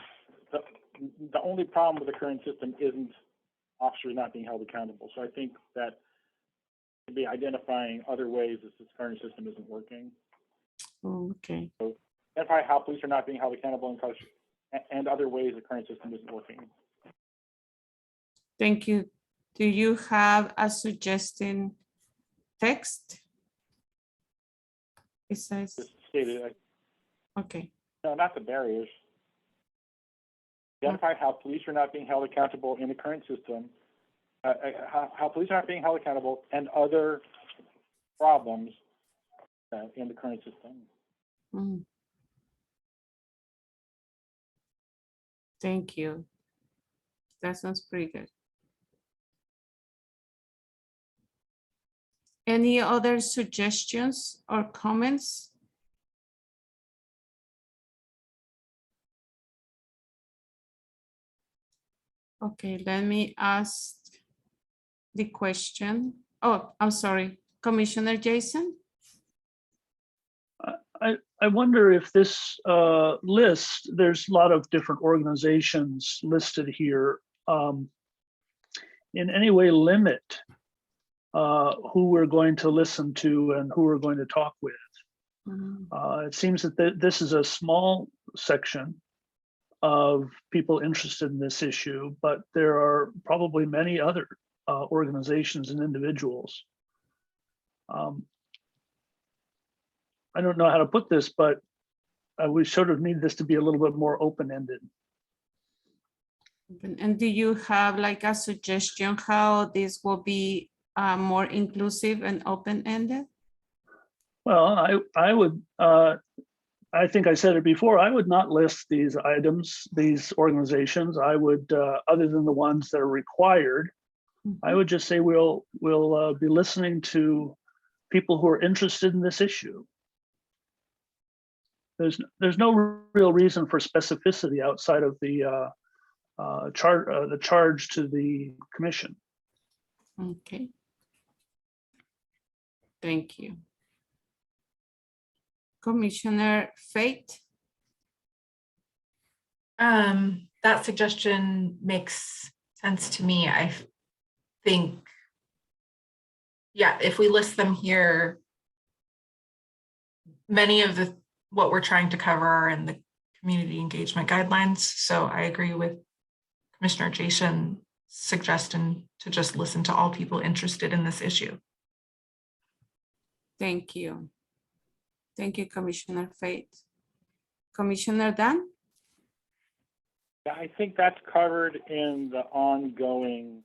Speaker 9: the only problem with the current system isn't officers not being held accountable. So I think that to be identifying other ways that this current system isn't working.
Speaker 1: Okay.
Speaker 9: So identify how police are not being held accountable and other ways the current system isn't working.
Speaker 1: Thank you. Do you have a suggestion text? It says,
Speaker 9: Just stated,
Speaker 1: okay.
Speaker 9: no, not the barriers. Identify how police are not being held accountable in the current system, how police are not being held accountable and other problems in the current system.
Speaker 1: Mm. Thank you. That sounds pretty good. Any other suggestions or comments? Okay, let me ask the question. Oh, I'm sorry, Commissioner Jason?
Speaker 14: I wonder if this list, there's a lot of different organizations listed here, in any way limit who we're going to listen to and who we're going to talk with. It seems that this is a small section of people interested in this issue, but there are probably many other organizations and individuals. I don't know how to put this, but we sort of need this to be a little bit more open-ended.
Speaker 1: And do you have like a suggestion how this will be more inclusive and open-ended?
Speaker 14: Well, I would, I think I said it before, I would not list these items, these organizations. I would, other than the ones that are required, I would just say we'll be listening to people who are interested in this issue. There's no real reason for specificity outside of the charge to the commission.
Speaker 1: Okay. Thank you. Commissioner Fate?
Speaker 17: That suggestion makes sense to me. I think, yeah, if we list them here, many of what we're trying to cover are in the community engagement guidelines. So I agree with Commissioner Jason's suggestion to just listen to all people interested in this issue.
Speaker 1: Thank you. Thank you, Commissioner Fate. Commissioner Dan?
Speaker 9: Yeah, I think that's covered in the ongoing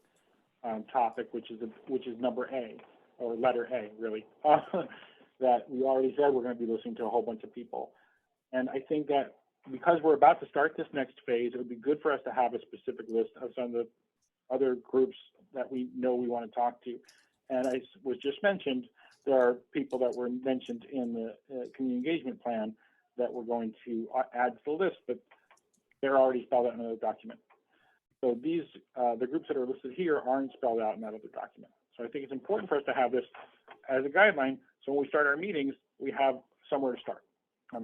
Speaker 9: topic, which is number A, or letter A, really. That we already said we're going to be listening to a whole bunch of people. And I think that because we're about to start this next phase, it would be good for us to have a specific list of some of the other groups that we know we want to talk to. And as was just mentioned, there are people that were mentioned in the community engagement plan that we're going to add to the list, but they're already spelled out in another document. So these, the groups that are listed here aren't spelled out in that other document. So I think it's important for us to have this as a guideline. So when we start our meetings, we have somewhere to start.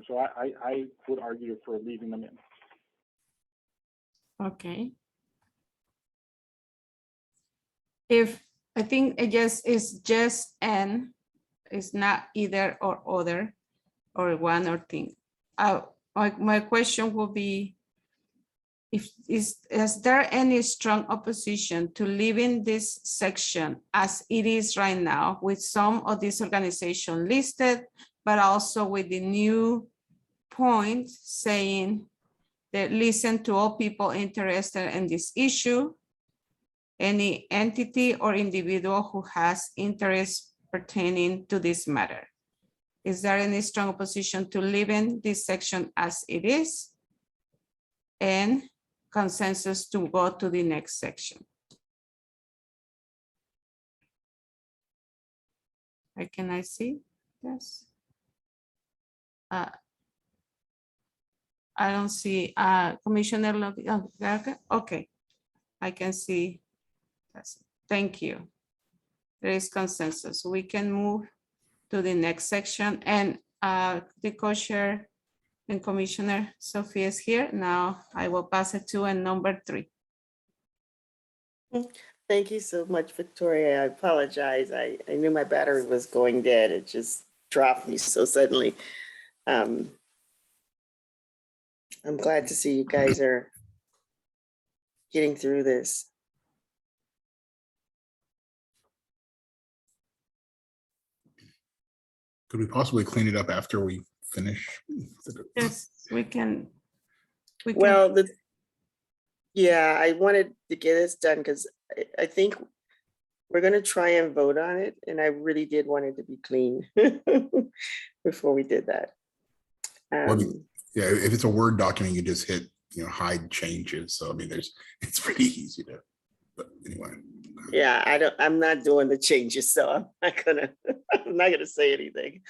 Speaker 9: So I would argue for leaving them in.
Speaker 1: Okay. If I think it just is just and it's not either or other or one or thing. My question will be, is there any strong opposition to leaving this section as it is right now with some of these organizations listed, but also with the new point saying that listen to all people interested in this issue, any entity or individual who has interest pertaining to this matter? Is there any strong opposition to leaving this section as it is? And consensus to go to the next section? Can I see? Yes. I don't see Commissioner Garga. Okay, I can see. Thank you. There is consensus. We can move to the next section, and the co-chair and Commissioner Sophia is here. Now I will pass it to number 3.
Speaker 6: Thank you so much, Victoria. I apologize. I knew my battery was going dead. It just dropped me so suddenly. I'm glad to see you guys are getting through this.
Speaker 15: Could we possibly clean it up after we finish?
Speaker 1: Yes, we can.
Speaker 6: Well, yeah, I wanted to get this done because I think we're going to try and vote on it. And I really did want it to be clean before we did that.
Speaker 15: Well, yeah, if it's a Word document, you just hit, hide changes. So, I mean, it's pretty easy to, but anyway.
Speaker 6: Yeah, I'm not doing the changes, so I'm not gonna say anything.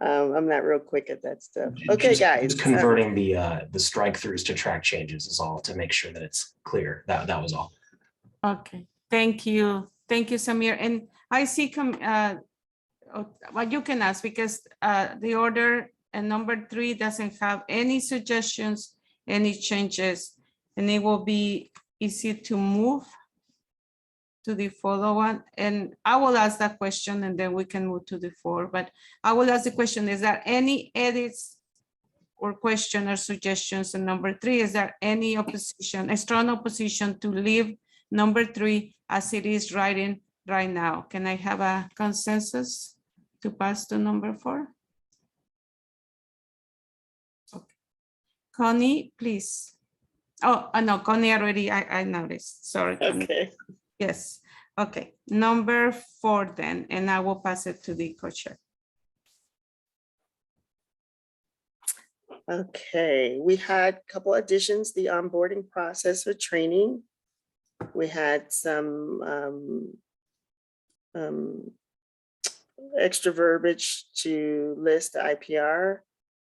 Speaker 6: I'm not real quick at that stuff. Okay, guys.
Speaker 5: Just converting the strike throughs to track changes is all, to make sure that it's clear. That was all.
Speaker 1: Okay, thank you. Thank you, Samir. And I see, well, you can ask because the order and number 3 doesn't have any suggestions, any changes, and it will be easy to move to the follow one. And I will ask that question and then we can move to the 4. But I will ask the question, is there any edits or question or suggestions in number 3? Is there any opposition, a strong opposition to leave number 3 as it is right now? Can I have a consensus to pass to number 4? Okay. Connie, please. Oh, no, Connie already, I noticed. Sorry. Connie.
Speaker 6: Okay.
Speaker 1: Yes. Okay. Number 4 then, and I will pass it to the co-chair.
Speaker 6: Okay, we had a couple additions, the onboarding process for training. We had some extra verbiage to list the IPR,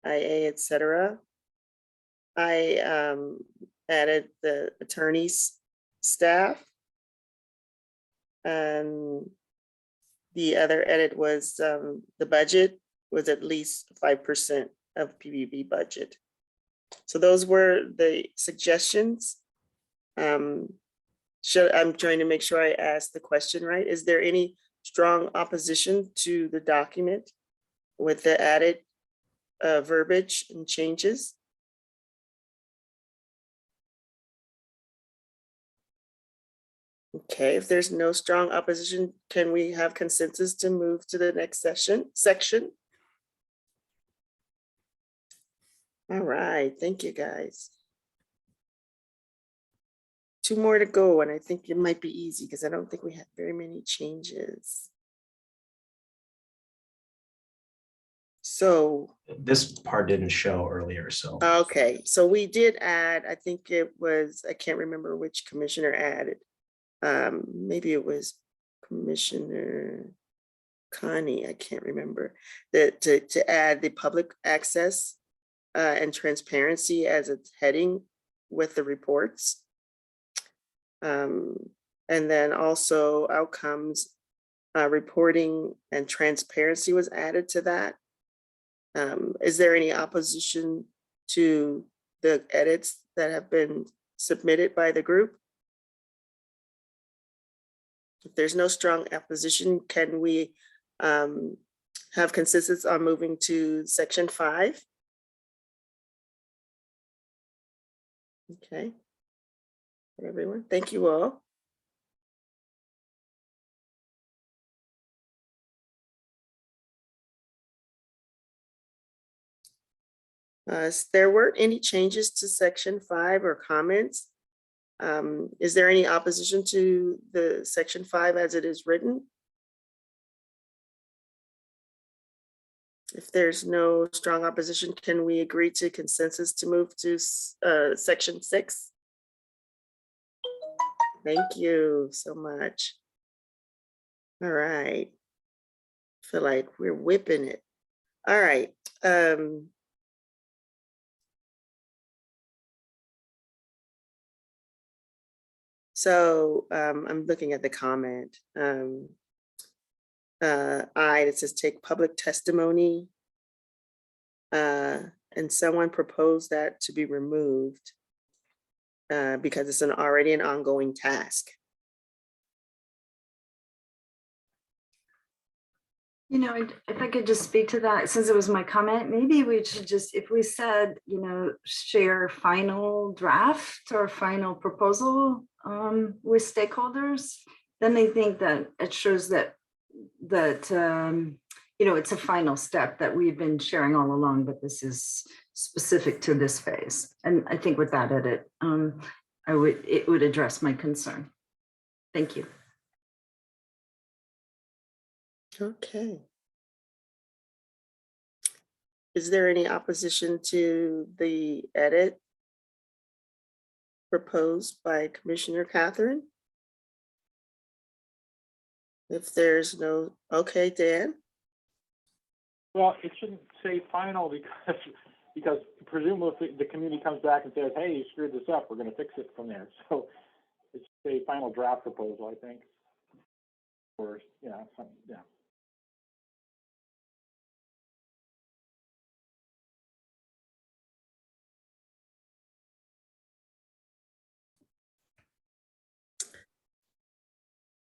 Speaker 6: IA, etc. I added the attorney's staff. And the other edit was the budget was at least 5% of PBB budget. So those were the suggestions. I'm trying to make sure I ask the question right. Is there any strong opposition to the document with the added verbiage and changes? Okay, if there's no strong opposition, can we have consensus to move to the next section? All right, thank you guys. 2 more to go, and I think it might be easy because I don't think we have very many changes. So
Speaker 5: this part didn't show earlier, so.
Speaker 6: Okay, so we did add, I think it was, I can't remember which commissioner added. Maybe it was Commissioner Connie, I can't remember, that to add the public access and transparency as a heading with the reports. And then also outcomes, reporting and transparency was added to that. Is there any opposition to the edits that have been submitted by the group? If there's no strong opposition, can we have consensus on moving to section 5? Okay. Everyone, thank you all. There weren't any changes to section 5 or comments. Is there any opposition to the section 5 as it is written? If there's no strong opposition, can we agree to consensus to move to section 6? Thank you so much. All right. I feel like we're whipping it. All right. So I'm looking at the comment. I, it says take public testimony. And someone proposed that to be removed because it's already an ongoing task.
Speaker 10: You know, if I could just speak to that, since it was my comment, maybe we should just, if we said, you know, share final draft or final proposal with stakeholders, then I think that it shows that you know, it's a final step that we've been sharing all along, but this is specific to this phase. And I think with that edit, it would address my concern. Thank you.
Speaker 6: Okay. Is there any opposition to the edit proposed by Commissioner Catherine? If there's no, okay, Dan?
Speaker 9: Well, it shouldn't say final because presumably the community comes back and says, hey, you screwed this up, we're going to fix it from there. So it's a final draft proposal, I think. Or, yeah, yeah.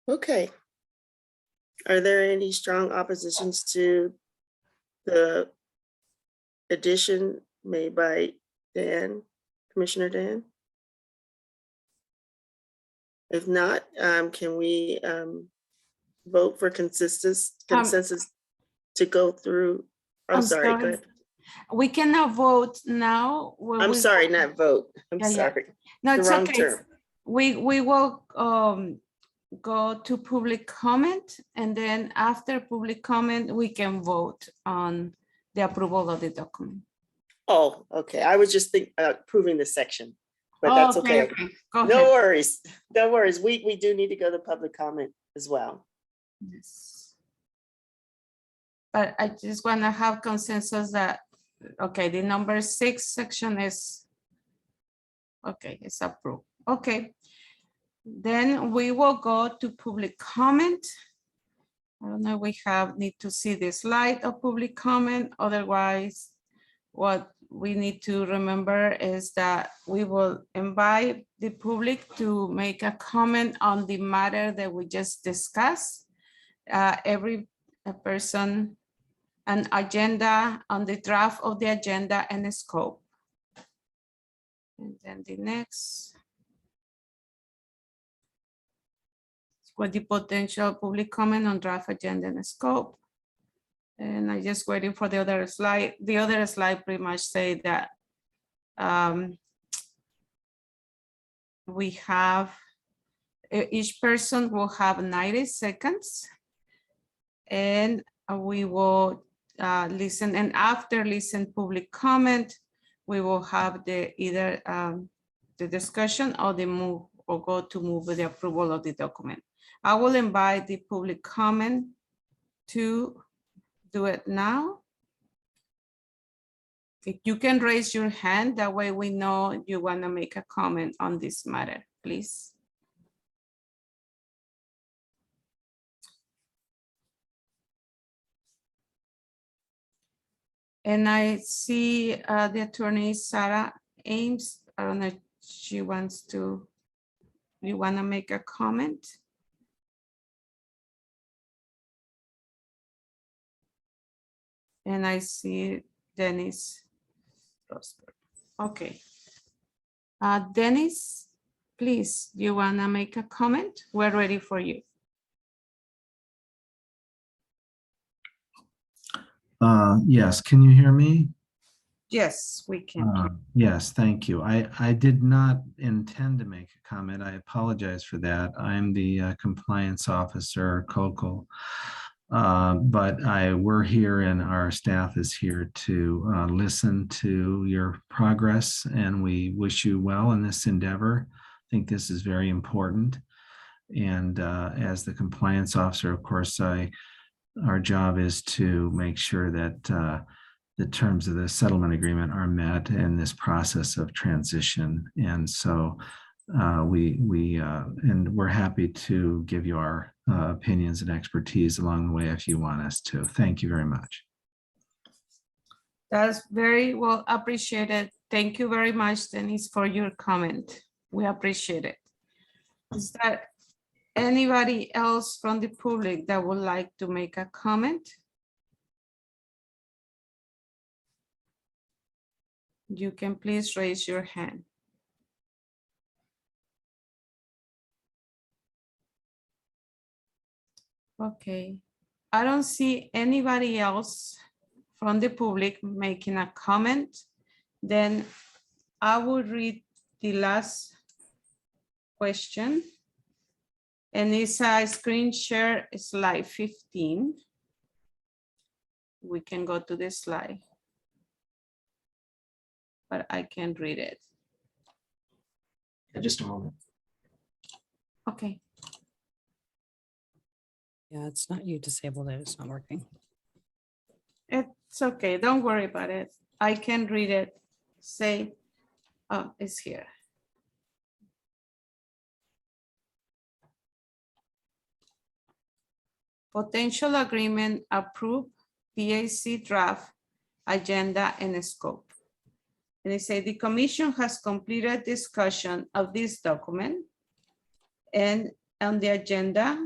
Speaker 6: Okay. Are there any strong oppositions to the addition made by Dan, Commissioner Dan? If not, can we vote for consensus to go through? I'm sorry, go ahead.
Speaker 1: We cannot vote now.
Speaker 6: I'm sorry, not vote. I'm sorry.
Speaker 1: No, it's
Speaker 6: the wrong
Speaker 1: okay.
Speaker 6: term.
Speaker 1: We will go to public comment, and then after public comment, we can vote on the approval of the document.
Speaker 6: Oh, okay. I was just approving the section, but that's okay.
Speaker 1: Go
Speaker 6: no
Speaker 1: ahead.
Speaker 6: worries. No worries. We do need to go to public comment as well.
Speaker 1: Yes. But I just want to have consensus that, okay, the number 6 section is, okay, it's approved. Okay. Then we will go to public comment. I don't know, we need to see the slide of public comment. Otherwise, what we need to remember is that we will invite the public to make a comment on the matter that we just discussed. Every person, an agenda on the draft of the agenda and the scope. And then the next. With the potential public comment on draft agenda and scope. And I just waiting for the other slide. The other slide pretty much say that we have, each person will have 90 seconds and we will listen, and after listen public comment, we will have either the discussion or the move or go to move with the approval of the document. I will invite the public comment to do it now. If you can raise your hand, that way we know you want to make a comment on this matter, please. And I see the attorney, Sarah Ames. I don't know if she wants to, you want to make a comment? And I see Dennis. Okay. Dennis, please, you want to make a comment? We're ready for you.
Speaker 19: Yes, can you hear me?
Speaker 1: Yes, we can.
Speaker 19: Yes, thank you. I did not intend to make a comment. I apologize for that. I'm the compliance officer, Coco. But we're here and our staff is here to listen to your progress, and we wish you well in this endeavor. I think this is very important. And as the compliance officer, of course, our job is to make sure that the terms of the settlement agreement are met in this process of transition. And so and we're happy to give you our opinions and expertise along the way if you want us to. Thank you very much.
Speaker 1: That's very well appreciated. Thank you very much, Denise, for your comment. We appreciate it. Is there anybody else from the public that would like to make a comment? You can please raise your hand. Okay, I don't see anybody else from the public making a comment. Then I will read the last question. And it's a screen share slide 15. We can go to this slide, but I can't read it.
Speaker 5: Just a moment.
Speaker 1: Okay.
Speaker 2: Yeah, it's not you disabled it, it's not working.
Speaker 1: It's okay, don't worry about it. I can read it. Say, oh, it's here. Potential agreement approved, PAC draft, agenda and scope. And they say the commission has completed discussion of this document and on the agenda.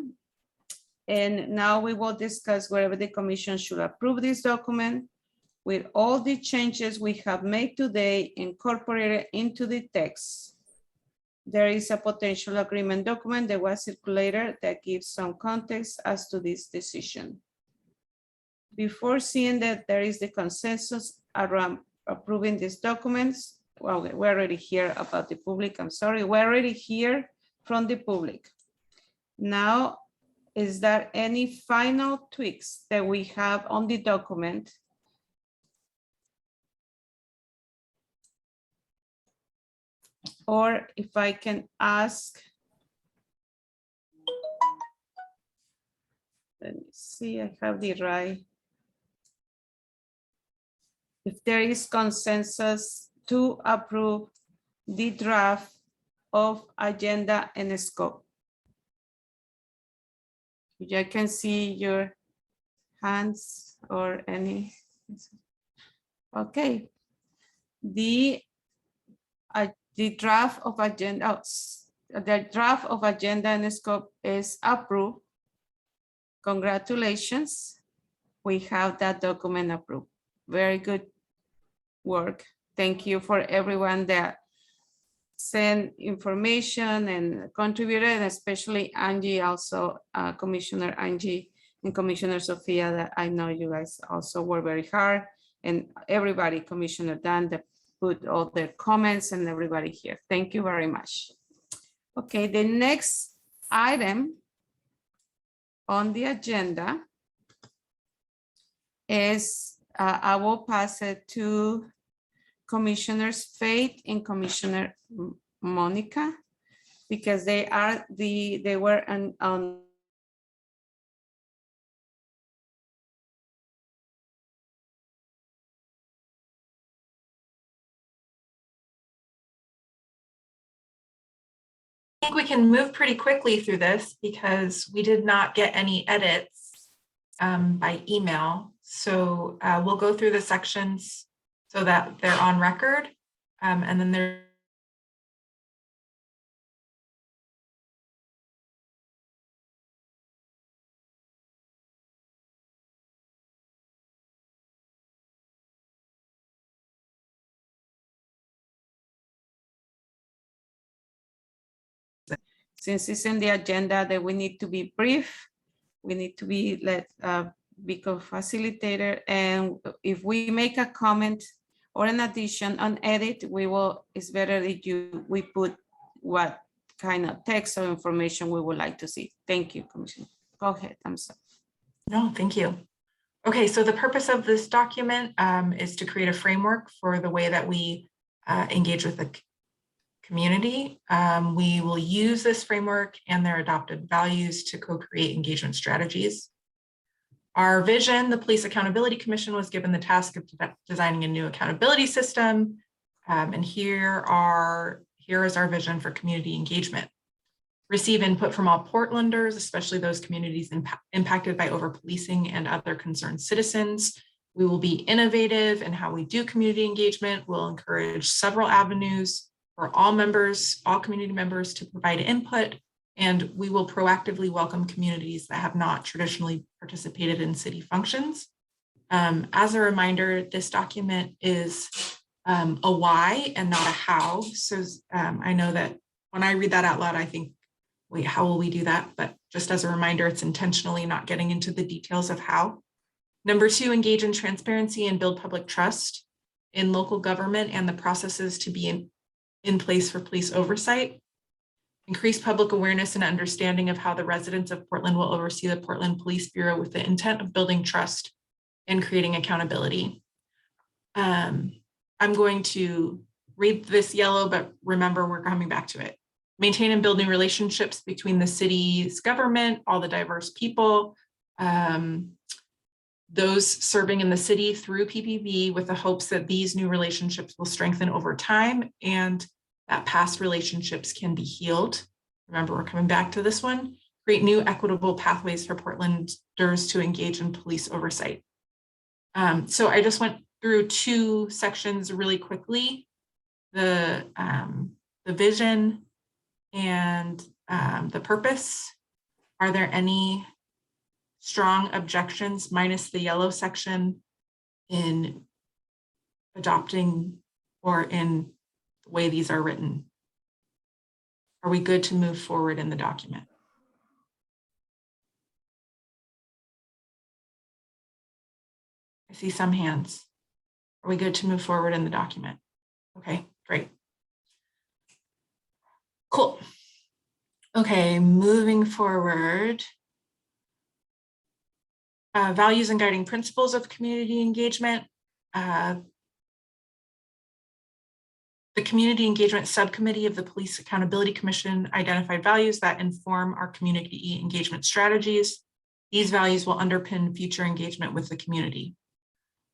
Speaker 1: And now we will discuss whether the commission should approve this document with all the changes we have made today incorporated into the text. There is a potential agreement document that was circulated that gives some context as to this decision. Before seeing that there is the consensus around approving these documents, well, we're already here about the public, I'm sorry, we're already here from the public. Now, is there any final tweaks that we have on the document? Or if I can ask, let me see, I have the right. If there is consensus to approve the draft of agenda and scope. I can see your hands or any. Okay. The draft of agenda, the draft of agenda and scope is approved. Congratulations. We have that document approved. Very good work. Thank you for everyone that sent information and contributed, especially Angie, also Commissioner Angie and Commissioner Sophia, that I know you guys also work very hard, and everybody, Commissioner Dan, that put all their comments and everybody here. Thank you very much. Okay, the next item on the agenda is, I will pass it to Commissioners Faith and Commissioner Monica, because they were on
Speaker 17: I think we can move pretty quickly through this because we did not get any edits by email. So we'll go through the sections so that they're on record. And then there.
Speaker 1: Since it's in the agenda that we need to be brief, we need to be become facilitator, and if we make a comment or an addition on edit, it's better that we put what kind of text or information we would like to see. Thank you, Commissioner. Go ahead, I'm sorry.
Speaker 17: No, thank you. Okay, so the purpose of this document is to create a framework for the way that we engage with the community. We will use this framework and their adopted values to co-create engagement strategies. Our vision, the Police Accountability Commission was given the task of designing a new accountability system. And here's here is our vision for community engagement. Receive input from all Portlanders, especially those communities impacted by over-policing and other concerned citizens. We will be innovative in how we do community engagement. We'll encourage several avenues for all members, all community members to provide input, and we will proactively welcome communities that have not traditionally participated in city functions. As a reminder, this document is a why and not a how. So I know that when I read that out loud, I think, wait, how will we do that? But just as a reminder, it's intentionally not getting into the details of how. Number 2, engage in transparency and build public trust in local government and the processes to be in place for police oversight. Increase public awareness and understanding of how the residents of Portland will oversee the Portland Police Bureau with the intent of building trust and creating accountability. I'm going to read this yellow, but remember, we're coming back to it. Maintain and building relationships between the city's government, all the diverse people, those serving in the city through PPB, with the hopes that these new relationships will strengthen over time and that past relationships can be healed. Remember, we're coming back to this one. Create new equitable pathways for Portlanders to engage in police oversight. So I just went through 2 sections really quickly. The vision and the purpose. Are there any strong objections, minus the yellow section, in adopting or in the way these are written? Are we good to move forward in the document? I see some hands. Are we good to move forward in the document? Okay, great. Cool. Okay, moving forward. Values and guiding principles of community engagement. The Community Engagement Subcommittee of the Police Accountability Commission identified values that inform our community engagement strategies. These values will underpin future engagement with the community.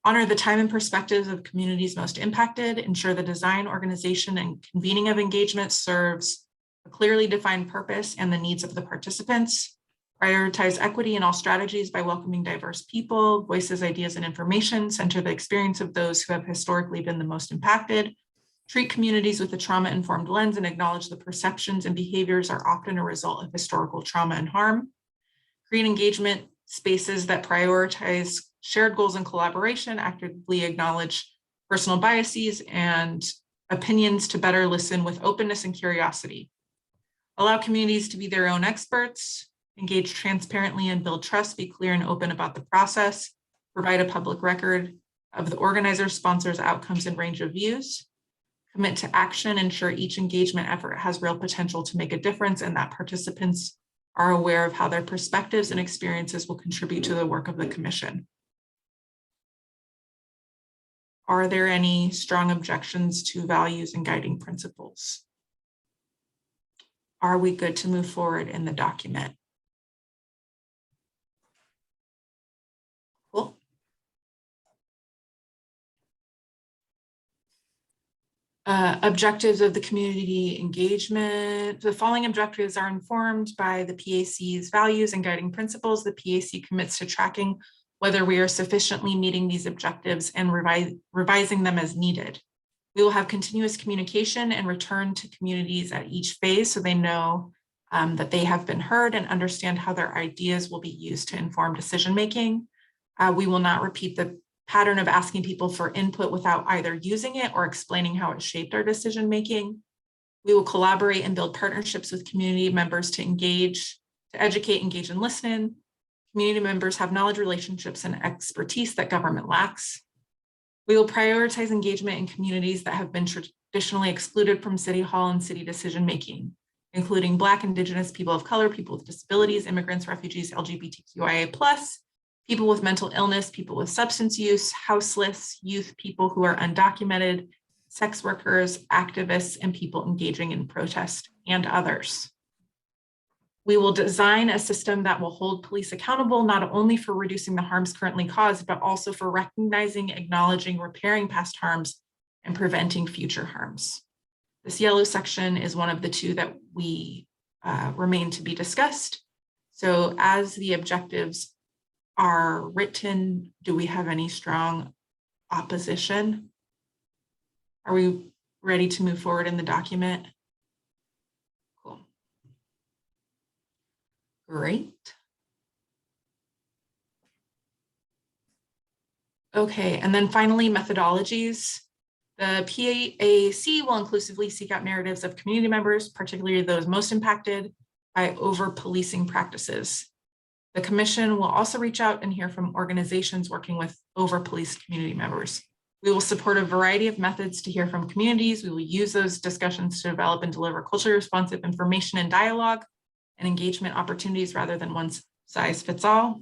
Speaker 17: Honor the time and perspectives of communities most impacted. Ensure the design, organization, and convening of engagement serves a clearly defined purpose and the needs of the participants. Prioritize equity in all strategies by welcoming diverse people, voices, ideas, and information. Center the experience of those who have historically been the most impacted. Treat communities with a trauma-informed lens and acknowledge the perceptions and behaviors are often a result of historical trauma and harm. Create engagement spaces that prioritize shared goals and collaboration, actively acknowledge personal biases and opinions to better listen with openness and curiosity. Allow communities to be their own experts, engage transparently and build trust, be clear and open about the process, provide a public record of the organizers, sponsors, outcomes, and range of views. Commit to action, ensure each engagement effort has real potential to make a difference and that participants are aware of how their perspectives and experiences will contribute to the work of the commission. Are there any strong objections to values and guiding principles? Are we good to move forward in the document? Cool. Objectives of the community engagement. The following objectives are informed by the PAC's values and guiding principles. The PAC commits to tracking whether we are sufficiently meeting these objectives and revising them as needed. We will have continuous communication and return to communities at each phase so they know that they have been heard and understand how their ideas will be used to inform decision-making. We will not repeat the pattern of asking people for input without either using it or explaining how it shaped our decision-making. We will collaborate and build partnerships with community members to engage, to educate, engage, and listen. Community members have knowledge, relationships, and expertise that government lacks. We will prioritize engagement in communities that have been traditionally excluded from City Hall and city decision-making, including Black, Indigenous, people of color, people with disabilities, immigrants, refugees, LGBTQIA+, people with mental illness, people with substance use, houseless, youth, people who are undocumented, sex workers, activists, and people engaging in protest, and others. We will design a system that will hold police accountable, not only for reducing the harms currently caused, but also for recognizing, acknowledging, repairing past harms, and preventing future harms. This yellow section is one of the two that we remain to be discussed. So as the objectives are written, do we have any strong opposition? Are we ready to move forward in the document? Cool. Great. Okay, and then finally, methodologies. The PAC will inclusively seek out narratives of community members, particularly those most impacted by over-policing practices. The commission will also reach out and hear from organizations working with over-policed community members. We will support a variety of methods to hear from communities. We will use those discussions to develop and deliver culturally responsive information and dialogue and engagement opportunities rather than one size fits all.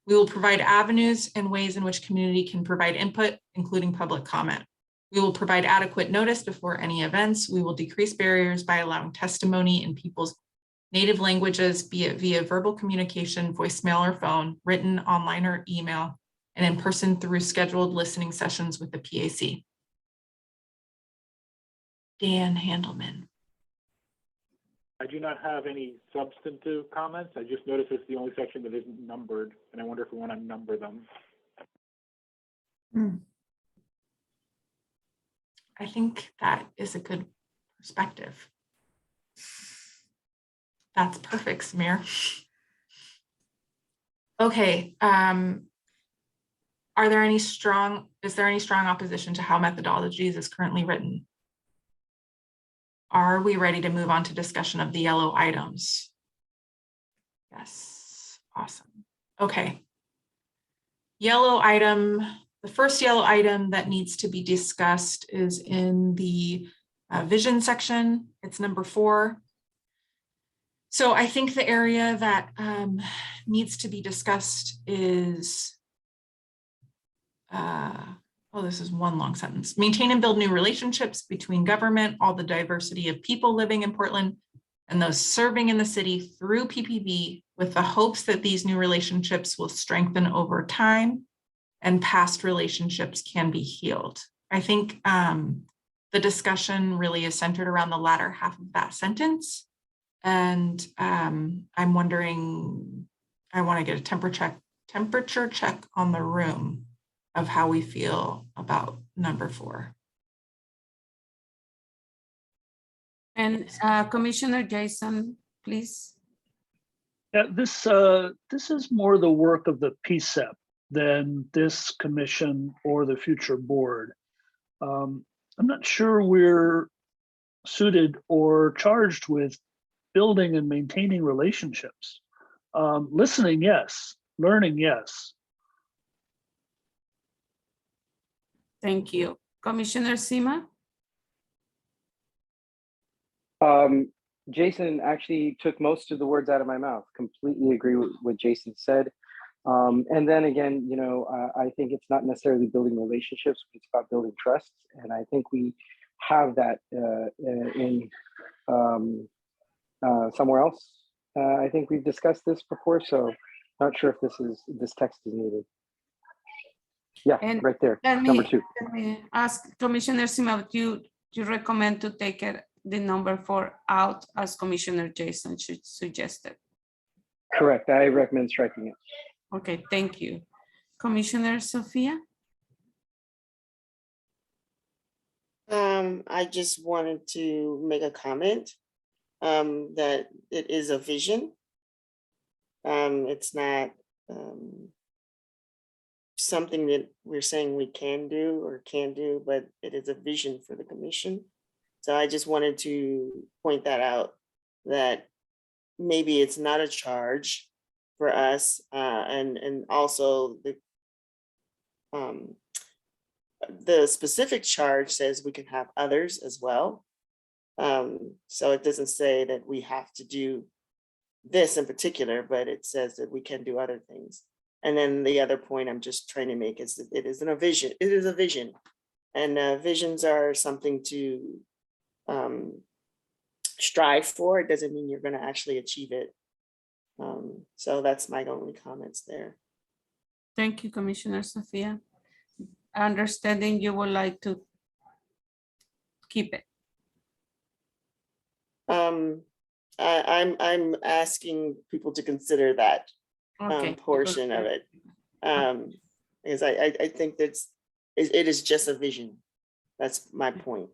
Speaker 17: We will provide avenues and ways in which community can provide input, including public comment. We will provide adequate notice before any events. We will decrease barriers by allowing testimony in people's native languages, be it via verbal communication, voicemail or phone, written, online or email, and in person through scheduled listening sessions with the PAC. Dan Handelman.
Speaker 9: I do not have any substantive comments. I just noticed it's the only section that isn't numbered, and I wonder if we want to number them.
Speaker 17: I think that is a good perspective. That's perfect, Samir. Okay. Is there any strong opposition to how methodologies is currently written? Are we ready to move on to discussion of the yellow items? Yes, awesome. Okay. Yellow item, the first yellow item that needs to be discussed is in the vision section. It's number 4. So I think the area that needs to be discussed is, this is one long sentence. Maintain and build new relationships between government, all the diversity of people living in Portland, and those serving in the city through PPB, with the hopes that these new relationships will strengthen over time and past relationships can be healed. I think the discussion really is centered around the latter half of that sentence. And I'm wondering, I want to get a temperature check on the room of how we feel about number 4.
Speaker 1: And Commissioner Jason, please.
Speaker 14: Yeah, this is more the work of the PSEP than this commission or the future board. I'm not sure we're suited or charged with building and maintaining relationships. Listening, yes. Learning, yes.
Speaker 1: Thank you. Commissioner Sima?
Speaker 16: Jason actually took most of the words out of my mouth. Completely agree with what Jason said. And then again, you know, I think it's not necessarily building relationships, it's about building trust. And I think we have that in somewhere else. I think we've discussed this before, so not sure if this text is needed. Yeah,
Speaker 1: And
Speaker 16: right there, number 2.
Speaker 1: Let me ask Commissioner Sima, do you recommend to take the number 4 out as Commissioner Jason suggested?
Speaker 16: Correct, I recommend striking it.
Speaker 1: Okay, thank you. Commissioner Sophia?
Speaker 6: I just wanted to make a comment that it is a vision. It's not something that we're saying we can do or can do, but it is a vision for the commission. So I just wanted to point that out, that maybe it's not a charge for us, and also the specific charge says we can have others as well. So it doesn't say that we have to do this in particular, but it says that we can do other things. And then the other point I'm just trying to make is that it isn't a vision. It is a vision, and visions are something to strive for. It doesn't mean you're going to actually achieve it. So that's my only comments there.
Speaker 1: Thank you, Commissioner Sophia. Understanding you would like to keep it.
Speaker 6: I'm asking people to consider that
Speaker 1: Okay.
Speaker 6: portion of it. Because I think it is just a vision. That's my point.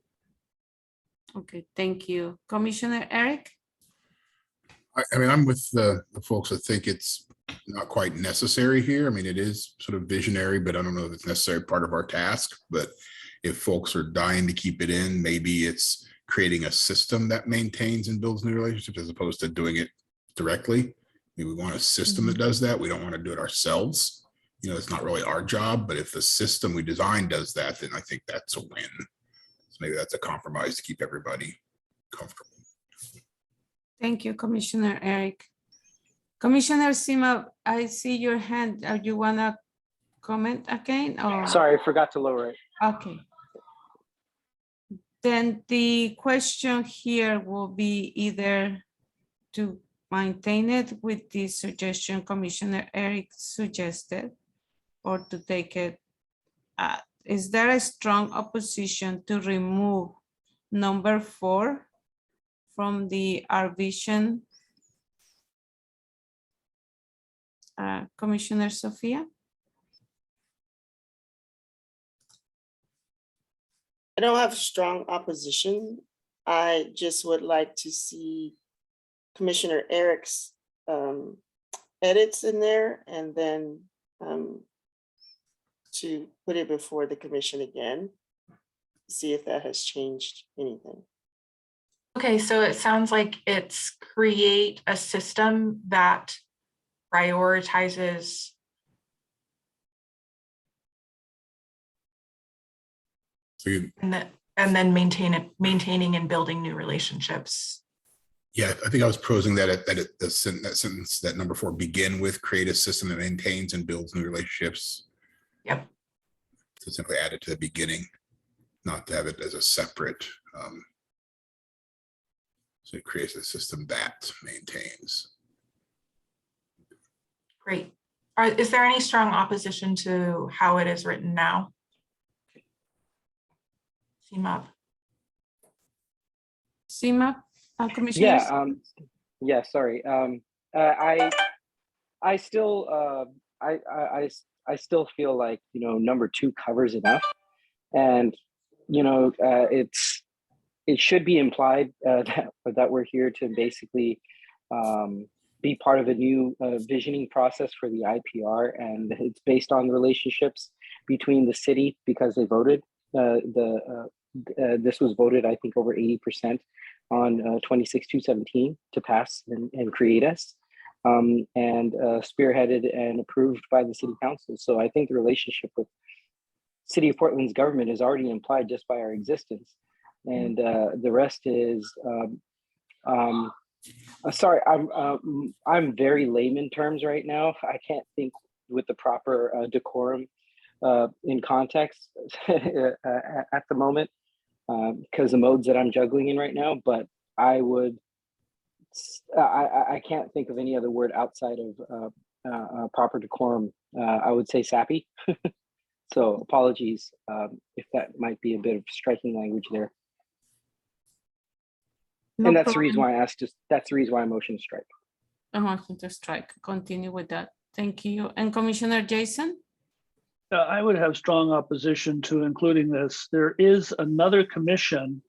Speaker 1: Okay, thank you. Commissioner Eric?
Speaker 15: I mean, I'm with the folks that think it's not quite necessary here. I mean, it is sort of visionary, but I don't know if it's necessarily part of our task. But if folks are dying to keep it in, maybe it's creating a system that maintains and builds new relationships as opposed to doing it directly. I mean, we want a system that does that. We don't want to do it ourselves. You know, it's not really our job, but if the system we design does that, then I think that's a win. So maybe that's a compromise to keep everybody comfortable.
Speaker 1: Thank you, Commissioner Eric. Commissioner Sima, I see your hand. You wanna comment again? Or?
Speaker 16: Sorry, I forgot to lower it.
Speaker 1: Okay. Then the question here will be either to maintain it with the suggestion Commissioner Eric suggested, or to take it. Is there a strong opposition to remove number 4 from the our vision? Commissioner Sophia?
Speaker 6: I don't have strong opposition. I just would like to see Commissioner Eric's edits in there, and then to put it before the commission again, see if that has changed anything.
Speaker 17: Okay, so it sounds like it's create a system that prioritizes and then maintaining and building new relationships.
Speaker 15: Yeah, I think I was prosing that that sentence, that number 4, begin with create a system that maintains and builds new relationships.
Speaker 17: Yep.
Speaker 15: To simply add it to the beginning, not to have it as a separate. So it creates a system that maintains.
Speaker 17: Great. Is there any strong opposition to how it is written now? Sima.
Speaker 1: Sima, Commissioner?
Speaker 16: Yeah, sorry. I still I still feel like, you know, number 2 covers enough, and you know, it should be implied that we're here to basically be part of a new visioning process for the IPR, and it's based on relationships between the city, because they voted. This was voted, I think, over 80% on 26-217 to pass and create us, and spearheaded and approved by the city council. So I think the relationship with City of Portland's government is already implied just by our existence, and the rest is sorry, I'm very layman terms right now. I can't think with the proper decorum in context at the moment, because the modes that I'm juggling in right now. But I can't think of any other word outside of proper decorum. I would say sappy. So apologies if that might be a bit of striking language there.
Speaker 1: No
Speaker 16: and that's
Speaker 1: problem.
Speaker 16: the reason why I asked. That's the reason why I motion to strike.
Speaker 1: A motion to strike. Continue with that. Thank you. And Commissioner Jason?
Speaker 14: I would have strong opposition to including this. There is another commission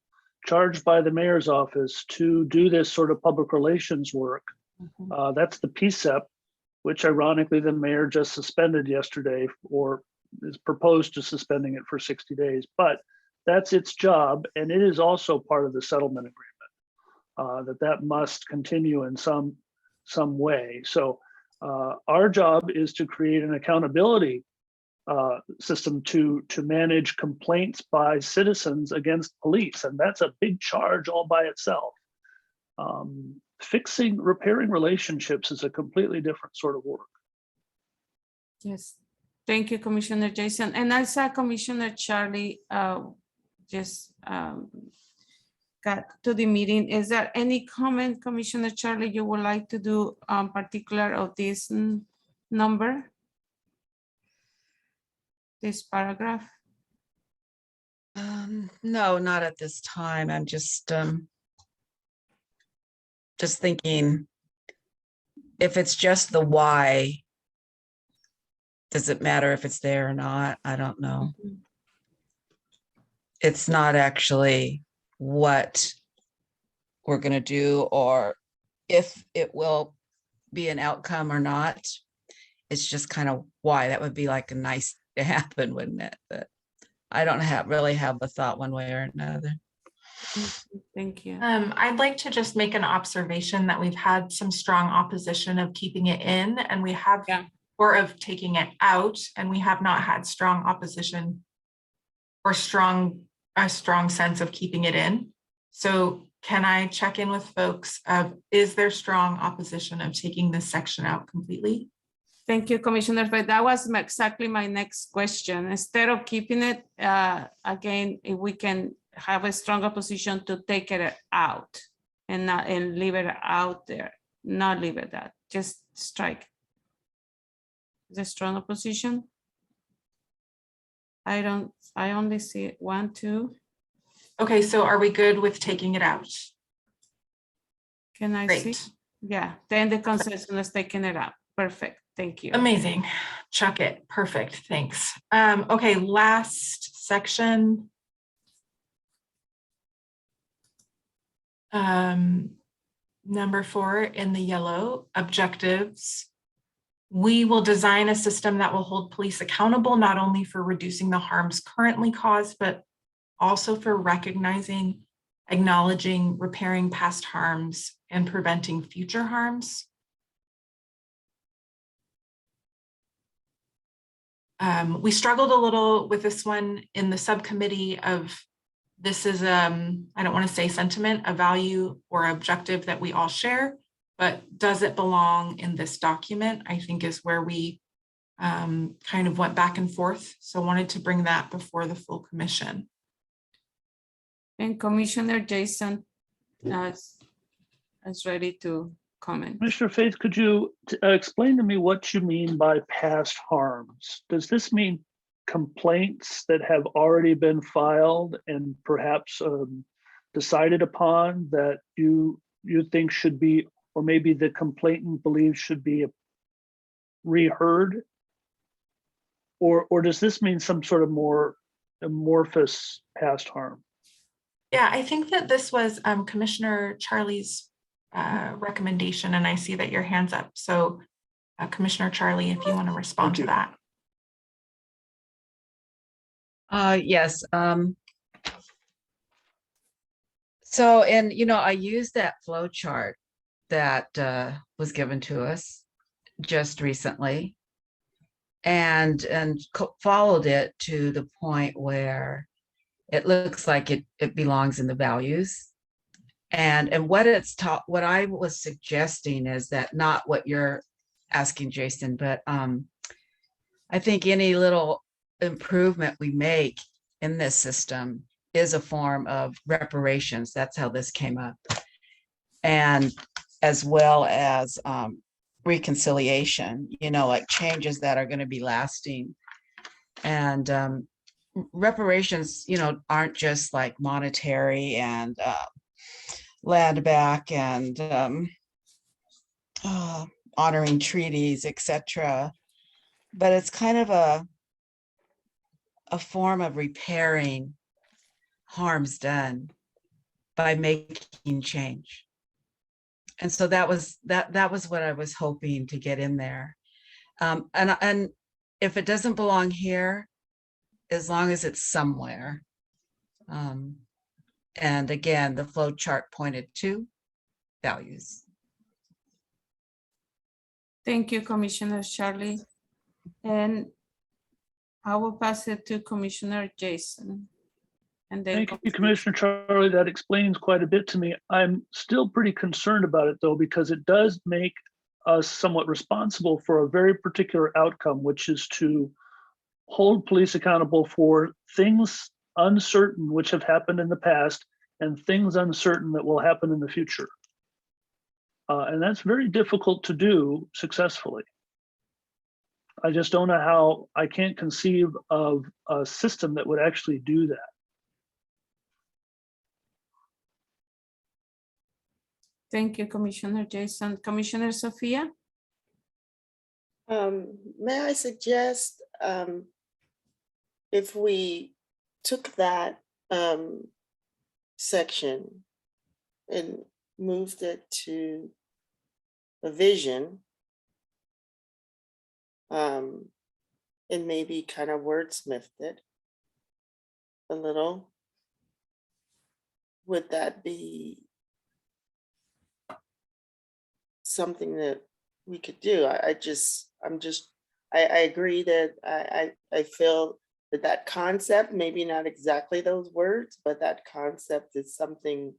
Speaker 14: charged by the mayor's office to do this sort of public relations work. That's the PSEP, which ironically the mayor just suspended yesterday, or is proposed to suspending it for 60 days. But that's its job, and it is also part of the settlement agreement, that must continue in some way. So our job is to create an accountability system to manage complaints by citizens against police, and that's a big charge all by itself. Repairing relationships is a completely different sort of work.
Speaker 1: Yes, thank you, Commissioner Jason. And I saw Commissioner Charlie just got to the meeting. Is there any comment, Commissioner Charlie, you would like to do particular of this number? This paragraph?
Speaker 18: No, not at this time. I'm just
Speaker 20: just thinking, if it's just the why, does it matter if it's there or not? I don't know. It's not actually what we're going to do or if it will be an outcome or not. It's just kind of why. That would be like a nice to happen, wouldn't it? But I don't really have a thought one way or another.
Speaker 1: Thank you.
Speaker 17: I'd like to just make an observation that we've had some strong opposition of keeping it in, and we have, or of taking it out, and we have not had strong opposition or a strong sense of keeping it in. So can I check in with folks of, is there strong opposition of taking this section out completely?
Speaker 1: Thank you, Commissioner. But that was exactly my next question. Instead of keeping it, again, if we can have a strong opposition to take it out and not and leave it out there, not leave it that, just strike. The strong opposition. I only see 1, 2.
Speaker 17: Okay, so are we good with taking it out?
Speaker 1: Can I see? Yeah, then the consensus is taking it out. Perfect. Thank you.
Speaker 17: Amazing. Chuck it. Perfect. Thanks. Okay, last section. Number 4 in the yellow, objectives. We will design a system that will hold police accountable, not only for reducing the harms currently caused, but also for recognizing, acknowledging, repairing past harms, and preventing future harms. We struggled a little with this one in the subcommittee of, this is, I don't want to say sentiment, a value or objective that we all share, but does it belong in this document? I think is where we kind of went back and forth. So I wanted to bring that before the full commission.
Speaker 1: And Commissioner Jason is ready to comment.
Speaker 14: Commissioner Faith, could you explain to me what you mean by past harms? Does this mean complaints that have already been filed and perhaps decided upon that you think should be, or maybe the complainant believes should be reheard? Or does this mean some sort of more amorphous past harm?
Speaker 17: Yeah, I think that this was Commissioner Charlie's recommendation, and I see that your hand's up. So Commissioner Charlie, if you want to respond to that.
Speaker 20: Yes. So, and I used that flow chart that was given to us just recently, and followed it to the point where it looks like it belongs in the values. And what it's taught, what I was suggesting is that, not what you're asking, Jason, but I think any little improvement we make in this system is a form of reparations. That's how this came up. And as well as reconciliation, like changes that are going to be lasting. And reparations, aren't just like monetary and land back and honoring treaties, etc. But it's kind of a form of repairing harms done by making change. And so that was what I was hoping to get in there. And if it doesn't belong here, as long as it's somewhere. And again, the flow chart pointed to values.
Speaker 1: Thank you, Commissioner Charlie. And I will pass it to Commissioner Jason. And then
Speaker 14: thank you, Commissioner Charlie. That explains quite a bit to me. I'm still pretty concerned about it, though, because it does make us somewhat responsible for a very particular outcome, which is to hold police accountable for things uncertain which have happened in the past and things uncertain that will happen in the future. And that's very difficult to do successfully. I just don't know how. I can't conceive of a system that would actually do that.
Speaker 1: Thank you, Commissioner Jason. Commissioner Sophia?
Speaker 6: May I suggest, if we took that section and moved it to a vision, and maybe kind of wordsmithed it a little, would that be something that we could do? I agree that I feel that concept, maybe not exactly those words, but that concept is something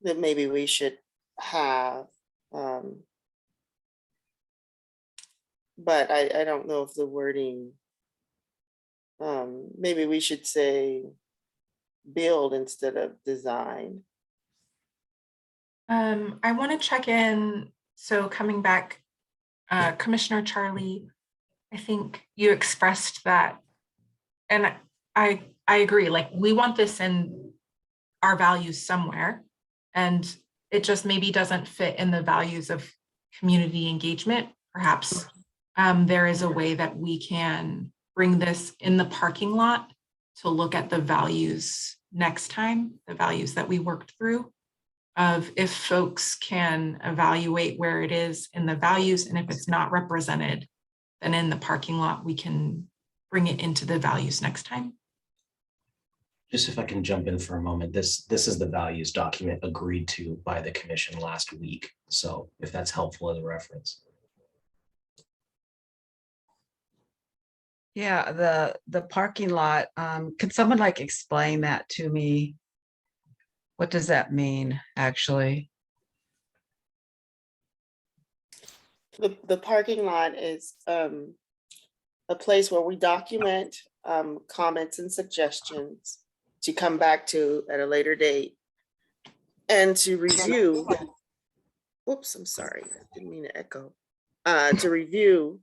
Speaker 6: that maybe we should have. But I don't know if the wording, maybe we should say build instead of design.
Speaker 17: I want to check in. So coming back, Commissioner Charlie, I think you expressed that, and I agree, like we want this in our values somewhere, and it just maybe doesn't fit in the values of community engagement. Perhaps there is a way that we can bring this in the parking lot to look at the values next time, the values that we worked through, of if folks can evaluate where it is in the values, and if it's not represented, then in the parking lot, we can bring it into the values next time.
Speaker 5: Just if I can jump in for a moment, this is the values document agreed to by the commission last week. So if that's helpful as a reference.
Speaker 20: Yeah, the parking lot, can someone like explain that to me? What does that mean, actually?
Speaker 6: The parking lot is a place where we document comments and suggestions to come back to at a later date and to review. Whoops, I'm sorry, I didn't mean to echo. To review,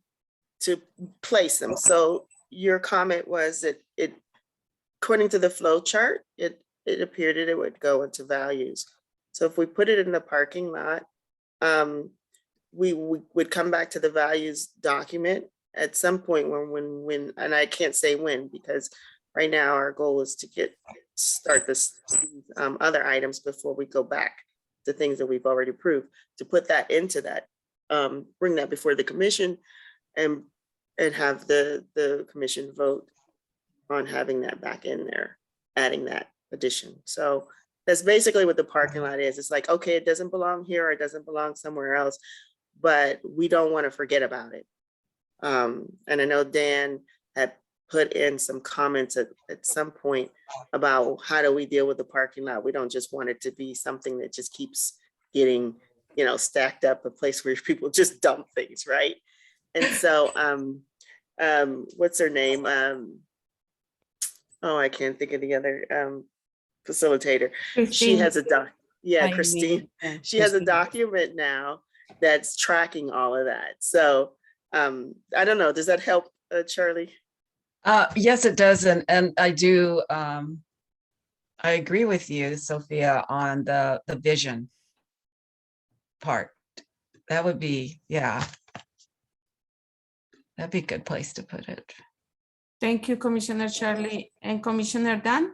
Speaker 6: to place them. So your comment was that it, according to the flow chart, it appeared that it would go into values. So if we put it in the parking lot, we would come back to the values document at some point when, and I can't say when, because right now our goal is to start this other items before we go back to things that we've already approved, to put that into that, bring that before the commission and have the commission vote on having that back in there, adding that addition. So that's basically what the parking lot is. It's like, okay, it doesn't belong here or it doesn't belong somewhere else, but we don't want to forget about it. And I know Dan had put in some comments at some point about how do we deal with the parking lot. We don't just want it to be something that just keeps getting, stacked up, a place where people just dump things, right? And so, what's her name? Oh, I can't think of the other facilitator.
Speaker 1: Christine.
Speaker 6: She has a
Speaker 2: Christine.
Speaker 6: She has a document now that's tracking all of that. So I don't know. Does that help, Charlie?
Speaker 20: Yes, it does. And I do, I agree with you, Sophia, on the vision part. That would be, yeah. That'd be a good place to put it.
Speaker 1: Thank you, Commissioner Charlie. And Commissioner Dan?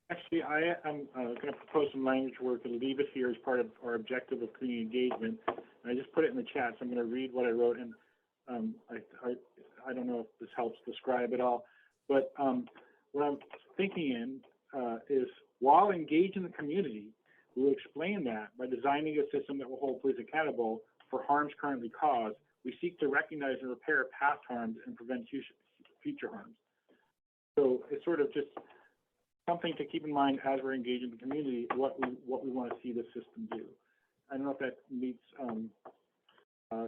Speaker 9: Actually, I am going to propose some language where we can leave it here as part of our objective of community engagement. And I just put it in the chat, so I'm going to read what I wrote. And I don't know if this helps describe it all, but what I'm thinking is while engaged in the community, we will explain that by designing a system that will hold police accountable for harms currently caused. We seek to recognize and repair past harms and prevent future harms. So it's sort of just something to keep in mind as we're engaged in the community, what we want to see the system do. I don't know if that meets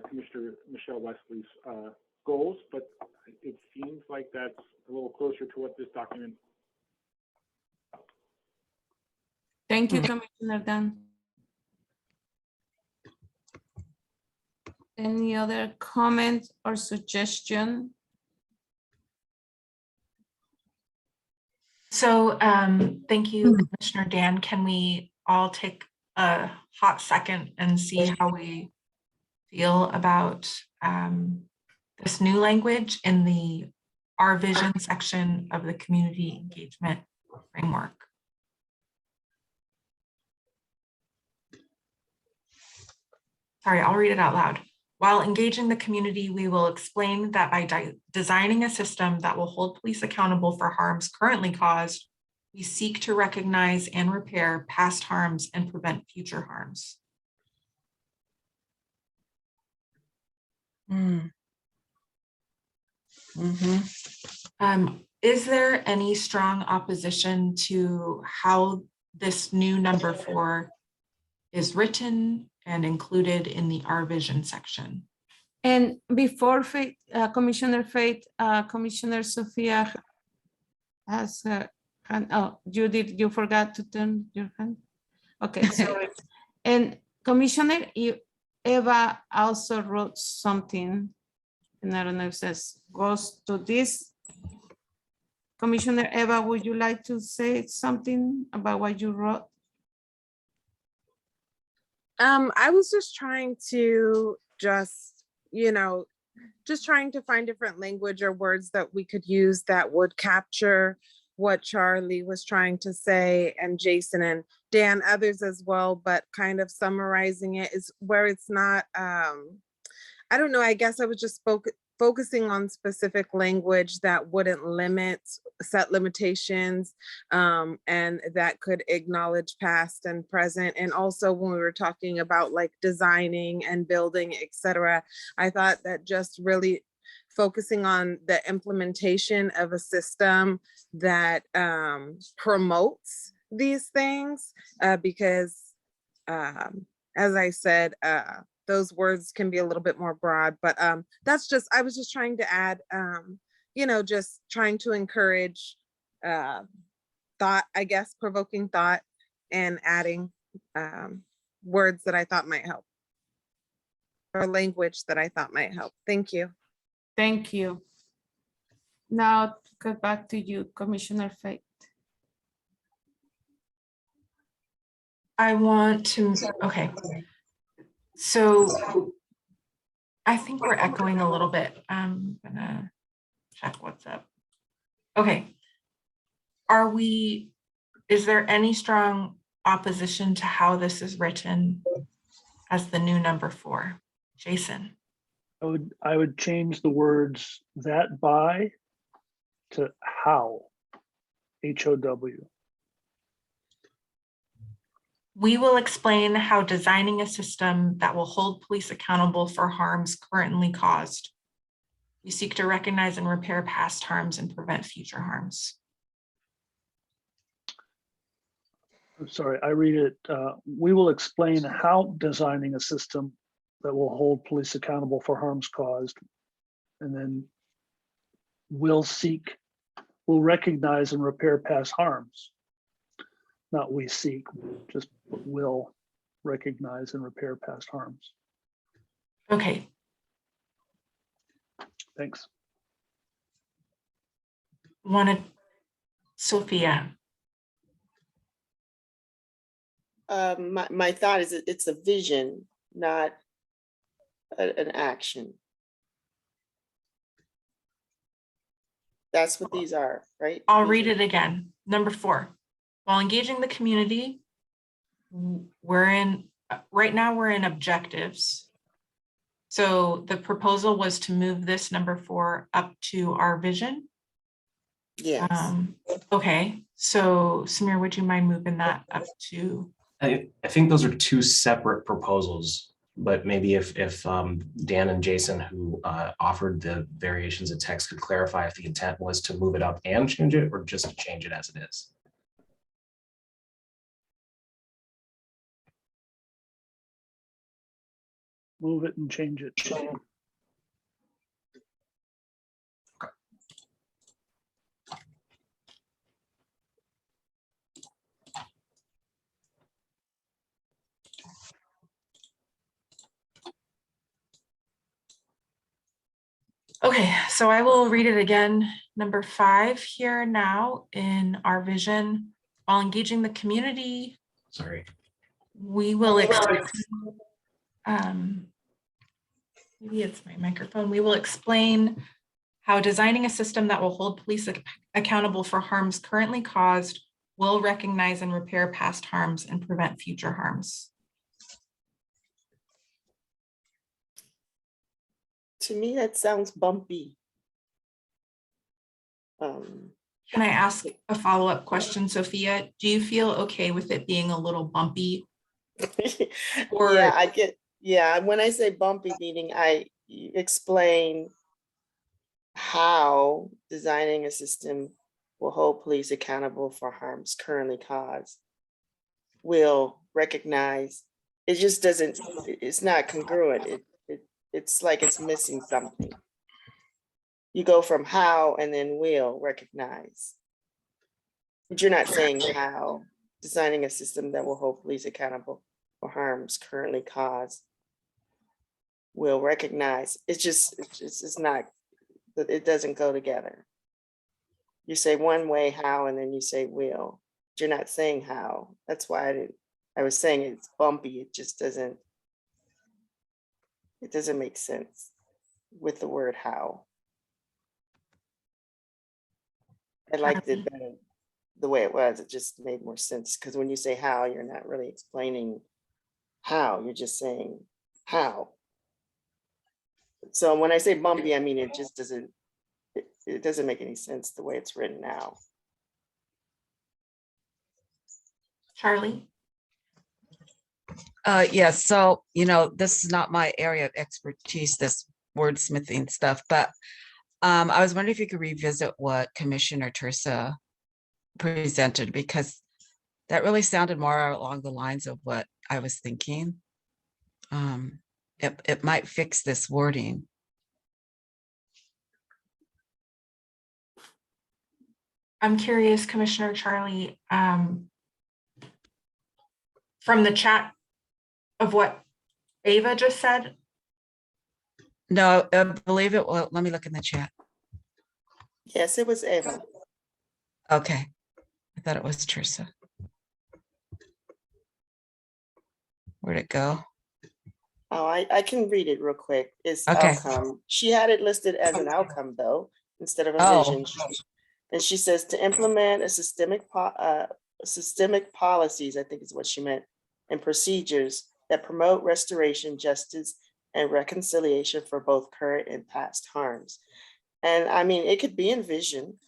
Speaker 9: Commissioner Michelle Wesley's goals, but it seems like that's a little closer to what this document.
Speaker 1: Thank you, Commissioner Dan. Any other comment or suggestion?
Speaker 17: So thank you, Commissioner Dan. Can we all take a hot second and see how we feel about this new language in the Our Vision section of the community engagement framework? Sorry, I'll read it out loud. While engaging the community, we will explain that by designing a system that will hold police accountable for harms currently caused, we seek to recognize and repair past harms and prevent future harms. Is there any strong opposition to how this new number 4 is written and included in the Our Vision section?
Speaker 1: And before Faith, Commissioner Faith, Commissioner Sophia has her hand. Oh, Judith, you forgot to turn your hand. Okay, sorry. And Commissioner Eva also wrote something, and I don't know if it says goes to this. Commissioner Eva, would you like to say something about what you wrote?
Speaker 21: I was just trying to trying to find different language or words that we could use that would capture what Charlie was trying to say, and Jason and Dan, others as well, but kind of summarizing it is where it's not, I don't know, I guess I was just focusing on specific language that wouldn't set limitations, and that could acknowledge past and present. And also when we were talking about like designing and building, etc., I thought that just really focusing on the implementation of a system that promotes these things, because as I said, those words can be a little bit more broad, but I was just trying to add, just trying to encourage thought, I guess, provoking thought, and adding words that I thought might help, or language that I thought might help. Thank you.
Speaker 1: Thank you. Now go back to you, Commissioner Faith.
Speaker 17: I want to, okay. So I think we're echoing a little bit. I'm gonna check what's up. Okay. Is there any strong opposition to how this is written as the new number 4? Jason?
Speaker 14: I would change the words that by to how, H-O-W.
Speaker 17: We will explain how designing a system that will hold police accountable for harms currently caused. We seek to recognize and repair past harms and prevent future harms.
Speaker 14: I'm sorry, I read it. We will explain how designing a system that will hold police accountable for harms caused. And then will recognize and repair past harms. Not we seek, just will recognize and repair past harms.
Speaker 17: Okay.
Speaker 14: Thanks.
Speaker 17: Sophia.
Speaker 6: My thought is it's a vision, not an action. That's what these are, right?
Speaker 17: I'll read it again. Number 4, while engaging the community, right now we're in objectives. So the proposal was to move this number 4 up to our vision.
Speaker 6: Yes.
Speaker 17: Okay, so Samir, would you mind moving that up to?
Speaker 5: I think those are two separate proposals, but maybe if Dan and Jason, who offered the variations of text, could clarify if the intent was to move it up and change it, or just to change it as it is.
Speaker 14: Move it and change it.
Speaker 17: Okay. Okay, so I will read it again. Number 5 here now in our vision, while engaging the community,
Speaker 5: Sorry.
Speaker 17: we will maybe it's my microphone. We will explain how designing a system that will hold police accountable for harms currently caused will recognize and repair past harms and prevent future harms.
Speaker 6: To me, that sounds bumpy.
Speaker 17: Can I ask a follow-up question, Sophia? Do you feel okay with it being a little bumpy? Or
Speaker 6: Yeah, I get, yeah, when I say bumpy, meaning I explain how designing a system will hold police accountable for harms currently caused will recognize, it just doesn't, it's not congruent. It's like it's missing something. You go from how and then will recognize. But you're not saying how designing a system that will hold police accountable for harms currently caused will recognize. It's not, it doesn't go together. You say one way how, and then you say will. You're not saying how. That's why I was saying it's bumpy. It just doesn't, it doesn't make sense with the word how. I liked it better the way it was. It just made more sense, because when you say how, you're not really explaining how, you're just saying how. So when I say bumpy, I mean it just doesn't, it doesn't make any sense the way it's written now.
Speaker 17: Charlie?
Speaker 20: Yes, so, this is not my area of expertise, this wordsmithing stuff, but I was wondering if you could revisit what Commissioner Tersa presented, because that really sounded more along the lines of what I was thinking. It might fix this wording.
Speaker 17: I'm curious, Commissioner Charlie, from the chat of what Ava just said.
Speaker 20: No, I believe it. Well, let me look in the chat.
Speaker 6: Yes, it was Ava.
Speaker 20: Okay, I thought it was Tersa. Where'd it go?
Speaker 6: Oh, I can read it real quick. It's
Speaker 20: Okay.
Speaker 6: outcome. She had it listed as an outcome though, instead of a
Speaker 20: Oh.
Speaker 6: vision. And she says to implement a systemic policies, I think is what she meant, and procedures that promote restoration, justice, and reconciliation for both current and past harms. And I mean, it could be in vision,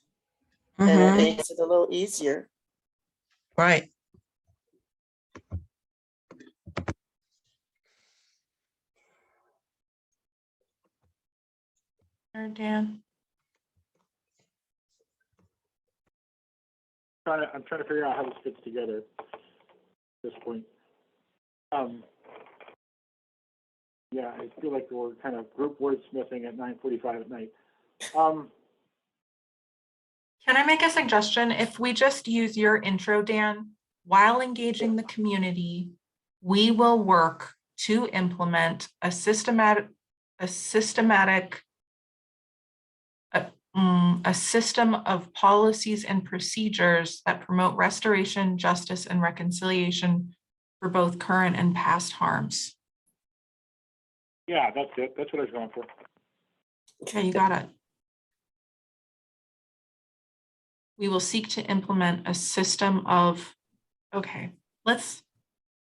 Speaker 6: and it makes it a little easier.
Speaker 20: Right.
Speaker 17: Dan?
Speaker 9: I'm trying to figure out how this fits together at this point. Yeah, I feel like we're kind of group wordsmithing at 9:45 at night.
Speaker 17: Can I make a suggestion? If we just use your intro, Dan, while engaging the community, we will work to implement a system of policies and procedures that promote restoration, justice, and reconciliation for both current and past harms.
Speaker 9: Yeah, that's it. That's what I was going for.
Speaker 17: Okay, you got it. We will seek to implement a system of, okay,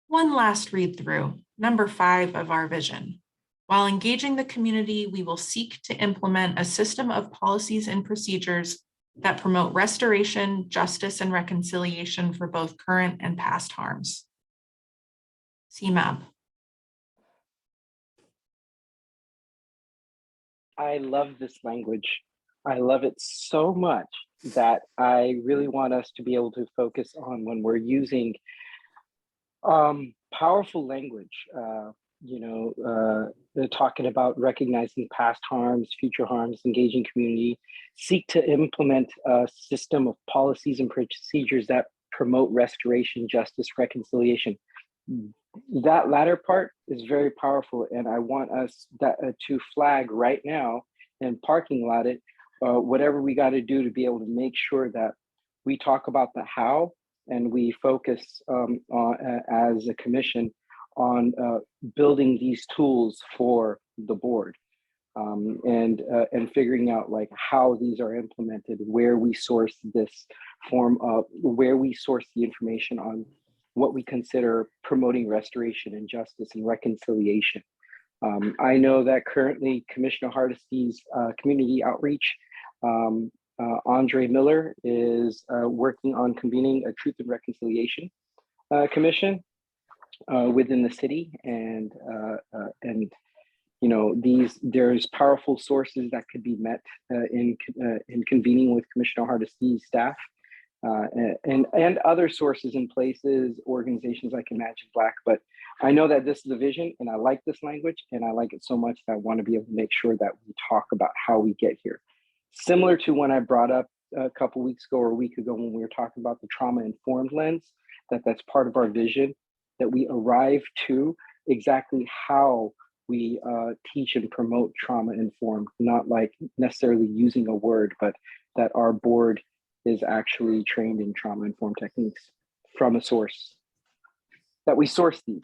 Speaker 17: one last read through. Number 5 of our vision. While engaging the community, we will seek to implement a system of policies and procedures that promote restoration, justice, and reconciliation for both current and past harms. CMAP.
Speaker 16: I love this language. I love it so much that I really want us to be able to focus on when we're using powerful language, they're talking about recognizing past harms, future harms, engaging community, seek to implement a system of policies and procedures that promote restoration, justice, reconciliation. That latter part is very powerful, and I want us to flag right now and parking lot it, whatever we got to do to be able to make sure that we talk about the how and we focus as a commission on building these tools for the board. And figuring out like how these are implemented, where we source this form of, where we source the information on what we consider promoting restoration and justice and reconciliation. I know that currently Commissioner Hardesty's community outreach, Andre Miller, is working on convening a Truth and Reconciliation Commission within the city, and you know, there's powerful sources that could be met in convening with Commissioner Hardesty's staff, and other sources in places, organizations like Imagine Black. But I know that this is a vision, and I like this language, and I like it so much that I want to be able to make sure that we talk about how we get here. Similar to when I brought up a couple weeks ago or a week ago when we were talking about the trauma-informed lens, that's part of our vision, that we arrive to exactly how we teach and promote trauma-informed, not like necessarily using a word, but that our board is actually trained in trauma-informed techniques from a source, that we source these.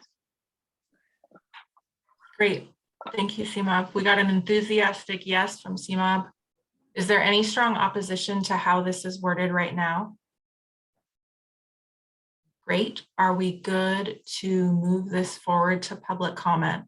Speaker 17: Great. Thank you, CMOB. We got an enthusiastic yes from CMOB. Is there any strong opposition to how this is worded right now? Great. Are we good to move this forward to public comment?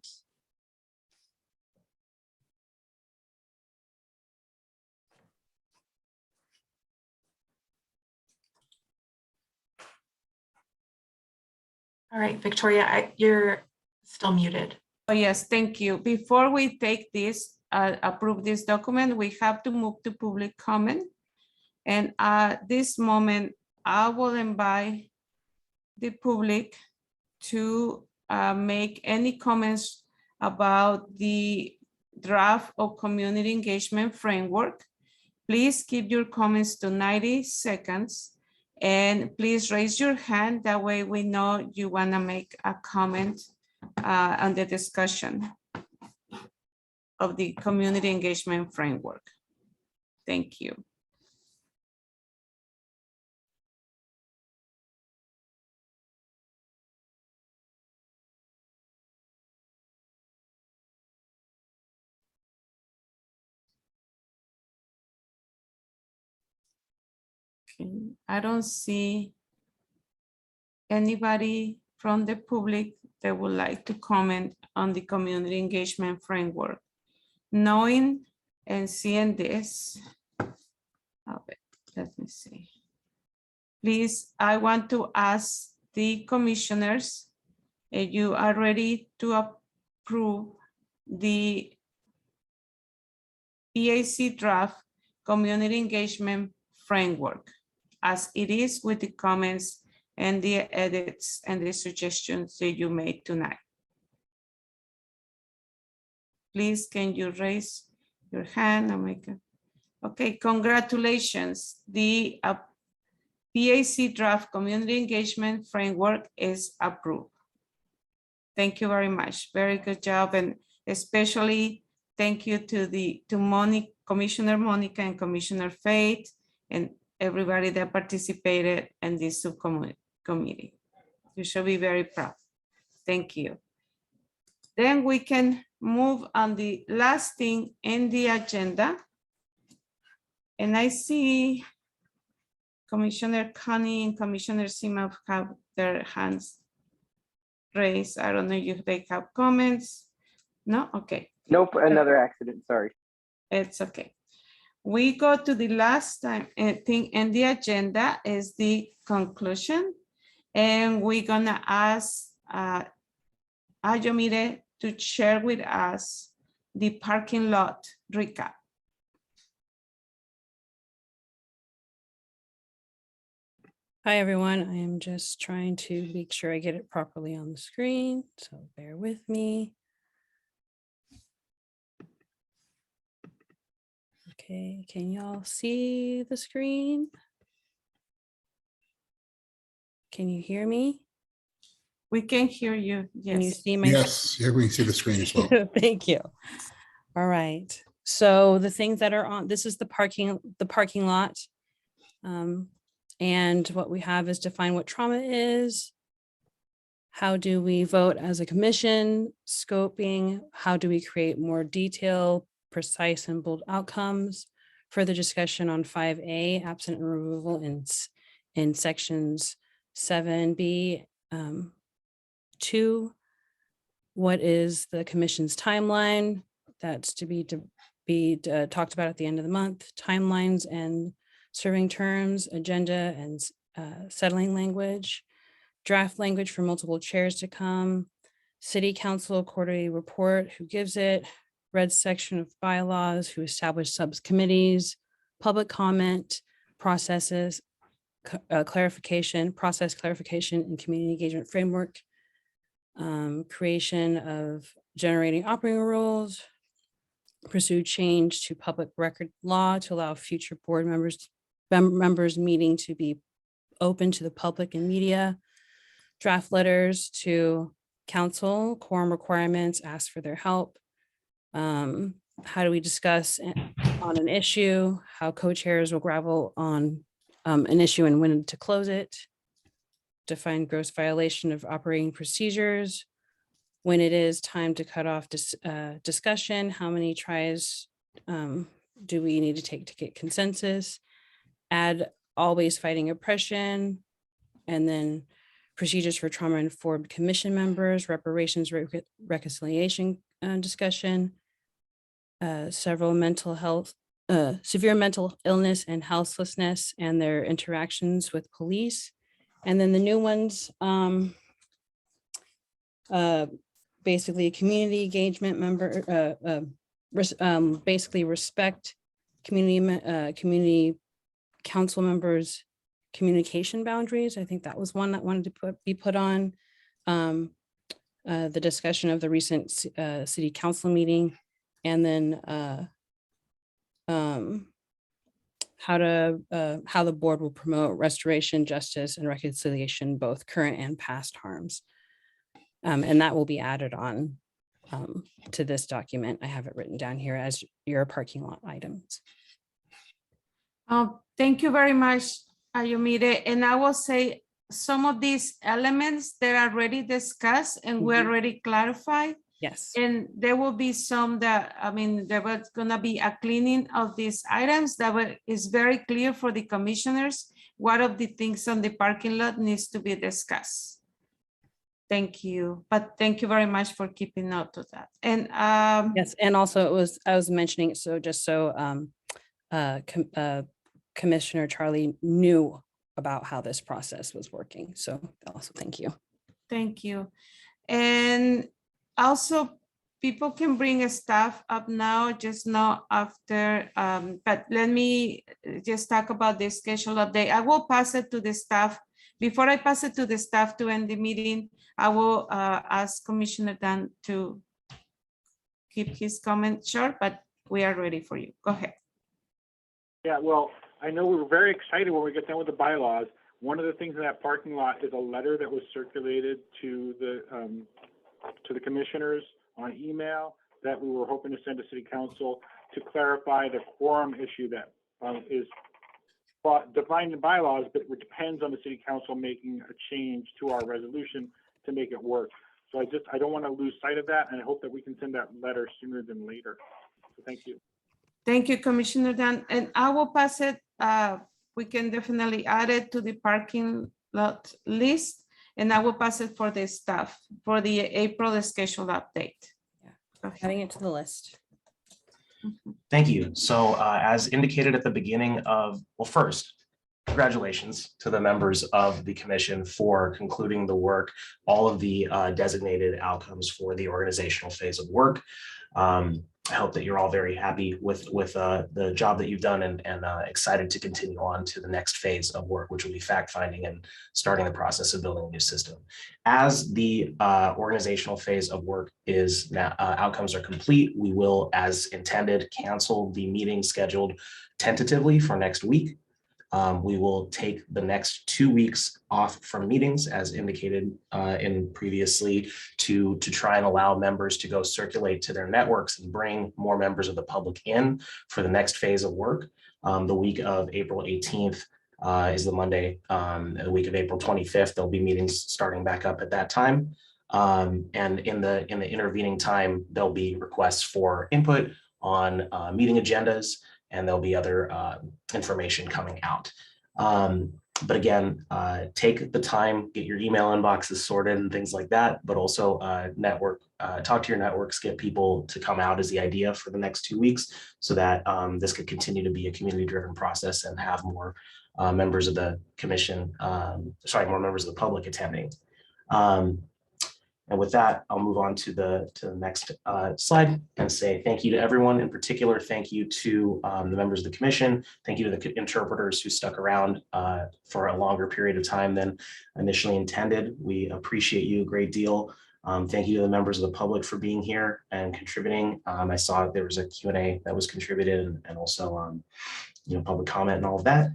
Speaker 17: All right, Victoria, you're still muted.
Speaker 1: Oh, yes, thank you. Before we take this, approve this document, we have to move to public comment. And at this moment, I will invite the public to make any comments about the draft of community engagement framework. Please keep your comments to 90 seconds. And please raise your hand. That way we know you want to make a comment on the discussion of the community engagement framework. Thank you. Okay. I don't see anybody from the public that would like to comment on the community engagement framework. Knowing and seeing this, let me see. Please, I want to ask the commissioners if you are ready to approve the PAC draft community engagement framework as it is, with the comments and the edits and the suggestions that you made tonight. Please, can you raise your hand? Okay, congratulations. The PAC draft community engagement framework is approved. Thank you very much. Very good job. And especially thank you to Commissioner Monica and Commissioner Faith and everybody that participated in this subcommittee. You should be very proud. Thank you. Then we can move on the last thing in the agenda. And I see Commissioner Connie and Commissioner Sima have their hands raised. I don't know if they have comments. No? Okay.
Speaker 16: Nope, another accident, sorry.
Speaker 1: It's okay. We go to the last thing in the agenda is the conclusion. And we're gonna ask Ayomire to share with us the parking lot recap.
Speaker 2: Hi, everyone. I am just trying to make sure I get it properly on the screen, so bear with me. Okay, can y'all see the screen? Can you hear me?
Speaker 1: We can hear you. Yes.
Speaker 2: Can you see my?
Speaker 15: Yes, yeah, we can see the screen as well.
Speaker 2: Thank you. All right. So the things that are on, this is the parking lot. And what we have is define what trauma is. How do we vote as a commission? Scoping, how do we create more detailed, precise and bold outcomes? Further discussion on 5A, absent and removal in sections 7B. 2, what is the commission's timeline? That's to be talked about at the end of the month. Timelines and serving terms, agenda and settling language, draft language for multiple chairs to come, city council quarterly report, who gives it, red section of bylaws, who established subcommittees, public comment, processes, clarification, process clarification and community engagement framework, creation of generating operating rules, pursue change to public record law to allow future board members meeting to be open to the public and media, draft letters to council, quorum requirements, ask for their help. How do we discuss on an issue, how co-chairs will gravel on an issue and when to close it, define gross violation of operating procedures, when it is time to cut off discussion, how many tries do we need to take to get consensus, add always fighting oppression, and then procedures for trauma-informed commission members, reparations, reconciliation discussion, several mental health, severe mental illness and houselessness and their interactions with police. And then the new ones, basically community engagement member, basically respect community council members' communication boundaries. I think that was one that wanted to be put on. The discussion of the recent city council meeting, and then how the board will promote restoration, justice, and reconciliation, both current and past harms. And that will be added on to this document. I have it written down here as your parking lot items.
Speaker 1: Thank you very much, Ayomide. And I will say some of these elements that are already discussed and we already clarified.
Speaker 2: Yes.
Speaker 1: And there will be some that, I mean, there was gonna be a cleaning of these items that is very clear for the commissioners. What of the things on the parking lot needs to be discussed. Thank you, but thank you very much for keeping note of that. And
Speaker 2: yes, and also I was mentioning, so just so Commissioner Charlie knew about how this process was working. So also thank you.
Speaker 1: Thank you. And also people can bring stuff up now, just not after, but let me just talk about the schedule update. I will pass it to the staff. Before I pass it to the staff to end the meeting, I will ask Commissioner Dan to keep his comment short, but we are ready for you. Go ahead.
Speaker 9: Yeah, well, I know we were very excited when we got done with the bylaws. One of the things in that parking lot is a letter that was circulated to the commissioners on email that we were hoping to send to City Council to clarify the quorum issue that is defined in bylaws, but it depends on the City Council making a change to our resolution to make it work. So I don't want to lose sight of that, and I hope that we can send that letter sooner than later. So thank you.
Speaker 1: Thank you, Commissioner Dan. And I will pass it. We can definitely add it to the parking lot list, and I will pass it for the staff for the April schedule update.
Speaker 2: Yeah, adding it to the list.
Speaker 5: Thank you. So as indicated at the beginning of, well, first, congratulations to the members of the commission for concluding the work, all of the designated outcomes for the organizational phase of work. I hope that you're all very happy with the job that you've done and excited to continue on to the next phase of work, which will be fact-finding and starting the process of building a new system. As the organizational phase of work is now, outcomes are complete, we will, as intended, cancel the meeting scheduled tentatively for next week. We will take the next 2 weeks off from meetings as indicated in previously to try and allow members to go circulate to their networks and bring more members of the public in for the next phase of work. The week of April 18th is the Monday. The week of April 25th, there'll be meetings starting back up at that time. And in the intervening time, there'll be requests for input on meeting agendas, and there'll be other information coming out. But again, take the time, get your email inboxes sorted and things like that, but also talk to your networks, get people to come out is the idea for the next 2 weeks so that this could continue to be a community-driven process and have more members of the commission, more members of the public attending. And with that, I'll move on to the next slide and say thank you to everyone. In particular, thank you to the members of the commission. Thank you to the interpreters who stuck around for a longer period of time than initially intended. We appreciate you a great deal. Thank you to the members of the public for being here and contributing. I saw there was a Q&A that was contributed and also public comment and all of that.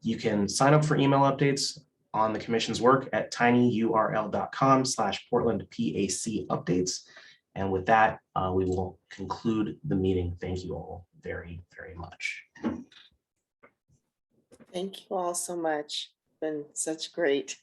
Speaker 5: You can sign up for email updates on the commission's work at tinyurl.com/PortlandPAC updates. And with that, we will conclude the meeting. Thank you all very, very much.
Speaker 6: Thank you all so much. Been such great